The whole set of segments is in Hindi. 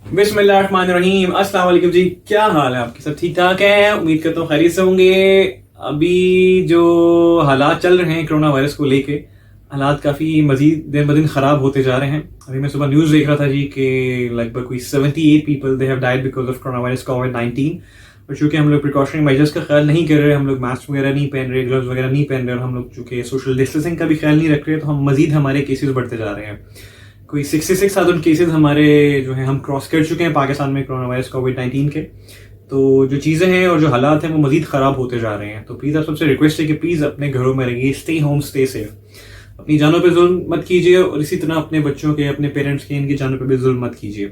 बिस्मिल्लाहिर्रहमानिर्रहीम। अस्सलाम वालेकुम जी, क्या हाल है आपके? सब ठीक ठाक है? उम्मीद करता हूँ खैरियत से होंगे। अभी जो हालात चल रहे हैं कोरोना वायरस को लेके, हालात काफ़ी मजीद दिन ब दिन ख़राब होते जा रहे हैं। अभी मैं सुबह न्यूज़ देख रहा था जी कि लगभग कोई 78 people they have died because of corona virus कोविड-19। और चूँकि हम लोग प्रिकॉशनरी मेजर्स का ख्याल नहीं कर रहे, हम लोग मास्क वगैरह नहीं पहन रहे, ग्लव्स वगैरह नहीं पहन रहे, और हम लोग चूँकि सोशल डिस्टेंसिंग का भी ख्याल नहीं रख रहे, तो हम मजीद हमारे केसेस बढ़ते जा रहे हैं। कोई 66,000 केसेस हमारे जो है हम क्रॉस कर चुके हैं पाकिस्तान में कोरोना वायरस कोविड-19 के। तो जो चीज़ें हैं और जो हालात हैं वो मजीद ख़राब होते जा रहे हैं। तो प्लीज़ आप सबसे रिक्वेस्ट है कि प्लीज़ अपने घरों में रहिए, स्टे होम, स्टे सेफ। अपनी जानों पे जुल्म मत कीजिए, और इसी तरह अपने बच्चों के, अपने पेरेंट्स के, इनकी जानों पे भी जुल्म मत कीजिए।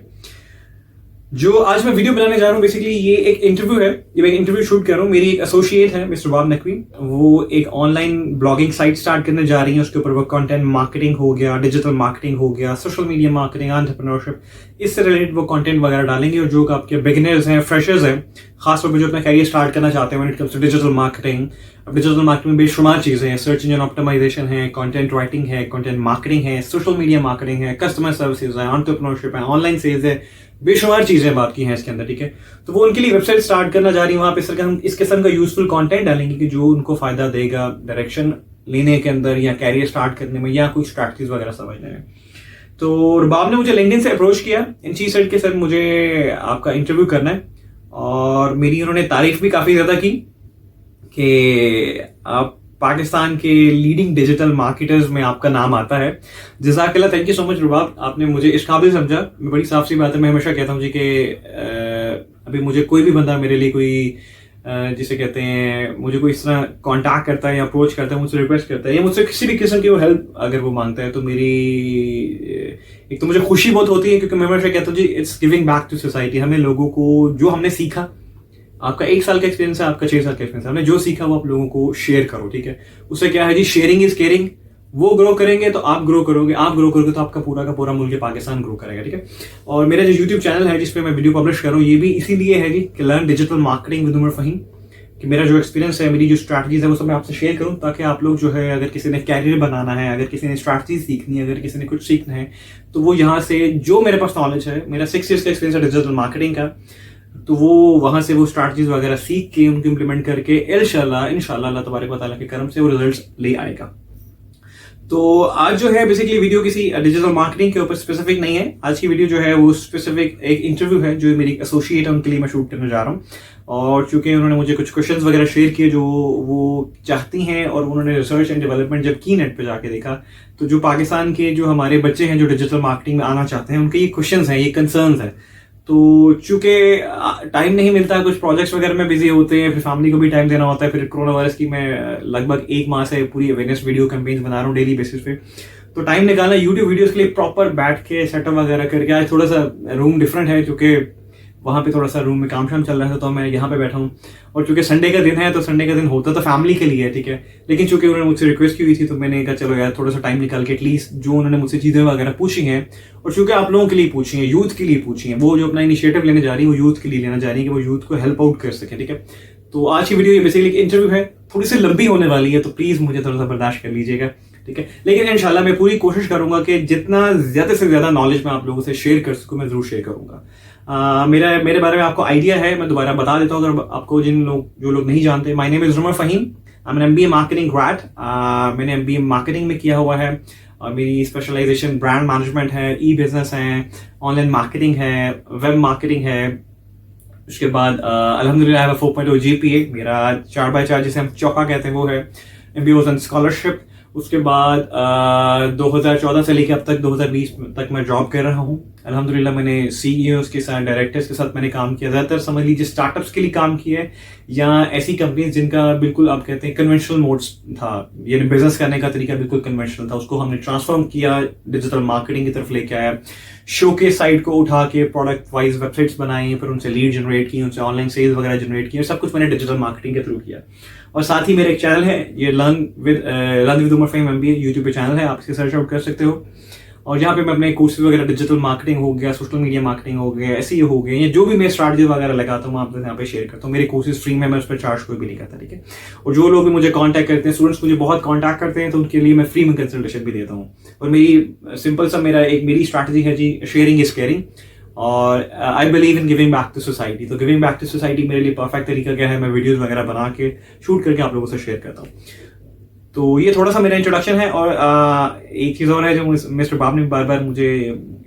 जो आज मैं वीडियो बनाने जा रहा हूँ, बेसिकली ये एक इंटरव्यू है। ये मैं इंटरव्यू शूट कर रहा हूँ। मेरी एक एसोसिएट है मिस्टर बाब नकवी, वो एक ऑनलाइन ब्लॉगिंग साइट स्टार्ट करने जा रही है। उसके ऊपर वो कंटेंट मार्केटिंग हो गया, डिजिटल मार्केटिंग हो गया, सोशल मीडिया मार्केटिंग, एंटरप्रेन्योरशिप, इससे रिलेटेड वो कंटेंट वगैरह डालेंगे। और जो आपके बिगिनर्स हैं, फ्रेशर्स हैं, खासतौर पर जो अपना कैरियर स्टार्ट करना चाहते हैं when it comes to digital marketing. अब डिजिटल मार्केटिंग में बेशुमार चीज़ें हैं, सर्च इंजन ऑप्टिमाइजेशन है, कंटेंट राइटिंग है, कंटेंट मार्केटिंग है, सोशल मीडिया मार्केटिंग है, कस्टमर सर्विसेज है, एंटरप्रेन्योरशिप है, ऑनलाइन सेल्स है, बेशुमार चीजें बात की हैं इसके अंदर। ठीक है, तो वो उनके लिए वेबसाइट स्टार्ट करना जा रही है। वहां पे हम इस किस्म का यूजफुल कंटेंट डालेंगे कि जो उनको फायदा देगा डायरेक्शन लेने के अंदर, या कैरियर स्टार्ट करने में, या कुछ स्ट्रैटेजीज वगैरह समझने में। तो रुबाब ने मुझे लिंक्डइन से अप्रोच किया इन चीज सेट के, सर मुझे आपका इंटरव्यू करना है। और मेरी उन्होंने तारीफ भी काफी ज्यादा की कि आप पाकिस्तान के लीडिंग डिजिटल मार्केटर्स में आपका नाम आता है। जज़ाकल्लाह, थैंक यू सो मच रुबाब, आपने मुझे इस काबिल समझा। मैं बड़ी साफ सी बात है, मैं हमेशा कहता हूँ जी कि अभी मुझे कोई भी बंदा मेरे लिए कोई जिसे कहते हैं, मुझे कोई इस तरह कांटेक्ट करता है या अप्रोच करता है, मुझसे रिक्वेस्ट करता है, या मुझसे किसी भी किस्म की वो हेल्प अगर वो मांगता है, तो मेरी एक तो मुझे खुशी बहुत होती है, क्योंकि मैं हमेशा कहता हूँ जी it's giving back to society. हमें लोगों को जो हमने सीखा, आपका 1 साल का एक्सपीरियंस है, आपका 6 साल का एक्सपीरियंस है, हमने जो सीखा वो आप लोगों को शेयर करो। ठीक है, उससे क्या है जी, शेयरिंग इज केयरिंग। वो ग्रो करेंगे तो आप ग्रो करोगे, आप ग्रो करोगे तो आपका पूरा का पूरा मुल्क पाकिस्तान ग्रो करेगा। ठीक है, और मेरा जो यूट्यूब चैनल है जिसपे मैं वीडियो पब्लिश कर रहा हूँ, ये भी इसीलिए है जी कि learn digital marketing with Umar Faheem, कि मेरा जो एक्सपीरियंस है, मेरी जो स्ट्रैटेजीज है, वो सब मैं आपसे शेयर करूँ, ताकि आप लोग जो है, अगर किसी ने कैरियर बनाना है, अगर किसी ने स्ट्रैटेजी सीखनी है, अगर किसी ने कुछ सीखना है, तो वो यहाँ से जो मेरे पास नॉलेज है, मेरा 6 ईयर्स का एक्सपीरियंस है डिजिटल मार्केटिंग का, तो वो वहां से वो स्ट्रैटेजीज वगैरह सीख के उनको इंप्लीमेंट करके इंशाल्लाह अल्लाह तबारक व तआला के करम से वो रिजल्ट्स ले आएगा। तो आज जो है बेसिकली वीडियो किसी डिजिटल मार्केटिंग के ऊपर स्पेसिफिक नहीं है। आज की वीडियो जो है वो स्पेसिफिक एक इंटरव्यू है जो मेरी एसोसिएट है, उनके लिए मैं शूट करने जा रहा हूँ। और चूंकि उन्होंने मुझे कुछ क्वेश्चंस वगैरह शेयर किए जो वो चाहती हैं, और उन्होंने रिसर्च एंड डेवलपमेंट जब की नेट पे जाके देखा, तो जो पाकिस्तान के जो हमारे बच्चे हैं जो डिजिटल मार्केटिंग में आना चाहते हैं, उनके ये क्वेश्चंस हैं, ये कंसर्न्स हैं। तो चूंकि टाइम नहीं मिलता, कुछ प्रोजेक्ट्स वगैरह में बिजी होते हैं, फिर फैमिली को भी टाइम देना होता है, फिर कोरोना वायरस की मैं लगभग 1 माह से पूरी अवेयरनेस वीडियो कैंपेन्स बना रहा हूँ डेली बेसिस पे। तो टाइम निकालना यूट्यूब वीडियोस के लिए प्रॉपर बैठ के सेटअप वगैरह करके। आज थोड़ा सा रूम डिफरेंट है, क्योंकि वहाँ पे थोड़ा सा रूम में काम शाम चल रहा है, तो मैं यहाँ पे बैठा हूँ। और चूंकि संडे का दिन है, तो संडे का दिन होता तो फैमिली के लिए है, ठीक है, लेकिन चूंकि उन्होंने मुझसे रिक्वेस्ट की हुई थी, तो मैंने कहा चलो यार थोड़ा सा टाइम निकाल के एटलीस्ट जो उन्होंने मुझसे चीजें वगैरह पूछी हैं, और चूंकि आप लोगों के लिए पूछी हैं, यूथ के लिए पूछी हैं, वो जो अपना इनिशिएटिव लेने जा रही है वो यूथ के लिए लेना जा रही है कि वो यूथ को हेल्प आउट कर सके। ठीक है, तो आज की वीडियो ये बेसिकली एक इंटरव्यू है, थोड़ी सी लंबी होने वाली है, तो प्लीज मुझे थोड़ा सा बर्दाश्त कर लीजिएगा। ठीक है, लेकिन इंशाल्लाह मैं पूरी कोशिश करूंगा कि जितना ज्यादा से ज्यादा नॉलेज मैं आप लोगों से शेयर कर सकूं, मैं जरूर शेयर करूंगा। मेरे बारे में आपको आइडिया है, मैं दोबारा बता देता हूँ अगर आपको जो लोग नहीं जानते। My name is Umar Faheem, I am an MBA marketing grad. मैंने MBA मार्केटिंग में किया हुआ है, और मेरी स्पेशलाइजेशन ब्रांड मैनेजमेंट है, ई बिजनेस है, ऑनलाइन मार्केटिंग है, वेब मार्केटिंग है। उसके बाद अल्हम्दुलिल्लाह 4.0 GPA, मेरा 4x4 जिसे हम चौका कहते हैं वो है। MBA was on scholarship. उसके बाद 2014 से लेकर अब तक 2020 तक मैं जॉब कर रहा हूँ। अल्हम्दुलिल्लाह मैंने CEOs के साथ, डायरेक्टर्स के साथ मैंने काम किया, ज़्यादातर समझ लीजिए स्टार्टअप्स के लिए काम किया है, या ऐसी कंपनीज जिनका बिल्कुल आप कहते हैं कन्वेंशनल मोड्स था, यानी बिजनेस करने का तरीका बिल्कुल कन्वेंशनल था, उसको हमने ट्रांसफॉर्म किया, डिजिटल मार्केटिंग की तरफ लेके आया, शोकेस साइट को उठा के प्रोडक्ट वाइज वेबसाइट्स बनाई, फिर उनसे लीड जनरेट की, उनसे ऑनलाइन सेल्स वगैरह जनरेट की, सब कुछ मैंने डिजिटल मार्केटिंग के थ्रू किया। और साथ ही मेरा एक चैनल है, ये learn with Umar Faheem MBA YouTube पे चैनल है, आप इसे सर्च आउट कर सकते हो। और जहाँ पे मैं अपने कोर्सेज वगैरह डिजिटल मार्केटिंग हो गया, सोशल मीडिया मार्केटिंग हो गया, ऐसे ही हो गए, या जो भी मैं स्ट्रैटेजी वगैरह लगाता हूँ मैं आपसे यहाँ पे शेयर करता हूँ। मेरे कोर्सेज फ्री में, मैं उस पर चार्ज कोई भी नहीं करता। ठीक है, और जो लोग भी मुझे कांटेक्ट करते हैं, स्टूडेंट्स मुझे बहुत कांटेक्ट करते हैं, तो उनके लिए मैं फ्री में कंसल्टेशन भी देता हूँ। और मेरी सिंपल सा मेरी स्ट्रैटेजी है जी, शेयरिंग इज केयरिंग। और I believe in giving back to society. तो गिविंग बैक टू सोसाइटी मेरे लिए परफेक्ट तरीका क्या है, मैं वीडियोस वगैरह बना के शूट करके आप लोगों से शेयर करता हूँ। तो ये थोड़ा सा मेरा इंट्रोडक्शन है। और एक चीज़ और है जो मिस्टर बाब ने बार बार मुझे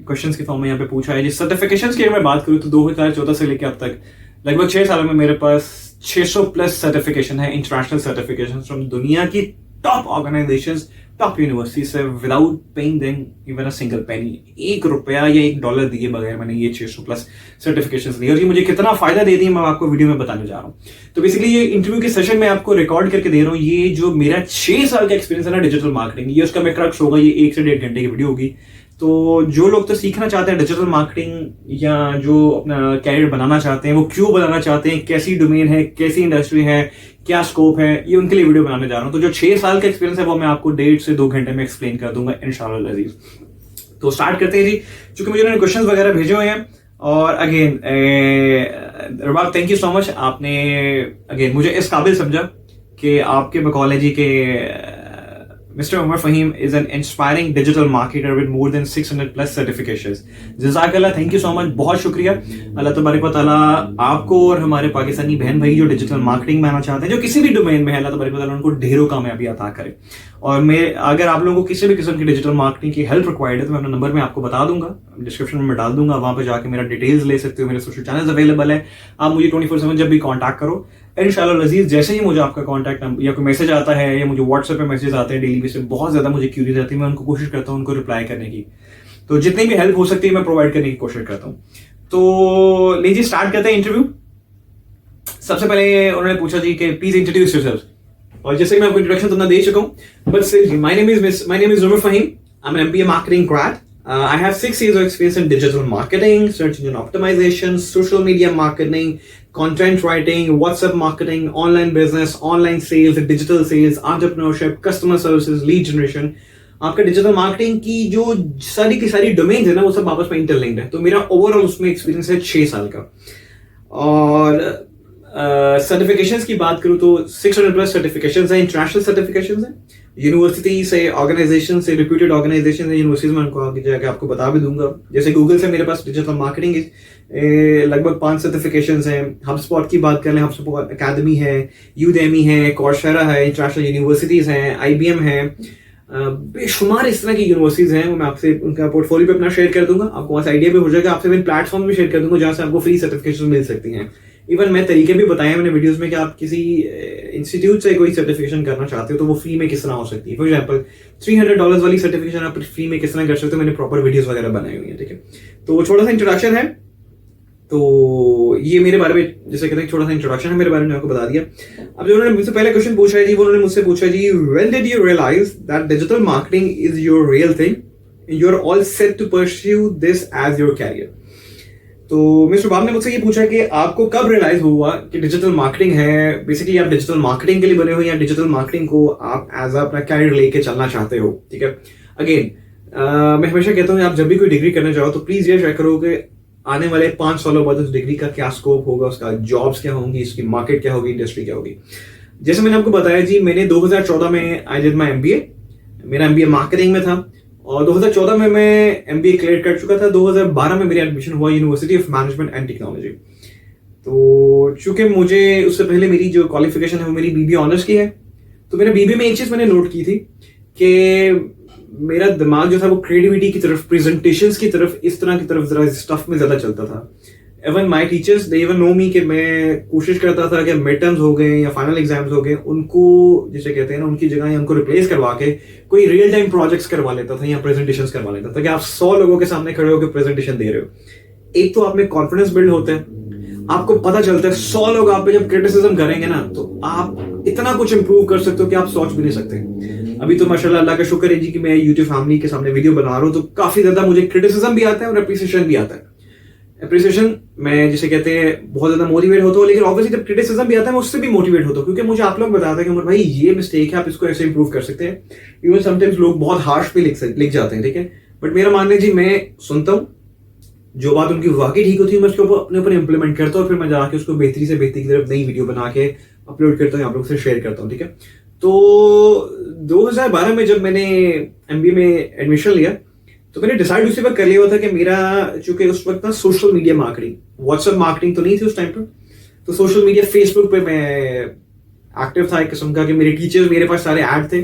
क्वेश्चंस के फॉर्म में यहाँ पे पूछा है, जिस सर्टिफिकेशंस की अगर मैं बात करूँ तो 2014 से लेकर अब तक लगभग 6 सालों में मेरे पास 600 प्लस सर्टिफिकेशन है, इंटरनेशनल सर्टिफिकेशन फ्रॉम दुनिया की टॉप ऑर्गेनाइजेशंस, टॉप यूनिवर्सिटी से, without paying them even a single penny, $1 या $1 दिए बगैर मैंने ये 600 प्लस सर्टिफिकेशंस ली। और ये मुझे कितना फायदा देती है मैं आपको वीडियो में बताने जा रहा हूँ। तो बेसिकली ये इंटरव्यू के सेशन में आपको रिकॉर्ड करके दे रहा हूँ। ये जो मेरा 6 साल का एक्सपीरियंस है ना डिजिटल मार्केटिंग, ये उसका मैं क्रक्स होगा। ये 1 से 1.5 घंटे की वीडियो होगी। तो जो लोग तो सीखना चाहते हैं डिजिटल मार्केटिंग या जो अपना कैरियर बनाना चाहते हैं, वो क्यों बनाना चाहते हैं, कैसी डोमेन है, कैसी इंडस्ट्री है, क्या स्कोप है, ये उनके लिए वीडियो बनाने जा रहा हूँ। तो जो 6 साल का एक्सपीरियंस है वो मैं आपको 1.5 से 2 घंटे में एक्सप्लेन कर दूंगा इंशाल्लाह अजीज। तो स्टार्ट करते हैं जी, क्योंकि मुझे उन्होंने क्वेश्चन वगैरह भेजे हुए हैं। और again Rabab thank you so much, आपने अगेन मुझे इस काबिल समझा कि आपके बकॉलेजी के Mr. Umar Fahim is an inspiring digital marketer with more than 600 plus certifications. जज़ाकल्लाह, थैंक यू सो मच, बहुत शुक्रिया। अल्लाह तबारक व तआला आपको और हमारे पाकिस्तानी बहन भाई जो डिजिटल मार्केटिंग में आना चाहते हैं, जो किसी भी डोमेन में है, अल्लाह तबारक व तआला उनको ढेरों कामयाबी अता करे। और मैं अगर आप लोगों को किसी भी किस्म की डिजिटल मार्केटिंग की हेल्प रिक्वायर्ड है तो मैं अपना नंबर में आपको बता दूंगा, डिस्क्रिप्शन में डाल दूंगा, वहां पर जाके मेरा डिटेल्स ले सकते हो। मेरे सोशल चैनल्स अवेलेबल है, आप मुझे 24/7 जब भी कॉन्टैक्ट करो इंशाल्लाह अजीज। जैसे ही मुझे आपका कॉन्टैक्ट नंबर या कोई मैसेज आता है या मुझे व्हाट्सएप पे मैसेज आते हैं डेली बेसिस पे, बहुत ज्यादा मुझे क्यूरीज आती है, मैं उनको कोशिश करता हूँ उनको रिप्लाई करने की। तो जितनी भी हेल्प हो सकती है मैं प्रोवाइड करने की कोशिश करता हूँ। तो लीजिए स्टार्ट करते हैं इंटरव्यू। सबसे पहले उन्होंने पूछा जी कि प्लीज इंट्रोड्यूस योरसेल्फ। और जैसे कि मैं आपको इंट्रोडक्शन तो ना दे चुका हूँ, but my name is Umar Faheem, I am an MBA marketing grad. I have 6 years of experience in digital marketing, search engine optimization, social media marketing, content writing, WhatsApp marketing, online business, online sales, digital sales, entrepreneurship, customer services, lead generation. आपका डिजिटल मार्केटिंग की जो सारी की सारी डोमेन है ना, वो सब आपस में इंटरलिंक्ड है। तो मेरा ओवरऑल उसमें एक्सपीरियंस है 6 साल का। और सर्टिफिकेशंस की बात करूं तो 600 प्लस सर्टिफिकेशंस हैं, इंटरनेशनल सर्टिफिकेशंस हैं, यूनिवर्सिटी से, ऑर्गेनाइजेशन से, रिप्यूटेड ऑर्गेनाइजेशन है, यूनिवर्सिटीज में उनको आगे जाकर आपको बता भी दूंगा। जैसे गूगल से मेरे पास डिजिटल मार्केटिंग लगभग 5 सर्टिफिकेशंस हैं। HubSpot की बात कर लें, HubSpot अकेडमी है, Udemy है, Coursera है, इंटरनेशनल यूनिवर्सिटीज हैं, IBM है, बेशुमार इस तरह की यूनिवर्सिटीज हैं। वो मैं आपसे उनका पोर्टफोलियो पे अपना शेयर कर दूंगा, आपको वहां से आइडिया भी हो जाएगा। आपसे मैं प्लेटफॉर्म भी शेयर कर दूंगा जहां से आपको फ्री सर्टिफिकेशन मिल सकती हैं। इवन मैं तरीके भी बताए मैंने वीडियोस में कि आप किसी इंस्टीट्यूट से कोई सर्टिफिकेशन करना चाहते हो तो वो फ्री में किस तरह हो सकती है। फॉर एग्जांपल $300 वाली सर्टिफिकेशन आप फ्री में किस तरह कर सकते हो, मैंने प्रॉपर वीडियोस वगैरह बनाई हुई है। ठीक है, तो छोटा सा इंट्रोडक्शन है। तो ये मेरे बारे में, जैसे कहते हैं छोटा सा इंट्रोडक्शन है मेरे बारे में, आपको बता दिया। अब जो उन्होंने मुझसे पहले क्वेश्चन पूछा है जी, वो उन्होंने मुझसे पूछा जी, when did you realise that digital marketing is your real thing and you are all set to pursue this as your career. तो मिस्टर बाब ने मुझसे ये पूछा कि आपको कब रियलाइज हुआ कि डिजिटल मार्केटिंग है, बेसिकली आप डिजिटल मार्केटिंग के लिए बने हो या डिजिटल मार्केटिंग को आप एज अपना कैरियर लेके चलना चाहते हो। ठीक है, अगेन मैं हमेशा कहता हूँ आप जब भी कोई डिग्री करना चाहो तो प्लीज ये चेक करो कि आने वाले 5 सालों बाद उस डिग्री का क्या स्कोप होगा, उसका जॉब्स क्या होंगी, इसकी मार्केट क्या होगी, इंडस्ट्री क्या होगी। जैसे मैंने आपको बताया जी, मैंने 2014 में आई डिड माय MBA, मेरा MBA मार्केटिंग में था और 2014 में मैं MBA क्लियर कर चुका था। 2012 में मेरी एडमिशन हुआ university of management and technology. तो चूंकि मुझे उससे पहले मेरी जो क्वालिफिकेशन है वो मेरी BBA ऑनर्स की है, तो मेरे BBA में एक चीज मैंने नोट की थी कि मेरा दिमाग जो था वो क्रिएटिविटी की तरफ, प्रेजेंटेशंस की तरफ, इस तरह की तरफ जरा स्टफ में ज्यादा चलता था। Even my teachers they even know me कि मैं कोशिश करता था कि मिड टर्म्स हो गए या फाइनल एग्जाम्स हो गए, उनको जिसे कहते हैं ना उनकी जगह या उनको रिप्लेस करवा के कोई रियल टाइम प्रोजेक्ट्स करवा लेता था या प्रेजेंटेशंस करवा लेता था कि आप 100 लोगों के सामने खड़े होकर प्रेजेंटेशन दे रहे हो। एक तो आप में कॉन्फिडेंस बिल्ड होता है, आपको पता चलता है 100 लोग आप पे जब क्रिटिसिज्म करेंगे ना तो आप इतना कुछ इंप्रूव कर सकते हो कि आप सोच भी नहीं सकते। अभी तो माशाल्लाह अल्लाह का शुक्र है जी कि मैं यूट्यूब फैमिली के सामने वीडियो बना रहा हूं तो काफी ज्यादा मुझे क्रिटिसिज्म भी आता है और अप्रिसिएशन भी आता है। अप्रिसिएशन मैं जिसे कहते हैं बहुत ज्यादा मोटिवेट होता हूँ, लेकिन ऑब्वियसली जब क्रिटिसिज्म भी आता है मैं उससे भी मोटिवेट होता हूँ क्योंकि मुझे आप लोग बताते हैं कि उमर भाई ये मिस्टेक है, आप इसको ऐसे इंप्रूव कर सकते हैं। इवन समटाइम्स लोग बहुत हार्श पे लिख जाते हैं, ठीक है, बट मेरा मानना है जी मैं सुनता हूँ, जो बात उनकी वाकई ठीक होती है मैं उसके ऊपर अपने ऊपर इंप्लीमेंट करता हूँ, फिर मैं जाके उसको बेहतरी से बेहतरी की तरफ नई वीडियो बना के अपलोड करता हूँ, आप लोग से शेयर करता हूँ। ठीक है, तो 2012 में जब मैंने MBA में एडमिशन लिया तो मैंने डिसाइड उसी वक्त कर लिया हुआ था कि मेरा चूंकि उस वक्त ना social media marketing, WhatsApp marketing तो नहीं थी उस टाइम पर, तो सोशल मीडिया फेसबुक पे मैं एक्टिव था एक किस्म का, कि मेरे टीचर्स, मेरे पास सारे ऐड थे।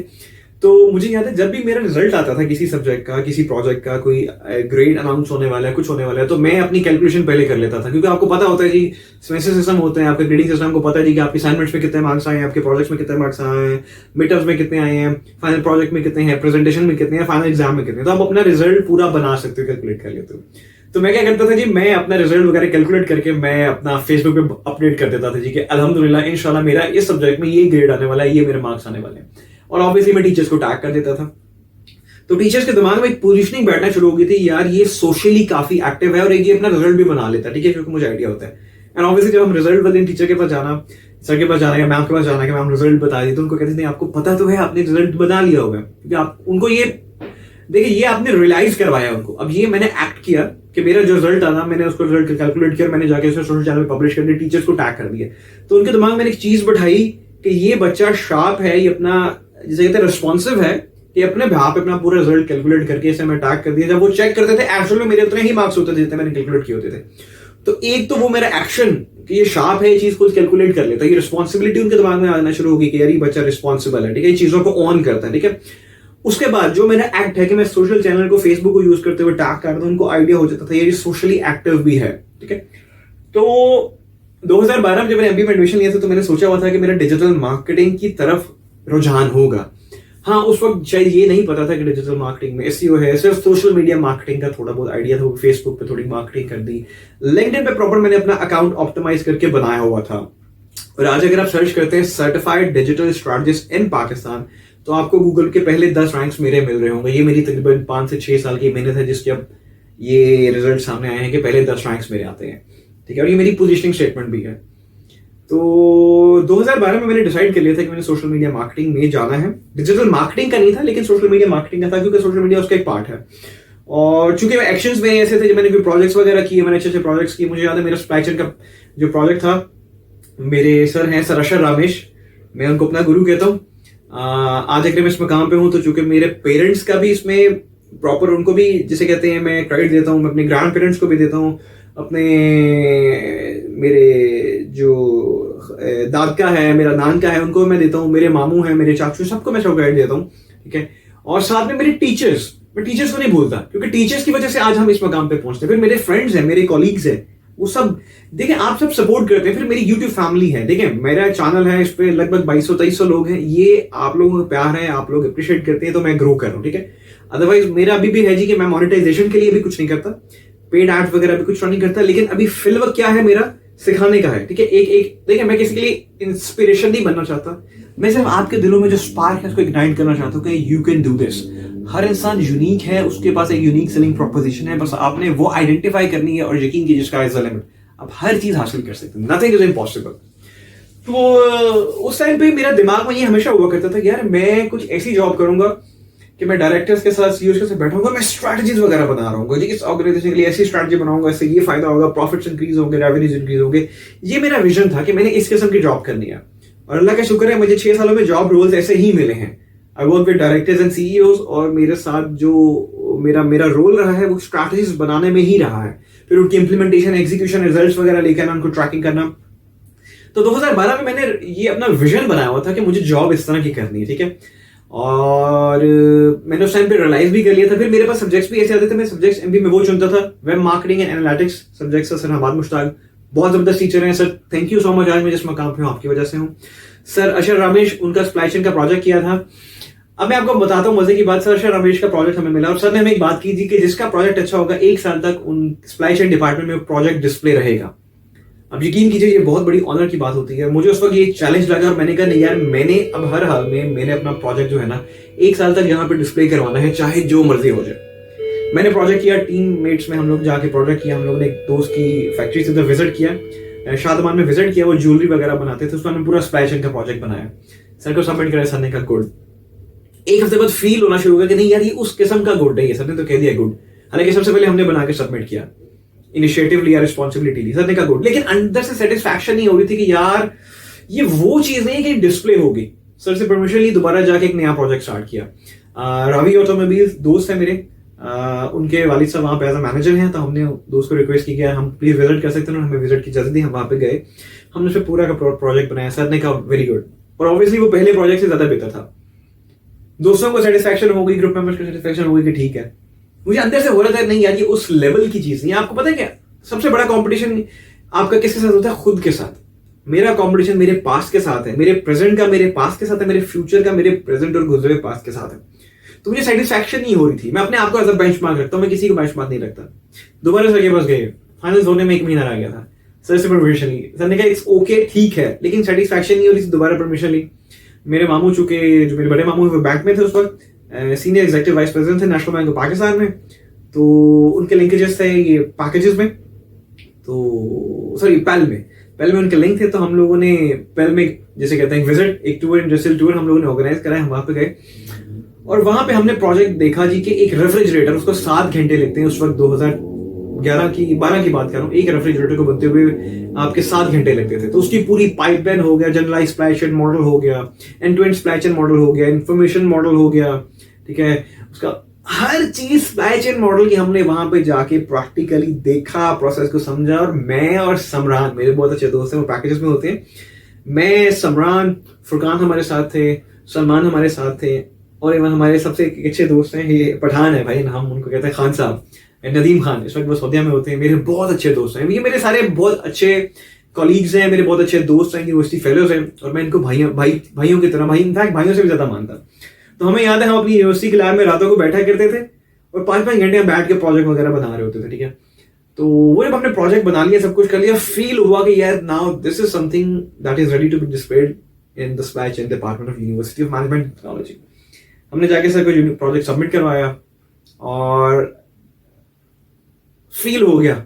तो मुझे याद है जब भी मेरा रिजल्ट आता था किसी सब्जेक्ट का, किसी प्रोजेक्ट का, कोई ग्रेड अनाउंस होने वाला है, कुछ होने वाला है, तो मैं अपनी कैलकुलेशन पहले कर लेता था, क्योंकि आपको पता होता है जी सेमेस्टर सिस्टम होते हैं, आपके ग्रेडिंग सिस्टम को पता है जी कि आपके असाइनमेंट्स में कितने मार्क्स आए हैं, आपके प्रोजेक्ट्स में कितने मार्क्स आए हैं, मिड टर्म्स में कितने आए हैं, फाइनल प्रोजेक्ट में कितने हैं, प्रेजेंटेशन में कितने हैं, फाइनल एग्जाम में कितने हैं, तो आप अपना रिजल्ट पूरा बना सकते हो, कैलकुलेट कर लेते हो। तो मैं क्या करता था जी, मैं अपना रिजल्ट वगैरह कैलकुलेट करके मैं अपना फेसबुक पे अपडेट कर देता था जी कि अल्हम्दुलिल्लाह इंशाल्लाह मेरा इस सब्जेक्ट में ये ग्रेड आने वाला है, ये मेरे मार्क्स आने वाले हैं। और ऑब्वियसली मैं टीचर्स को टैग कर देता था। तो टीचर्स के दिमाग में एक पोजीशनिंग बैठना शुरू हो गई थी, यार ये सोशली काफी एक्टिव है और एक ये अपना रिजल्ट भी बना लेता है, ठीक है, क्योंकि मुझे आइडिया होता है। एंड ऑब्वियसली जब हम रिजल्ट वाले दिन टीचर के पास जाना, सर के पास जाना या मैम के पास जाना कि मैम रिजल्ट बता दी, तो उनको कहते थे आपको पता तो है आपने रिजल्ट बना लिया होगा, क्योंकि आप उनको ये देखिए ये आपने रियलाइज करवाया उनको। अब ये मैंने एक्ट किया कि मेरा जो रिजल्ट आना, मैंने उसको रिजल्ट कैलकुलेट किया, मैंने जाके उसे सोशल चैनल में पब्लिश कर दिया, टीचर्स को टैग कर दिया। तो उनके दिमाग में मैंने एक चीज बैठाई कि ये बच्चा शार्प है, ये अपना जिसे कहते हैं रिस्पॉन्सिव है, कि अपने भाव पे अपना पूरा रिजल्ट कैलकुलेट करके इसे मैं टैग कर दिया। जब वो चेक करते थे एक्चुअल में मेरे उतने ही मार्क्स होते थे जितने मैंने कैलकुलेट किए होते थे। तो एक तो वो मेरा एक्शन कि ये शार्प है, ये चीज को कैलकुलेट कर लेता है, ये रिस्पॉन्सिबिलिटी उनके दिमाग में आना शुरू होगी कि यार ये बच्चा रिस्पॉन्सिबल है, ठीक है, ये चीजों को ऑन करता है, ठीक है। उसके बाद जो मेरा एक्ट है कि मैं सोशल चैनल को, फेसबुक को यूज करते हुए टैग करता था, उनको आइडिया हो जाता था ये सोशली एक्टिव भी है, ठीक है। तो 2012 में जब मैंने एमबीए में एडमिशन लिया था तो मैंने सोचा हुआ था कि मेरा डिजिटल मार्केटिंग की तरफ रुझान होगा। हाँ, उस वक्त शायद ये नहीं पता था कि डिजिटल मार्केटिंग में एसईओ है, सिर्फ सोशल मीडिया मार्केटिंग का थोड़ा बहुत आइडिया था, वो फेसबुक पे थोड़ी मार्केटिंग कर दी, लिंक्डइन पे प्रॉपर मैंने अपना अकाउंट ऑप्टिमाइज करके बनाया हुआ था। और आज अगर आप सर्च करते हैं सर्टिफाइड डिजिटल स्ट्रेटजिस्ट इन पाकिस्तान, तो आपको गूगल के पहले 10 रैंक्स मेरे मिल रहे होंगे। ये मेरी तकरीबन 5 से 6 साल की मेहनत है, जिसके अब ये रिजल्ट सामने आए हैं कि पहले 10 रैंक्स मेरे आते हैं, ठीक है। और ये मेरी पोजीशनिंग स्टेटमेंट भी है। तो 2012 में मैंने डिसाइड कर लिया था कि मैंने सोशल मीडिया मार्केटिंग में जाना है। डिजिटल मार्केटिंग का नहीं था, लेकिन सोशल मीडिया मार्केटिंग का था, क्योंकि सोशल मीडिया उसका एक पार्ट है। और चूंकि एक्शंस मेरे ऐसे थे, जब मैंने कोई प्रोजेक्ट्स वगैरह किए, मैंने अच्छे प्रोजेक्ट्स किए। मुझे याद है मेरा सप्लाई चेन का जो प्रोजेक्ट था, मेरे सर हैं सर अशर रामेश, मैं उनको अपना गुरु कहता हूँ। आज अगर मैं इस मकाम पे हूँ तो चूंकि मेरे पेरेंट्स का भी इसमें प्रॉपर, उनको भी जिसे कहते हैं मैं क्रेडिट देता हूँ, मैं अपने ग्रैंड पेरेंट्स को भी देता हूँ, अपने मेरे जो दादका है, मेरा नान का है, उनको मैं देता हूँ, मेरे मामू हैं, मेरे चाचू, सबको मैं सब क्रेडिट देता हूँ, ठीक है। और साथ में मेरे टीचर्स, मैं टीचर्स को नहीं भूलता, क्योंकि टीचर्स की वजह से आज हम इस मकाम पे पहुंचते हैं। फिर मेरे फ्रेंड्स हैं, मेरे कॉलीग्स हैं, वो सब देखें आप सब सपोर्ट करते हैं। फिर मेरी यूट्यूब फैमिली है, देखें मेरा चैनल है, इस पे लगभग 2200-2300 लोग हैं। ये आप लोगों का प्यार है, आप लोग अप्रिशिएट करते हैं, तो मैं ग्रो कर रहा हूँ, ठीक है। अदरवाइज मेरा अभी भी है जी कि मैं मोनेटाइजेशन के लिए भी कुछ नहीं करता, पेड एड्स वगैरह भी कुछ नहीं करता, लेकिन अभी फिलवक्त क्या है मेरा, सिखाने का है, ठीक है। एक देखिए मैं किसी के लिए इंस्पिरेशन नहीं बनना चाहता, मैं सिर्फ आपके दिलों में जो स्पार्क है उसको इग्नाइट करना चाहता हूँ कि यू कैन डू दिस। हर इंसान यूनिक है, उसके पास एक यूनिक सेलिंग प्रोपोजिशन है, बस आपने वो आइडेंटिफाई करनी है और यकीन कीजिए इसका इज द लिमिट, आप हर चीज हासिल कर सकते हैं, नथिंग इज इम्पॉसिबल। तो उस टाइम पे मेरा दिमाग में ये हमेशा हुआ करता था कि यार मैं कुछ ऐसी जॉब करूंगा कि मैं डायरेक्टर्स के साथ, सीईओ के साथ बैठूंगा, मैं स्ट्रैटेजीज वगैरह बना रहा हूँ जी, इस ऑर्गेनाइजेशन के लिए ऐसी स्ट्रैटेजी बनाऊंगा, इससे ये फायदा होगा, प्रॉफिट्स इंक्रीज होंगे, रेवेन्यूज इंक्रीज होंगे। ये मेरा विजन था कि मैंने इस किस्म की जॉब करनी है। और अल्लाह का शुक्र है मुझे 6 सालों में जॉब रोल्स ऐसे ही मिले हैं। I work with directors and CEOs, और मेरे साथ जो मेरा रोल रहा है वो स्ट्रैटेजीज बनाने में ही रहा है, फिर उनकी इंप्लीमेंटेशन, एग्जीक्यूशन, रिजल्ट्स वगैरह लेकर उनको ट्रैकिंग करना। तो 2012 में मैंने ये अपना विजन बनाया हुआ था कि मुझे जॉब इस तरह की करनी है, ठीक है। और मैंने उस टाइम पे रियलाइज भी कर लिया था। फिर मेरे पास सब्जेक्ट्स भी ऐसे आते थे, मैं सब्जेक्ट्स एमबीए में वो चुनता था, web marketing and analytics subject sir Hamad Mushtaq, बहुत जबरदस्त टीचर हैं sir, thank you so much. आज मैं जिस मकाम पे हूँ आपकी वजह से हूँ। सर अशर रमेश, उनका सप्लाई चेन का प्रोजेक्ट किया था। अब मैं आपको बताता हूँ मजे की बात, सर अशर रमेश का प्रोजेक्ट हमें मिला और सर ने हमें एक बात की थी कि जिसका प्रोजेक्ट अच्छा होगा 1 साल तक उन सप्लाई चेन डिपार्टमेंट में प्रोजेक्ट डिस्प्ले रहेगा। अब यकीन कीजिए ये बहुत बड़ी ऑनर की बात होती है। मुझे उस वक्त ये चैलेंज लगा और मैंने कहा नहीं यार, मैंने अब हर हाल में मैंने अपना प्रोजेक्ट जो है ना 1 साल तक यहाँ पे डिस्प्ले करवाना है, चाहे जो मर्जी हो जाए। मैंने प्रोजेक्ट किया, टीम मेट्स में हम लोग जाके प्रोजेक्ट किया। हम लोग ने एक दोस्त की फैक्ट्री से विजिट किया, शादमान में विजिट किया, वो ज्वेलरी वगैरह बनाते थे, उसमें हमने पूरा सप्लाई चेन का प्रोजेक्ट बनाया, सर को सबमिट कराया। सर ने कहा गुड। 1 हफ्ते बाद फील होना शुरू हुआ कि नहीं यार ये उस किस्म का गुड है, ये सर ने तो कह दिया गुड, हालांकि सबसे पहले हमने बना के सबमिट किया, इनिशिएटिव लिया, रिस्पॉन्सिबिलिटी ली। सर ने कहा गुड, लेकिन अंदर से सेटिस्फैक्शन नहीं हो रही थी कि यार ये वो चीज नहीं कि डिस्प्ले होगी। सर से परमिशन ली, दोबारा जाके एक नया प्रोजेक्ट स्टार्ट किया। रावी ऑटोमोबाइल्स दोस्त है मेरे, उनके वालिद साहब वहाँ पे एज अ मैनेजर हैं, तो हमने दोस्त को रिक्वेस्ट की कि यार हम प्लीज विजिट कर सकते हैं, हमें विजिट की इजाजत दी। हम वहाँ पे गए, हमने उस पर पूरा का प्रोजेक्ट बनाया। सर ने कहा वेरी गुड, और ऑब्वियसली वो पहले प्रोजेक्ट से ज्यादा बेहतर था। दोस्तों को सेटिस्फैक्शन हो गई, ग्रुप मेंबर्स को सेटिस्फैक्शन हो गई कि ठीक है। मुझे अंदर से हो रहा था नहीं यार ये उस लेवल की चीज नहीं है। आपको पता है क्या सबसे बड़ा कंपटीशन आपका किसके साथ होता है? खुद के साथ। मेरा कंपटीशन मेरे पास्ट के साथ है, मेरे प्रेजेंट का मेरे पास्ट के साथ है, मेरे फ्यूचर का मेरे प्रेजेंट और गुजरे पास्ट के साथ है। तो मुझे सेटिस्फैक्शन नहीं हो रही थी। मैं अपने आप को एज अ बेंचमार्क रखता हूं, मैं किसी को बेंचमार्क नहीं रखता। दोबारा सर के पास गए, फाइनल्स होने में 1 महीना रह गया था। सर से परमिशन ली, सर ने कहा इट्स ओके ठीक है, लेकिन सेटिस्फैक्शन नहीं हो रही थी, दोबारा परमिशन ली। मेरे मामू, चूंकि जो मेरे बड़े मामू है वो बैंक में थे उस वक्त, सीनियर एग्जीक्यूटिव वाइस प्रेसिडेंट थे नेशनल बैंक ऑफ पाकिस्तान में, तो उनके लिंकेजेस थे ये पैकेजेस में, तो सॉरी पेल में उनके लिंक थे। तो हम लोगों ने पेल में जैसे कहते हैं विजिट, एक टूर, इंडस्ट्रियल टूर हम लोगों ने ऑर्गेनाइज कराया। हम वहां पे गए और वहां पे हमने प्रोजेक्ट देखा जी कि एक रेफ्रिजरेटर, उसको 7 घंटे लगते हैं। उस वक्त 2012 की बात कर रहा हूँ। एक रेफ्रिजरेटर को बनते हुए आपके 7 घंटे लगते थे। तो उसकी पूरी पाइपलाइन हो गया, जनरलाइज सप्लाई चेन मॉडल हो गया, end to end supply chain model हो गया, इंफॉर्मेशन मॉडल हो गया, ठीक है, उसका हर चीज सप्लाई चेन मॉडल की हमने वहां पे जाके प्रैक्टिकली देखा, प्रोसेस को समझा। और मैं और समरान, मेरे बहुत अच्छे दोस्त हैं, वो पैकेजेस में होते हैं। मैं, समरान, फुरकान हमारे साथ थे, सलमान हमारे साथ थे, और इवन हमारे सबसे अच्छे दोस्त हैं, ये पठान है भाई, हम उनको कहते हैं खान साहब, नदीम खान। इस वक्त वो सऊदीया में होते हैं। मेरे बहुत अच्छे दोस्त हैं, ये मेरे सारे बहुत अच्छे कॉलीग्स हैं, मेरे बहुत अच्छे दोस्त हैं, यूनिवर्सिटी फेलोज हैं, और मैं इनको भाइयों की तरह, इनफैक्ट भाइयों से भी ज्यादा मानता। तो हमें याद है हम अपनी यूनिवर्सिटी के लैब में रातों को बैठा करते थे और 5-5 घंटे हम बैठ के प्रोजेक्ट वगैरह बना रहे होते थे, ठीक है। तो वो जब हमने प्रोजेक्ट बना लिया, सब कुछ कर लिया, फील हुआ कि यार now this is something that is ready to be displayed in the supply chain department of University of Management Technology. हमने जाके सर को प्रोजेक्ट सबमिट करवाया और फील हो गया,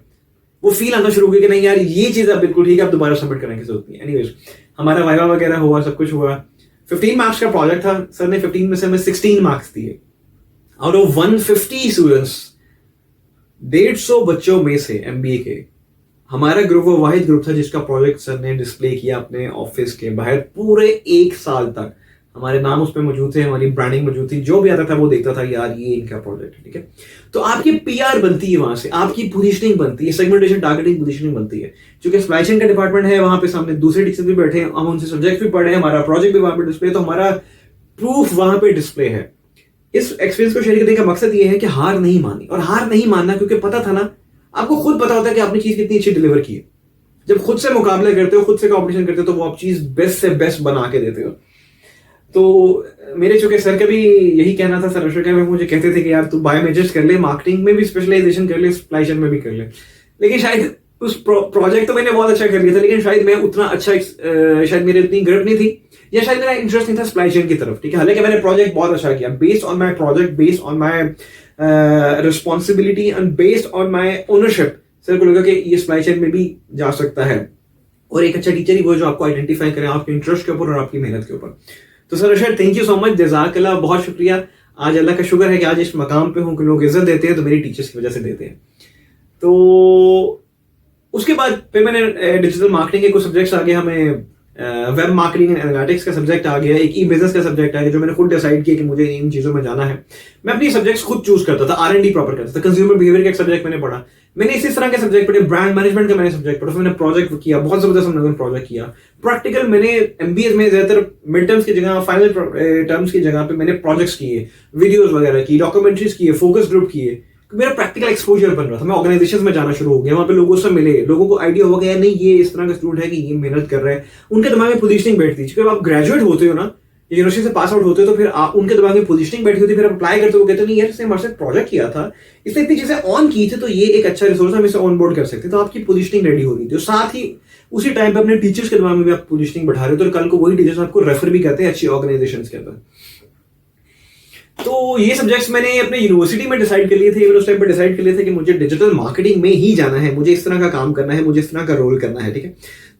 वो फील आना शुरू हो गया कि नहीं यार ये चीज अब बिल्कुल ठीक है, अब दोबारा सबमिट करने की जरूरत नहीं। एनीवेज हमारा वाइवा वगैरह हुआ, सब कुछ हुआ। 15 मार्क्स का प्रोजेक्ट था। सर ने 15 में से हमें 16 मार्क्स दिए आउट ऑफ 150 स्टूडेंट्स। 150 बच्चों में से एमबीए के हमारा ग्रुप वो वाहिद ग्रुप था जिसका प्रोजेक्ट सर ने डिस्प्ले किया अपने ऑफिस के बाहर पूरे 1 साल तक। हमारे नाम उस पर मौजूद थे, हमारी ब्रांडिंग मौजूद थी, जो भी आता था वो देखता था यार ये इनका प्रोजेक्ट है, ठीक है। तो आपकी पीआर बनती है, वहां से आपकी पोजीशनिंग बनती है, सेगमेंटेशन, टारगेटिंग, पोजीशनिंग बनती है। क्योंकि सप्लाई चेन का डिपार्टमेंट है, वहां पे सामने दूसरे टीचर्स भी बैठे हैं, हम उनसे सब्जेक्ट भी पढ़े हैं, हमारा प्रोजेक्ट भी वहां पे डिस्प्ले, तो हमारा प्रूफ वहां पे डिस्प्ले है। इस एक्सपीरियंस को शेयर करने का मकसद ये है कि हार नहीं मानी, और हार नहीं मानना क्योंकि पता था ना, आपको खुद पता होता है कि आपने चीज कितनी अच्छी डिलीवर की है। जब खुद से मुकाबला करते हो, खुद से कॉम्पिटिशन करते हो, तो वो आप चीज बेस्ट से बेस्ट बना के देते हो। तो मेरे चूंकि सर का भी यही कहना था, सर अशोक का मुझे कहते थे कि यार तू बायो मेजर्स कर ले, मार्केटिंग में भी स्पेशलाइजेशन कर ले, सप्लाई चेन में भी कर ले। लेकिन शायद उस प्रोजेक्ट तो मैंने बहुत अच्छा कर लिया था, लेकिन शायद मैं उतना अच्छा, शायद मेरे इतनी ग्रिप नहीं थी, या शायद मेरा इंटरेस्ट नहीं था सप्लाई चेन की तरफ, ठीक है। हालांकि मैंने प्रोजेक्ट बहुत अच्छा किया, based on my project, based on my responsibility and based on my ownership. Sir को लगा कि ये सप्लाई चेन में भी जा सकता है, और एक अच्छा टीचर ही वो जो आपको आइडेंटिफाई करे आपके इंटरेस्ट के ऊपर और आपकी मेहनत के ऊपर। तो sir Ashar, thank you so much, जज़ाकल्लाह, बहुत शुक्रिया। आज अल्लाह का शुक्र है कि आज इस मकाम पे हूँ कि लोग इज्जत देते हैं, तो मेरी टीचर्स की वजह से देते हैं। तो उसके बाद फिर मैंने डिजिटल मार्केटिंग के कुछ सब्जेक्ट्स आ गए, हमें वेब मार्केटिंग एंड एनालिटिक्स का सब्जेक्ट आ गया, एक ई बिजनेस का सब्जेक्ट आ गया, जो मैंने खुद डिसाइड किया कि मुझे इन चीजों में जाना है। मैं अपनी सब्जेक्ट्स खुद चूज करता था, R&D प्रॉपर करता था, कंज्यूमर बिहेवियर का एक सब्जेक्ट मैंने पढ़ा, मैंने इसी तरह के सब्जेक्ट पढ़े, ब्रांड मैनेजमेंट का मैंने सब्जेक्ट पढ़ा, मैंने प्रोजेक्ट किया, बहुत जबरदस्त हमने प्रोजेक्ट किया। प्रैक्टिकल मैंने एमबीए में ज्यादातर मिड टर्म्स की जगह, फाइनल टर्म्स की जगह पे मैंने प्रोजेक्ट्स किए, वीडियोस वगैरह की, डॉक्यूमेंट्रीज किए, फोकस ग्रुप किए। मेरा प्रैक्टिकल एक्सपोजर बन रहा था, मैं ऑर्गेनाइजेशंस में जाना शुरू हो गया, वहां पे लोगों से मिले, लोगों को आइडिया हो गया नहीं ये इस तरह का स्टूडेंट है कि ये मेहनत कर रहा है, उनके दिमाग में पोजीशनिंग बैठती है। क्योंकि आप ग्रेजुएट होते हो ना, यूनिवर्सिटी से पास आउट होते हो, तो फिर उनके दिमाग में पोजीशनिंग बैठी होती है, फिर आप अप्लाई करते हो, कहते नहीं यार इसने हमारे साथ प्रोजेक्ट किया था, इसने इतनी चीजें ऑन की थी, तो ये एक अच्छा रिसोर्स हम इसे ऑन बोर्ड कर सकते, तो आपकी पोजीशनिंग रेडी हो रही थी। और साथ ही उसी टाइम पे अपने टीचर्स के दिमाग में भी आप पोजीशनिंग बढ़ा रहे हो, तो कल को वही टीचर्स आपको रेफर भी करते हैं अच्छी ऑर्गेनाइजेशंस के अंदर। तो ये सब्जेक्ट्स मैंने अपने यूनिवर्सिटी में डिसाइड कर लिए थे, उस टाइम पे डिसाइड कर लिए थे कि मुझे डिजिटल मार्केटिंग में ही जाना है, मुझे इस तरह का काम करना है, मुझे इस तरह का रोल करना है, ठीक है।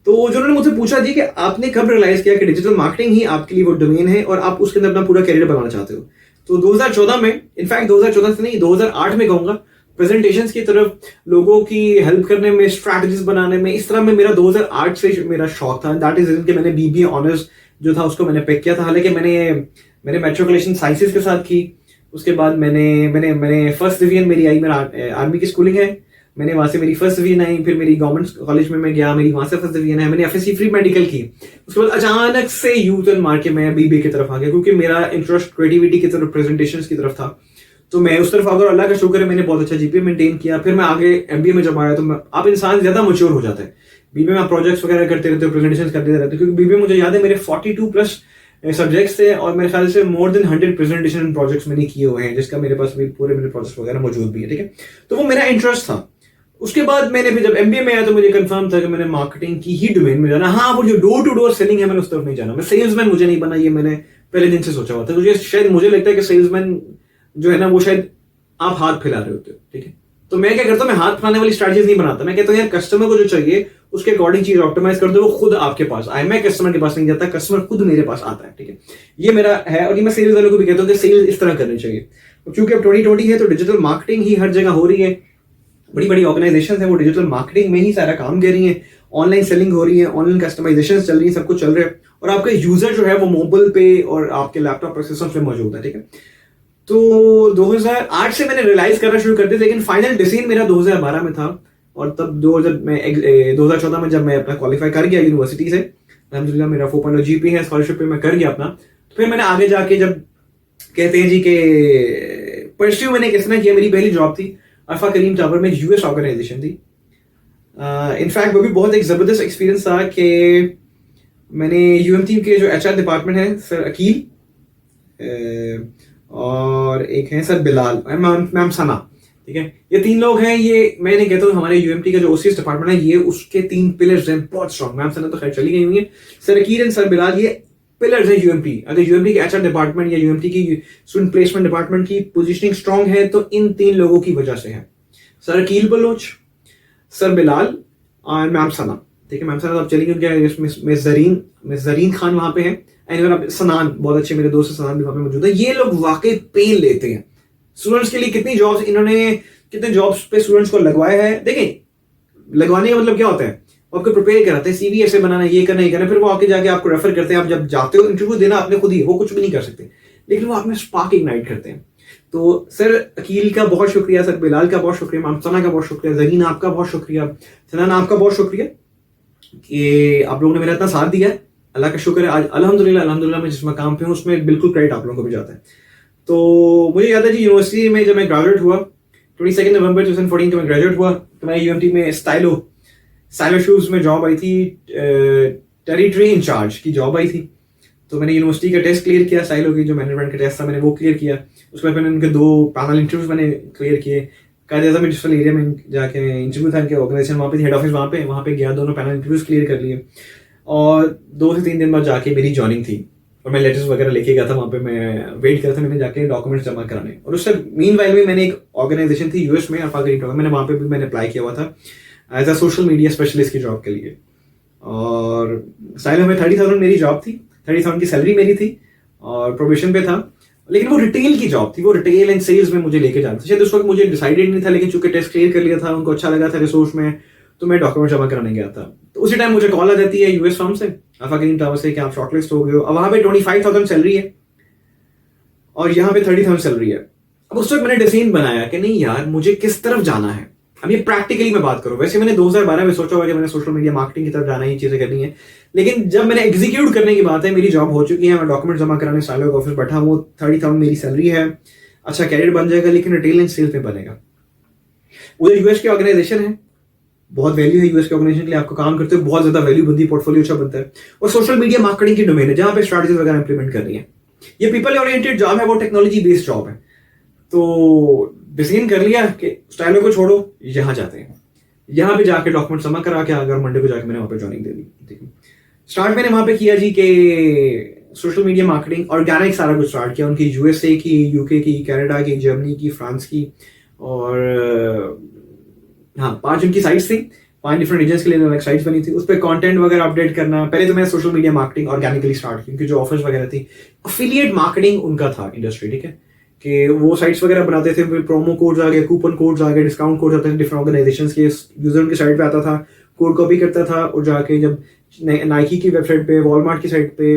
तो जो उन्होंने मुझसे पूछा जी कि आपने कब रियलाइज किया कि डिजिटल मार्केटिंग ही आपके लिए वो डोमेन है और आप उसके अंदर अपना पूरा करियर बनाना चाहते हो, तो 2014 में, इनफैक्ट 2014 से नहीं 2008 में कहूंगा, प्रेजेंटेशंस की तरफ, लोगों की हेल्प करने में, स्ट्रैटेजीज बनाने में, इस तरह में मेरा 2008 से मेरा शौक था। दैट इज कि मैंने बीबीए ऑनर्स जो था उसको मैंने पिक किया था। हालांकि मैंने मेट्रिकुलेशन साइंसेस के साथ की, उसके बाद मैंने मैंने मैंने फर्स्ट डिवीजन मेरी आई, मेरा आर्मी की स्कूलिंग है, मैंने वहां से मेरी फर्स्ट डिवीजन आई, फिर मेरी गवर्नमेंट कॉलेज में मैं गया, मेरी वहां से फर्स्ट डिवीजन है, मैंने एफएससी फ्री मेडिकल की। उसके बाद अचानक से यू टर्न मार के मैं बीबीए की तरफ आ गया, क्योंकि मेरा इंटरेस्ट क्रिएटिविटी की तरफ, प्रेजेंटेशन की तरफ था, तो मैं उस तरफ, अगर अल्लाह का शुक्र है मैंने बहुत अच्छा जीपीए मेंटेन किया। फिर मैं आगे एमबीए में जब आया तो आप इंसान ज्यादा मैच्योर हो जाता है। बीबीए में आप प्रोजेक्ट्स वगैरह करते रहते हो, प्रेजेंटेशन करते रहते हो, क्योंकि बीबीए मुझे याद है मेरे 42 प्लस सब्जेक्ट्स थे और मेरे ख्याल से मोर देन 100 प्रेजेंटेशन प्रोजेक्ट्स मैंने किए हुए हैं, जिसका मेरे पास भी पूरे मेरे प्रोजेक्ट्स वगैरह मौजूद भी है, ठीक है। तो वो मेरा इंटरेस्ट था। उसके बाद मैंने भी जब एमबीए में आया तो मुझे कंफर्म था कि मैंने मार्केटिंग की ही डोमेन में जाना। हाँ, वो जो डोर टू डोर सेलिंग है मैंने उस तरफ नहीं जाना, मैं सेल्समैन मुझे नहीं बना, ये मैंने पहले दिन से सोचा हुआ था। मुझे शायद मुझे लगता है कि सेल्समैन जो है ना वो शायद आप हाथ फैला रहे होते हो, ठीक है। तो मैं क्या करता हूँ, मैं हाथ फैलाने वाली स्ट्रैटेजीज नहीं बनाता, मैं कहता हूँ यार कस्टमर को जो चाहिए उसके अकॉर्डिंग चीज ऑप्टिमाइज कर दो, वो खुद आपके पास आए। मैं कस्टमर के पास नहीं जाता, कस्टमर खुद मेरे पास आता है, ठीक है। ये मेरा है और ये मैं सेल्स वालों को भी कहता हूँ कि सेल्स इस तरह करनी चाहिए। क्योंकि अब 2020 है तो डिजिटल मार्केटिंग ही हर जगह हो रही है, बड़ी बड़ी ऑर्गेनाइजेशन है वो डिजिटल मार्केटिंग में ही सारा काम कर रही है, ऑनलाइन सेलिंग हो रही है, ऑनलाइन कस्टमाइजेशन चल रही है, सब कुछ चल रहा है और आपका यूजर जो है वो मोबाइल पे और आपके लैपटॉप पर सिस्टम पे मौजूद है, ठीक है। तो 2008 से मैंने रियलाइज करना शुरू कर दिया, लेकिन फाइनल डिसीजन मेरा 2012 में था। और तब 2014 में जब मैं अपना क्वालिफाई कर गया यूनिवर्सिटी से, अल्हम्दुलिल्लाह मेरा 4.0 जीपी है, स्कॉलरशिप पे मैं कर गया अपना। तो फिर मैंने आगे जाके जब कहते हैं जी के परस्यू मैंने किस तरह किया, मेरी पहली जॉब थी अल्फा करीम टावर में, यूएस ऑर्गेनाइजेशन थी। इनफैक्ट वो भी बहुत एक जबरदस्त एक्सपीरियंस था कि मैंने यूएमटी के जो एचआर डिपार्टमेंट है सर अकील और एक है सर बिलाल, मैम सना, ठीक है, ये तीन लोग हैं। ये मैं नहीं कहता हूँ हमारे यूएमटी का जो ओसीएस डिपार्टमेंट है ये उसके 3 पिलर्स हैं बहुत स्ट्रॉन्ग। मैम सना तो खैर चली गई हुई है, sir Aqeel and sir Bilal ये पिलर्स है यूएमटी। अगर यूएमटी के एचआर डिपार्टमेंट या यूएमटी की स्टूडेंट प्लेसमेंट डिपार्टमेंट की पोजीशनिंग स्ट्रॉन्ग है तो इन 3 लोगों की वजह से है, सर अकील बलोच, सर बिलाल और मैम सना, ठीक है। मैम सना अब चली गई, मिस जरीन खान वहां पे है, एंड आप सनान बहुत अच्छे मेरे दोस्त सनान भी वहां पे मौजूद है। ये लोग वाकई पेन लेते हैं स्टूडेंट्स के लिए। कितनी जॉब्स इन्होंने, कितने जॉब्स पे स्टूडेंट्स को लगवाया है। देखें लगवाने का मतलब क्या होता है, आपको प्रिपेयर कराते हैं, सीवी ऐसे बनाना, ये करना, ये करना, फिर वो आके जाके आपको रेफर करते हैं। आप जब जाते हो इंटरव्यू देना आपने खुद ही, वो कुछ भी नहीं कर सकते, लेकिन वो आप में स्पार्क इग्नाइट करते हैं। तो सर अकील का बहुत शुक्रिया, सर बिलाल का बहुत शुक्रिया, मैम सना का बहुत शुक्रिया, जरीन आपका बहुत शुक्रिया, सनान आपका बहुत शुक्रिया कि आप लोगों ने मेरा इतना साथ दिया है। अल्लाह का शुक्र है आज अल्हम्दुलिल्लाह मैं जिस मकाम पे हूँ उसमें बिल्कुल क्रेडिट आप लोगों को भी जाता है। तो मुझे याद है जी यूनिवर्सिटी में जब मैं ग्रेजुएट हुआ 22 नवंबर 2014 को मैं ग्रेजुएट हुआ तो मैं यूएमटी में स्टाइलो शूज में जॉब आई थी, टेरिटरी इंचार्ज की जॉब आई थी। तो मैंने यूनिवर्सिटी का टेस्ट क्लियर किया, स्टाइलो की जो मैनेजमेंट का टेस्ट था मैंने वो क्लियर किया। उसके बाद मैंने उनके 2 पैनल इंटरव्यूज मैंने क्लियर किए। कायदा में डिजिटल एरिया में जाके इंटरव्यू था, ऑर्गेनाइजेशन वहाँ पे हेड ऑफिस वहाँ पे गया, दोनों पैनल इंटरव्यूज क्लियर कर लिए और 2 से 3 दिन बाद जाके मेरी ज्वाइनिंग थी और मैं लेटर्स वगैरह लेके गया था वहाँ पे। मैं वेट कर था, मैंने जाके डॉक्यूमेंट्स जमा कराने। और उससे मीनवाइल में मैंने एक ऑर्गेनाइजेशन थी यूएस में अल्फा करीम, मैंने वहाँ पे भी मैंने अप्लाई किया हुआ था as a social media specialist की जॉब के लिए। और स्टाइलो में 30,000 मेरी जॉब थी, 30,000 की सैलरी मेरी थी और प्रोबेशन पे था, लेकिन वो रिटेल की जॉब थी, वो रिटेल एंड सेल्स में मुझे लेके जाना था। शायद उस वक्त मुझे डिसाइडेड नहीं था, लेकिन चूंकि टेस्ट क्लियर कर लिया था, उनको अच्छा लगा था रिसोर्स में, तो मैं डॉक्यूमेंट जमा कराने गया था। तो उसी टाइम मुझे कॉल आ जाती है यूएस फर्म से, अल्फा करीम टावर से, कि आप शॉर्टलिस्ट हो गए हो। अब वहां पे 25,000 सैलरी है और यहाँ पे 30,000 सैलरी है। अब उस वक्त मैंने डिसीजन बनाया कि नहीं यार मुझे किस तरफ जाना है। अब ये प्रैक्टिकली मैं बात करूं, वैसे मैंने 2012 में सोचा हुआ कि मैंने सोशल मीडिया मार्केटिंग की तरफ जाना है, ये चीजें करनी है, लेकिन जब मैंने एग्जीक्यूट करने की बात है, मेरी जॉब हो चुकी है, मैं डॉक्यूमेंट जमा कराने सालों का ऑफिस बैठा हूँ, 30,000 मेरी सैलरी है, अच्छा कैरियर बन जाएगा, लेकिन रिटेल एंड सेल्स में बनेगा। उधर यूएस की ऑर्गेनाइजेशन है, बहुत वैल्यू है यूएस के ऑर्गेनाइजेशन के लिए, आपको काम करते हो बहुत ज्यादा वैल्यू बनती है, पोर्टफोलियो अच्छा बनता है। और सोशल मीडिया मार्केटिंग की डोमेन है जहां पे स्ट्रैटेजीज वगैरह इंप्लीमेंट कर रही है। ये पीपल ओरिएंटेड जॉब है, वो टेक्नोलॉजी बेस्ड जॉब है। तो डिसीजन कर लिया कि स्टाइलो को छोड़ो, यहां जाते हैं, यहाँ पे जाके डॉक्यूमेंट जमा करा के अगर मंडे को जाके मैंने वहां पे ज्वाइनिंग दे दी। ठीक है, स्टार्ट मैंने वहां पे किया जी के सोशल मीडिया मार्केटिंग ऑर्गेनिक सारा कुछ स्टार्ट किया, उनकी यूएसए की, यूके की, कनाडा की, जर्मनी की, फ्रांस की, और हाँ 5 उनकी साइट्स थी, 5 डिफरेंट रीजन्स के लिए अलग साइट्स बनी थी, उस पर कंटेंट वगैरह अपडेट करना। पहले तो मैंने social media marketing organically start की, उनकी जो ऑफर्स वगैरह थी, अफिलिएट मार्केटिंग उनका था इंडस्ट्री, ठीक है, कि वो साइट्स वगैरह बनाते थे, फिर प्रोमो कोड्स आ गए, कूपन कोड्स आ गए, डिस्काउंट कोड्स आते थे डिफरेंट ऑर्गेनाइजेशंस के, यूजर उनकी साइट पे आता था, कोड कॉपी करता था और जाके जब नाइकी की वेबसाइट पे, वॉलमार्ट की साइट पे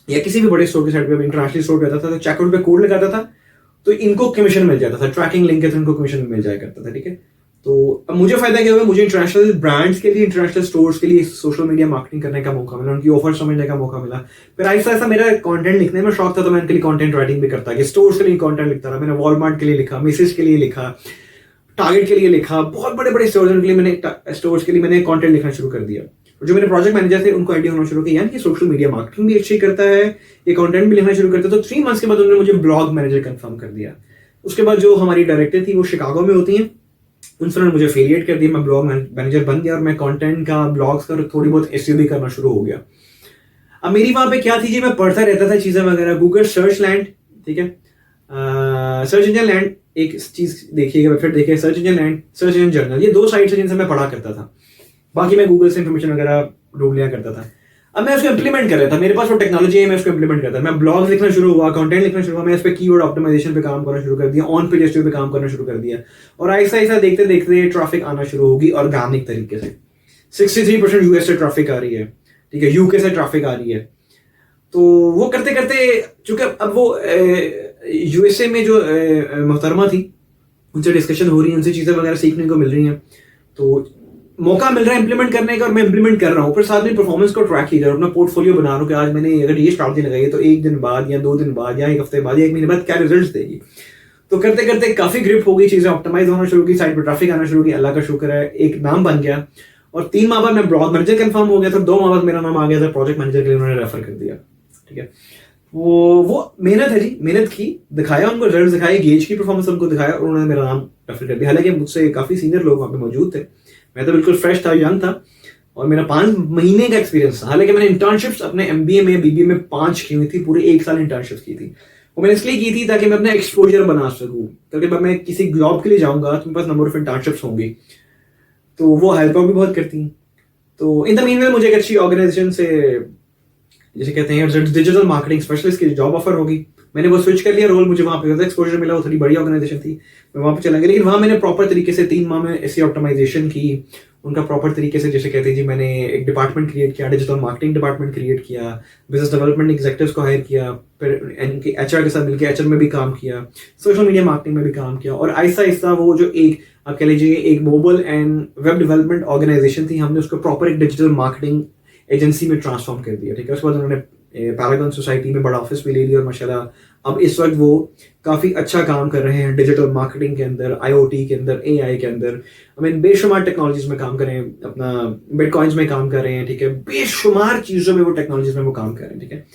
या किसी भी बड़े स्टोर की साइट पे, इंटरनेशनल स्टोर पे आता था, तो चेकआउट पे कोड लगाता था तो इनको कमीशन मिल जाता था, ट्रैकिंग लिंक है तो इनको कमीशन मिल जाया करता था, ठीक है। तो अब मुझे फायदा क्या हुआ, मुझे इंटरनेशनल ब्रांड्स के लिए, इंटरनेशनल स्टोर्स के लिए सोशल मीडिया मार्केटिंग करने का मौका मिला, उनकी ऑफर समझने का मौका मिला। फिर ऐसा ऐसा मेरा कंटेंट लिखने में शौक था, तो मैं उनके लिए कंटेंट राइटिंग भी करता कि स्टोर्स के लिए कंटेंट लिखता रहा। मैंने वॉलमार्ट के लिए लिखा, मेसेज के लिए लिखा, टारगेट के लिए लिखा, बहुत बड़े बड़े स्टोर्स के लिए मैंने कंटेंट लिखना शुरू कर दिया। और जो मेरे प्रोजेक्ट मैनेजर थे उनको आइडिया होना शुरू किया यार कि सोशल मीडिया मार्केटिंग भी अच्छी करता है, ये कंटेंट भी लिखना शुरू करता है। तो 3 मंथ्स के बाद उन्होंने मुझे ब्लॉग मैनेजर कंफर्म कर दिया। उसके बाद जो हमारी डायरेक्टर थी वो शिकागो में होती हैं, उनसे उन्होंने मुझे एफिलिएट कर दिया, मैं ब्लॉग मैनेजर बन गया और मैं कंटेंट का, ब्लॉग्स का थोड़ी बहुत एसईओ भी करना शुरू हो गया। अब मेरी वहां पे क्या थी जी, मैं पढ़ता रहता था चीजें वगैरह, गूगल सर्च लैंड, ठीक है, सर्च इंजन लैंड एक चीज देखिएगा, वेबसाइट देखिए, search engine land, search engine journal, ये 2 साइट्स हैं जिनसे मैं पढ़ा करता था। बाकी मैं गूगल से इंफॉर्मेशन वगैरह ढूंढ लिया करता था। अब मैं उसको इंप्लीमेंट कर रहा था, मेरे पास वो टेक्नोलॉजी है, मैं उसको इंप्लीमेंट करता था। मैं ब्लॉग लिखना शुरू हुआ, कंटेंट लिखना शुरू हुआ, मैं इस पे कीवर्ड ऑप्टिमाइजेशन पे काम करना शुरू कर दिया, ऑन पेज एसईओ पे काम करना शुरू कर दिया। और ऐसा ऐसा देखते देखते ट्रैफिक आना शुरू होगी ऑर्गेनिक तरीके से। 63% यूएस से ट्रैफिक आ रही है, ठीक है, यूके से ट्रैफिक आ रही है। तो वो करते करते, चूंकि अब वो यूएसए में जो मोहतरमा थी उनसे डिस्कशन हो रही है, उनसे चीजें वगैरह सीखने को मिल रही हैं, तो मौका मिल रहा है इंप्लीमेंट करने का, और मैं इंप्लीमेंट कर रहा हूँ। फिर साथ में परफॉर्मेंस को ट्रैक कीजिए, अपना पोर्टफोलियो बना रहा हूँ कि आज मैंने अगर ये स्ट्रैटेजी लगाई है तो 1 दिन बाद या 2 दिन बाद या 1 हफ्ते बाद या 1 महीने बाद क्या रिजल्ट देगी। तो करते करते काफी ग्रिप हो गई, चीजें ऑप्टिमाइज होना शुरू की, साइट पर ट्रैफिक आना शुरू की, अल्लाह का शुक्र है एक नाम बन गया। और 3 माह बाद मैं ब्लॉग मैनेजर कंफर्म हो गया था, 2 माह बाद मेरा नाम आ गया था प्रोजेक्ट मैनेजर के लिए, उन्होंने रेफर कर दिया, ठीक है। वो मेहनत है जी, मेहनत की, दिखाया उनको, रिजल्ट दिखाए, गेज की परफॉर्मेंस उनको दिखाया और उन्होंने मेरा नाम रेफर कर दिया। हालांकि मुझसे काफी सीनियर लोग वहां पे मौजूद थे, मैं तो बिल्कुल फ्रेश था, यंग था, और मेरा 5 महीने का एक्सपीरियंस था। हालांकि मैंने इंटर्नशिप्स अपने एमबीए में, बीबीए में 5 की हुई थी, पूरे 1 साल इंटर्नशिप्स की थी। वो मैंने इसलिए की थी ताकि मैं अपना एक्सपोजर बना सकूं, क्योंकि जब मैं किसी जॉब के लिए जाऊंगा तो मेरे पास नंबर ऑफ इंटर्नशिप्स होंगी, तो वो हेल्प आउट भी बहुत करती हैं। तो इन द मीनवेल मुझे एक अच्छी ऑर्गेनाइजेशन से, जैसे कहते हैं डिजिटल मार्केटिंग स्पेशलिस्ट की जॉब ऑफर होगी, मैंने वो स्विच कर लिया रोल, मुझे वहां पे एक्सपोजर मिला, वो थोड़ी बड़ी ऑर्गेनाइजेशन थी, मैं वहां पे चला गया। लेकिन वहां मैंने प्रॉपर तरीके से 3 माह में ऐसी ऑप्टिमाइजेशन की, उनका प्रॉपर तरीके से, जैसे कहते हैं जी, मैंने एक डिपार्टमेंट क्रिएट किया, डिजिटल मार्केटिंग डिपार्टमेंट क्रिएट किया, बिजनेस डेवलपमेंट एग्जीक्यूटिव्स को हायर किया, फिर इनके एचआर के साथ मिलकर एचआर में भी काम किया, सोशल मीडिया मार्केटिंग में भी काम किया। और ऐसा ऐसा वो जो एक, आप कह लीजिए एक mobile and web development organization थी, हमने उसको प्रॉपर एक डिजिटल मार्केटिंग एजेंसी में ट्रांसफॉर्म कर दिया, ठीक है। उसके बाद उन्होंने पैरागन सोसाइटी में बड़ा ऑफिस भी ले लिया, और माशाल्लाह अब इस वक्त वो काफी अच्छा काम कर रहे हैं डिजिटल मार्केटिंग के अंदर, आईओटी के अंदर, एआई के अंदर। आई मीन बेशुमार टेक्नोलॉजीज में काम कर रहे हैं, अपना बिटकॉइंस में काम कर रहे हैं, ठीक है, बेशुमार चीजों में वो टेक्नोलॉजीज में वो काम कर रहे हैं, ठीक है।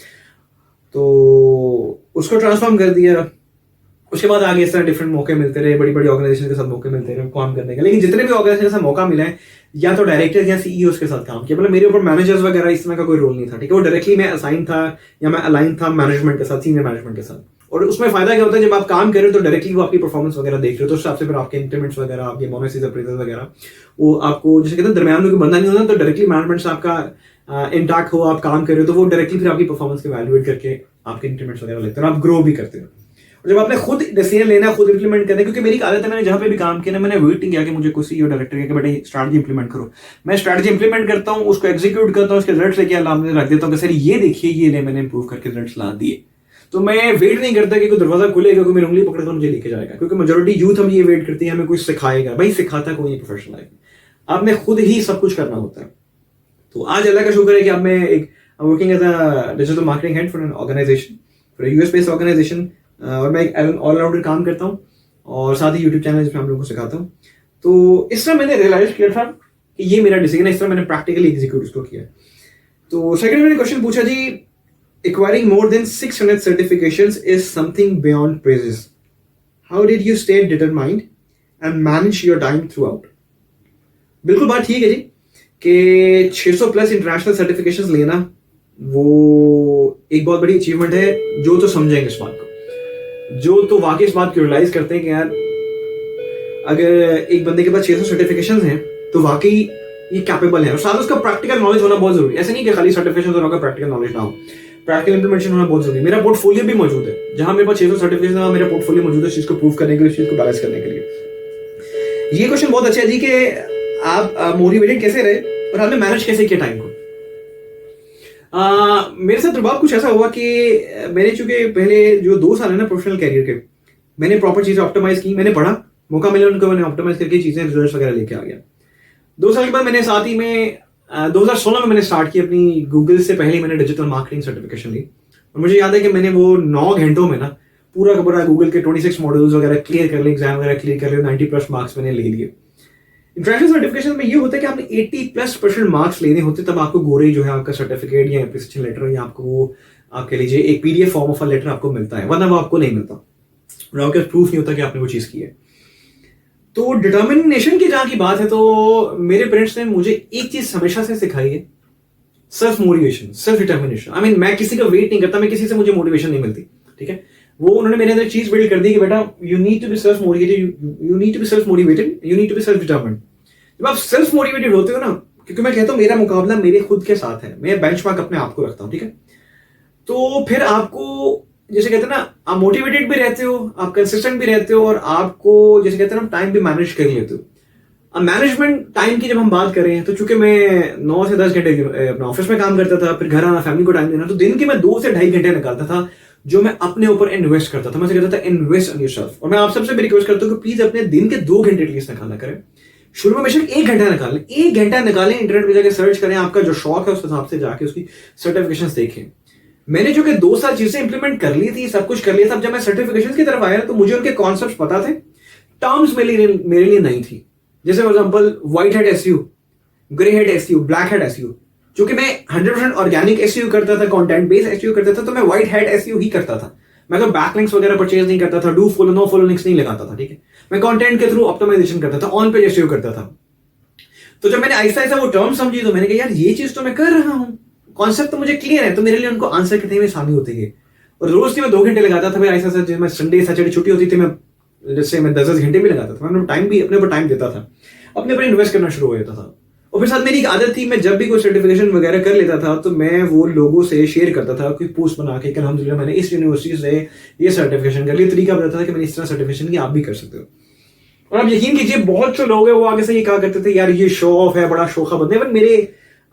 तो उसको ट्रांसफॉर्म कर दिया। उसके बाद आगे इस तरह डिफरेंट मौके मिलते रहे, बड़ी बड़ी ऑर्गेनाइजेशन के साथ मौके मिलते रहे काम करने का। लेकिन जितने भी ऑर्गेनाइजेशन के साथ मौका मिला है, या तो डायरेक्टर या सीईओ के साथ काम किया, मतलब मेरे ऊपर मैनेजर्स वगैरह इस तरह का कोई रोल नहीं था, ठीक है। वो डायरेक्टली मैं असाइन था या मैं अलाइन था मैनेजमेंट के साथ, सीनियर मैनेजमेंट के साथ। और उसमें फायदा क्या होता है, जब आप काम कर रहे हो तो डायरेक्टली वो आपकी परफॉर्मेंस वगैरह देख रहे हो, तो उस हिसाब से फिर आपके इंक्रीमेंट्स वगैरह, आपके बोनसेस, अप्रेजल वगैरह, वो आपको, जैसे कहते हैं दरमियान में कोई बंदा नहीं होता, तो डायरेक्टली मैनेजमेंट से आपका इंटैक्ट हो, आप काम कर रहे हो, तो वो डायरेक्टली फिर आपकी परफॉर्मेंस को वैल्यूएट करके आपके इंक्रीमेंट्स वगैरह लेते हैं, आप ग्रो भी करते हो। और जब आपने खुद डिसीजन लेना, खुद इंप्लीमेंट करना, क्योंकि मेरी आदत है, मैंने जहां पे भी काम किया ना, मैंने वेट नहीं किया कि मुझे कोई सीईओ डायरेक्टर कहे कि बेटा स्ट्रैटेजी इंप्लीमेंट करो। मैं स्ट्रैटेजी इंप्लीमेंट करता हूं, उसको एग्जीक्यूट करता हूं, उसके रिजल्ट्स लेके अल्लाह में रख देता हूं कि सर ये देखिए, ये ले मैंने इंप्रूव करके रिजल्ट्स ला दिए। तो मैं वेट नहीं करता कि कोई दरवाजा खुलेगा, कोई मेरी उंगली पकड़कर मुझे लेके जाएगा, क्योंकि मेजोरिटी यूथ हम ये वेट करती है हमें कोई सिखाएगा। भाई सिखाता कोई नहीं प्रोफेशनल लाइफ में, आपने खुद ही सब कुछ करना होता है। तो आज अल्लाह का शुक्र है कि अब मैं एक working as a digital marketing head for an organization, for US based organization, और मैं एक ऑलराउंडर काम करता हूँ, और साथ ही यूट्यूब चैनल जिसमें हम लोगों को सिखाता हूँ। तो इस तरह मैंने रियलाइज किया था कि ये मेरा डिसीजन है, इस तरह मैंने प्रैक्टिकली एग्जीक्यूट उसको किया। तो सेकंड मैंने क्वेश्चन पूछा जी, acquiring more than 600 certifications is something beyond praises. How did you stay determined and manage your time throughout? बिल्कुल बात ठीक है जी कि 600 प्लस इंटरनेशनल सर्टिफिकेशंस लेना वो एक बहुत बड़ी अचीवमेंट है। जो तो समझेंगे इस बात को, जो तो वाकई इस बात को रियलाइज करते हैं कि यार अगर एक बंदे के पास 600 सर्टिफिकेशंस हैं तो वाकई ये कैपेबल है, और साथ उसका प्रैक्टिकल नॉलेज होना बहुत जरूरी है। ऐसे नहीं कि खाली सर्टिफिकेशन होना, प्रैक्टिकल नॉलेज ना हो, प्रैक्टिकल इंप्लीमेंटेशन होना बहुत जरूरी है। मेरा पोर्टफोलियो भी मौजूद है, जहां मेरे पास 600 सर्टिफिकेशन है, मेरा पोर्टफोलियो मौजूद है इस चीज को प्रूव करने के लिए, इस चीज को बैलेंस करने के लिए। ये क्वेश्चन बहुत अच्छा है जी कि आप मोटिवेटेड कैसे रहे और आपने मैनेज कैसे किया टाइम को। मेरे साथ प्रभाव कुछ ऐसा हुआ कि मैंने चूंकि पहले जो 2 साल है ना प्रोफेशनल कैरियर के, मैंने प्रॉपर चीजें ऑप्टिमाइज की, मैंने पढ़ा, मौका मिला उनको, मैंने ऑप्टिमाइज करके चीजें रिजल्ट वगैरह लेके आ गया। 2 साल के बाद मैंने साथ ही में 2016 में मैंने स्टार्ट की अपनी गूगल से पहले मैंने डिजिटल मार्केटिंग सर्टिफिकेशन ली। और मुझे याद है कि मैंने वो 9 घंटों में ना पूरा का पूरा गूगल के 26 मॉड्यूल्स वगैरह क्लियर कर लिए, एग्जाम वगैरह क्लियर कर लिए, 90+ मार्क्स मैंने ले लिए। इंटरनेशनल सर्टिफिकेशन में ये होता है कि आपने 80+% मार्क्स लेने होते, तब आपको गोरे जो है आपका सर्टिफिकेट या एप्लीकेशन लेटर या आपको वो आप कह लीजिए एक PDF form of a letter आपको मिलता है, वरना वो आपको नहीं मिलता और आपके प्रूफ नहीं होता कि आपने वो चीज की है। तो डिटर्मिनेशन की जहां की बात है, तो मेरे पेरेंट्स ने मुझे एक चीज हमेशा से सिखाई है, self motivation, self determination. I mean मैं किसी का वेट नहीं करता, मैं किसी से मुझे मोटिवेशन नहीं मिलती, ठीक है। वो उन्होंने मेरे अंदर चीज बिल्ड कर दी कि बेटा you need to be self motivated, you need to be self motivated, you need to be self determined. जब आप सेल्फ मोटिवेटेड होते हो ना, क्योंकि मैं कहता हूं मेरा मुकाबला मेरे खुद के साथ है, मैं बेंचमार्क अपने आप को रखता हूं, ठीक है। तो फिर आपको जैसे कहते हैं ना, आप मोटिवेटेड भी रहते हो, आप कंसिस्टेंट भी रहते हो और आपको जैसे कहते हैं ना टाइम भी मैनेज कर लेते हो। अब मैनेजमेंट टाइम की जब हम बात करें, तो चूंकि मैं 9 से 10 घंटे अपने ऑफिस में काम करता था, फिर घर आना, फैमिली को टाइम देना, तो दिन के मैं 2 से 2.5 घंटे निकालता था जो मैं अपने ऊपर इन्वेस्ट करता था। मैं कहता था इन्वेस्ट ऑन योरसेल्फ। और मैं आप सबसे भी रिक्वेस्ट करता हूँ कि प्लीज अपने दिन के 2 घंटे एटलीस्ट निकालना करें। शुरू में बेशक 1 घंटा निकालें, 1 घंटा निकालें, इंटरनेट पे जाकर सर्च करें, आपका जो शौक है उस हिसाब से जाके उसकी सर्टिफिकेशन देखें। मैंने जो कि 2 साल चीजें इंप्लीमेंट कर ली थी, सब कुछ कर लिया था। जब मैं सर्टिफिकेशन की तरफ आया तो मुझे उनके कॉन्सेप्ट पता थे, टर्म्स मेरे लिए नहीं थी। जैसे for example white head SEO, grey head SEO, black head SEO. क्योंकि मैं 100% ऑर्गेनिक एसईओ करता था, कंटेंट बेस्ड एसईओ करता था, तो मैं व्हाइट हेड एसईओ ही करता था। मैं तो बैकलिंक्स वगैरह परचेज नहीं करता था, do follow no follow links नहीं लगाता था, ठीक है। मैं कंटेंट के थ्रू ऑप्टिमाइजेशन करता था, ऑन पेज एसईओ करता था। तो जब मैंने ऐसा ऐसा वो टर्म समझी, तो मैंने कहा यार ये चीज तो मैं कर रहा हूं, कॉन्सेप्ट तो मुझे क्लियर है, तो मेरे लिए उनको आंसर करने में आसानी होती है। और रोज के मैं 2 घंटे लगाता था। ऐसा जब मैं संडे सैटरडे छुट्टी होती थी, मैं जैसे मैं 10 घंटे भी लगाता था। मैं टाइम भी अपने ऊपर टाइम देता था, अपने ऊपर इन्वेस्ट करना शुरू हो जाता था। और फिर साथ मेरी एक आदत थी, मैं जब भी कोई सर्टिफिकेशन वगैरह कर लेता था तो मैं वो लोगों से शेयर करता था, कोई पोस्ट बना के कि अल्हम्दुलिल्लाह मैंने इस यूनिवर्सिटी से ये सर्टिफिकेशन कर लिया। तरीका बताता था कि मैंने इस तरह सर्टिफिकेशन की, आप भी कर सकते हो। और आप यकीन कीजिए बहुत से लोग हैं वो आगे से ये कहा करते थे यार ये शो ऑफ है, बड़ा शोखा बंदे। बट मेरे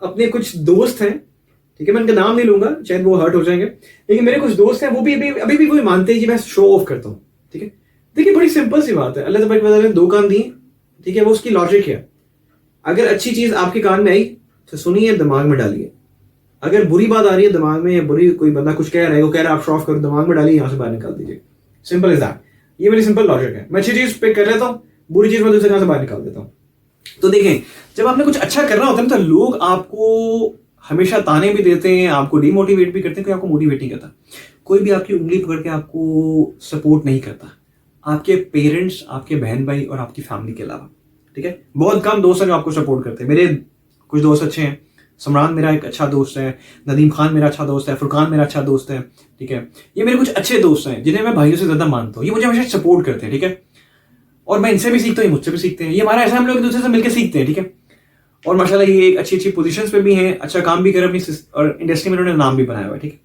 अपने कुछ दोस्त हैं, ठीक है, मैं उनका नाम नहीं लूंगा, शायद वो हर्ट हो जाएंगे, लेकिन मेरे कुछ दोस्त हैं वो भी अभी भी वही मानते हैं कि मैं शो ऑफ करता हूं, ठीक है। देखिए बड़ी सिंपल सी बात है, अल्लाह तबारक ने 2 कान दिए, ठीक है, वो उसकी लॉजिक है। अगर अच्छी चीज आपके कान में आई तो सुनिए, दिमाग में डालिए। अगर बुरी बात आ रही है दिमाग में, या बुरी कोई बंदा कुछ कह रहा है, वो कह रहा है आप शो ऑफ करो, दिमाग में डालिए, यहां से बाहर निकाल दीजिए। Simple is that. ये मेरी सिंपल लॉजिक है। मैं अच्छी चीज पिक कर लेता हूं, बुरी चीज मैं दूसरे जगह से बाहर निकाल देता हूं। तो देखें, जब आपने कुछ अच्छा करना होता है ना, तो लोग आपको हमेशा ताने भी देते हैं, आपको डिमोटिवेट भी करते हैं, कोई आपको मोटिवेट नहीं करता। कोई भी आपकी उंगली पकड़ के आपको सपोर्ट नहीं करता, आपके पेरेंट्स, आपके बहन भाई और आपकी फैमिली के अलावा, ठीक है। बहुत कम दोस्त हैं जो आपको सपोर्ट करते हैं। मेरे कुछ दोस्त अच्छे हैं, समरान मेरा एक अच्छा दोस्त है, नदीम खान मेरा अच्छा दोस्त है, फुरकान मेरा अच्छा दोस्त है, ठीक है। ये मेरे कुछ अच्छे दोस्त हैं जिन्हें मैं भाइयों से ज्यादा मानता हूँ। ये मुझे हमेशा सपोर्ट करते हैं, ठीक है। और मैं इनसे भी सीखता हूँ, ये मुझसे भी सीखते हैं। ये हमारा ऐसा, हम लोग एक दूसरे से मिलकर सीखते हैं, ठीक है। और माशाल्लाह ये एक अच्छी अच्छी पोजीशंस पे भी हैं, अच्छा काम भी कर अपनी, और इंडस्ट्री में उन्होंने नाम भी बनाया हुआ है, ठीक है।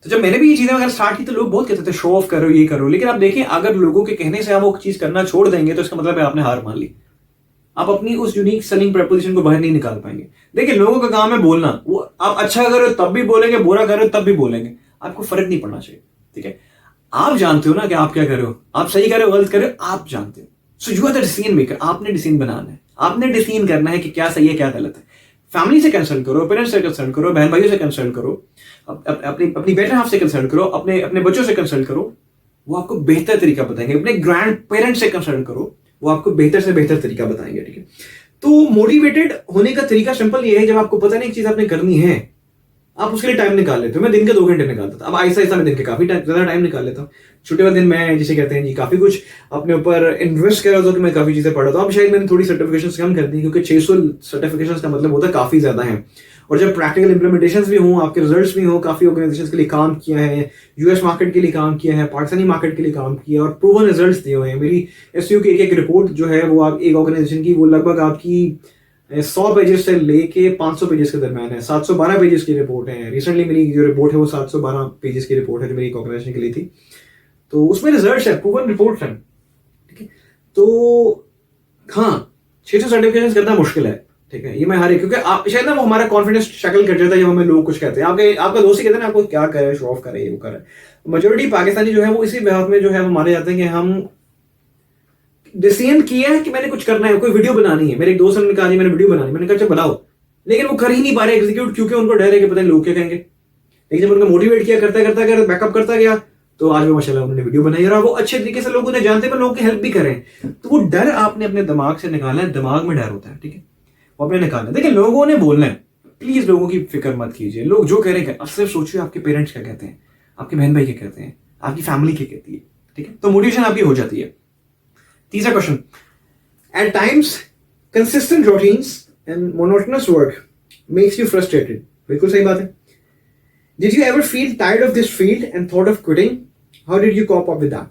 तो जब मैंने भी ये चीजें वगैरह स्टार्ट की तो लोग बहुत कहते थे शो ऑफ करो, ये करो। लेकिन आप देखिए, अगर लोगों के कहने से आप वो चीज करना छोड़ देंगे तो इसका मतलब है आपने हार मान ली। आप अपनी उस यूनिक सेलिंग प्रपोजिशन को बाहर नहीं निकाल पाएंगे। देखिए, लोगों का काम है बोलना, वो आप अच्छा करो तब भी बोलेंगे, बुरा करो तब भी बोलेंगे, आपको फर्क नहीं पड़ना चाहिए, ठीक है। आप जानते हो ना कि आप क्या कर रहे हो, आप सही कर रहे हो, गलत कर रहे हो, आप जानते हो। So you are the decision maker. आपने डिसीजन बनाना है, आपने डिसीजन करना है कि क्या सही है क्या गलत है। फैमिली से कंसल्ट करो, पेरेंट्स से कंसल्ट करो, बहन भाइयों से कंसल्ट करो, अपनी बेटर हाफ से कंसल्ट करो, अपने बच्चों से कंसल्ट करो, वो आपको बेहतर तरीका बताएंगे। अपने ग्रैंड पेरेंट्स से कंसल्ट करो, वो आपको बेहतर से बेहतर तरीका बताएंगे, ठीक है। तो मोटिवेटेड होने का तरीका सिंपल ये है, जब आपको पता नहीं एक चीज आपने करनी है, आप उसके लिए टाइम निकाल लेते हो। मैं दिन के 2 घंटे निकालता था, अब ऐसा ऐसा मैं दिन के काफी ज्यादा टाइम निकाल लेता हूँ। छुट्टी वाले दिन मैं जिसे कहते हैं जी काफी कुछ अपने ऊपर इन्वेस्ट कर रहा था, कि मैं काफी चीजें पढ़ रहा था। अब शायद मैंने थोड़ी सर्टिफिकेशन कम कर दी, क्योंकि 600 सर्टिफिकेशन का मतलब होता है काफी ज्यादा है। और जब प्रैक्टिकल इंप्लीमेंटेशन भी हों, आपके रिजल्ट्स भी हों, काफी ऑर्गेनाइजेशन के लिए काम किया है, यूएस मार्केट के लिए काम किया है, पाकिस्तानी मार्केट के लिए काम किया और प्रूवन रिजल्ट्स दिए हुए हैं। मेरी एसईओ की एक रिपोर्ट जो है वो आप एक ऑर्गेनाइजेशन की, वो लगभग आपकी 100 पेजेस से लेके 500 पेजेस के दरम्यान है। 712 पेजेस की रिपोर्ट है। रिसेंटली मेरी जो रिपोर्ट है वो 712 पेजेस की रिपोर्ट है, जो मेरी ऑर्गेनाइजेशन के लिए थी। तो उसमें रिजल्ट्स है, प्रूवन रिपोर्ट्स हैं, ठीक है। तो हाँ, 600 सर्टिफिकेशन करना मुश्किल है, ठीक है, ये मैं हर एक, क्योंकि आप शायद ना वो हमारा कॉन्फिडेंस शक्ल कर जाता है जब हमें लोग कुछ कहते हैं, आपके आपका दोस्त ही कहते हैं ना आपको क्या करे, शो ऑफ करे, ये वो करे। मेजोरिटी पाकिस्तानी जो है वो इसी बात में जो है वो माने जाते हैं कि हम डिसीजन किया है कि मैंने कुछ करना है, कोई वीडियो बनानी है। मेरे एक दोस्त ने कहा जी मैंने वीडियो बनानी, मैंने कहा अच्छा बनाओ, लेकिन वो कर ही नहीं पा रहे एग्जीक्यूट, क्योंकि उनको डर है कि पता नहीं लोग क्या कहेंगे। लेकिन जब उनको मोटिवेट किया, करता करता गया, बैकअप करता गया, तो आज वो माशाल्लाह उन्होंने वीडियो बनाई और वो अच्छे तरीके से लोग उन्हें जानते हैं, लोगों की हेल्प भी करें। तो वो डर आपने अपने दिमाग से निकालना है, दिमाग में डर होता है, ठीक है, वो अपने निकालना है। देखिए लोगों ने बोलना है, प्लीज लोगों की फिक्र मत कीजिए, लोग जो कह रहे हैं, अब सिर्फ सोचिए आपके पेरेंट्स क्या कहते हैं, आपके बहन भाई क्या कहते हैं, आपकी फैमिली क्या कहती है, ठीक है, तो मोटिवेशन आपकी हो जाती है। तीसरा question, at times consistent routines and monotonous work makes you frustrated. बिल्कुल सही बात है। Did you ever feel tired of this field and thought of quitting? How did you cope up with that?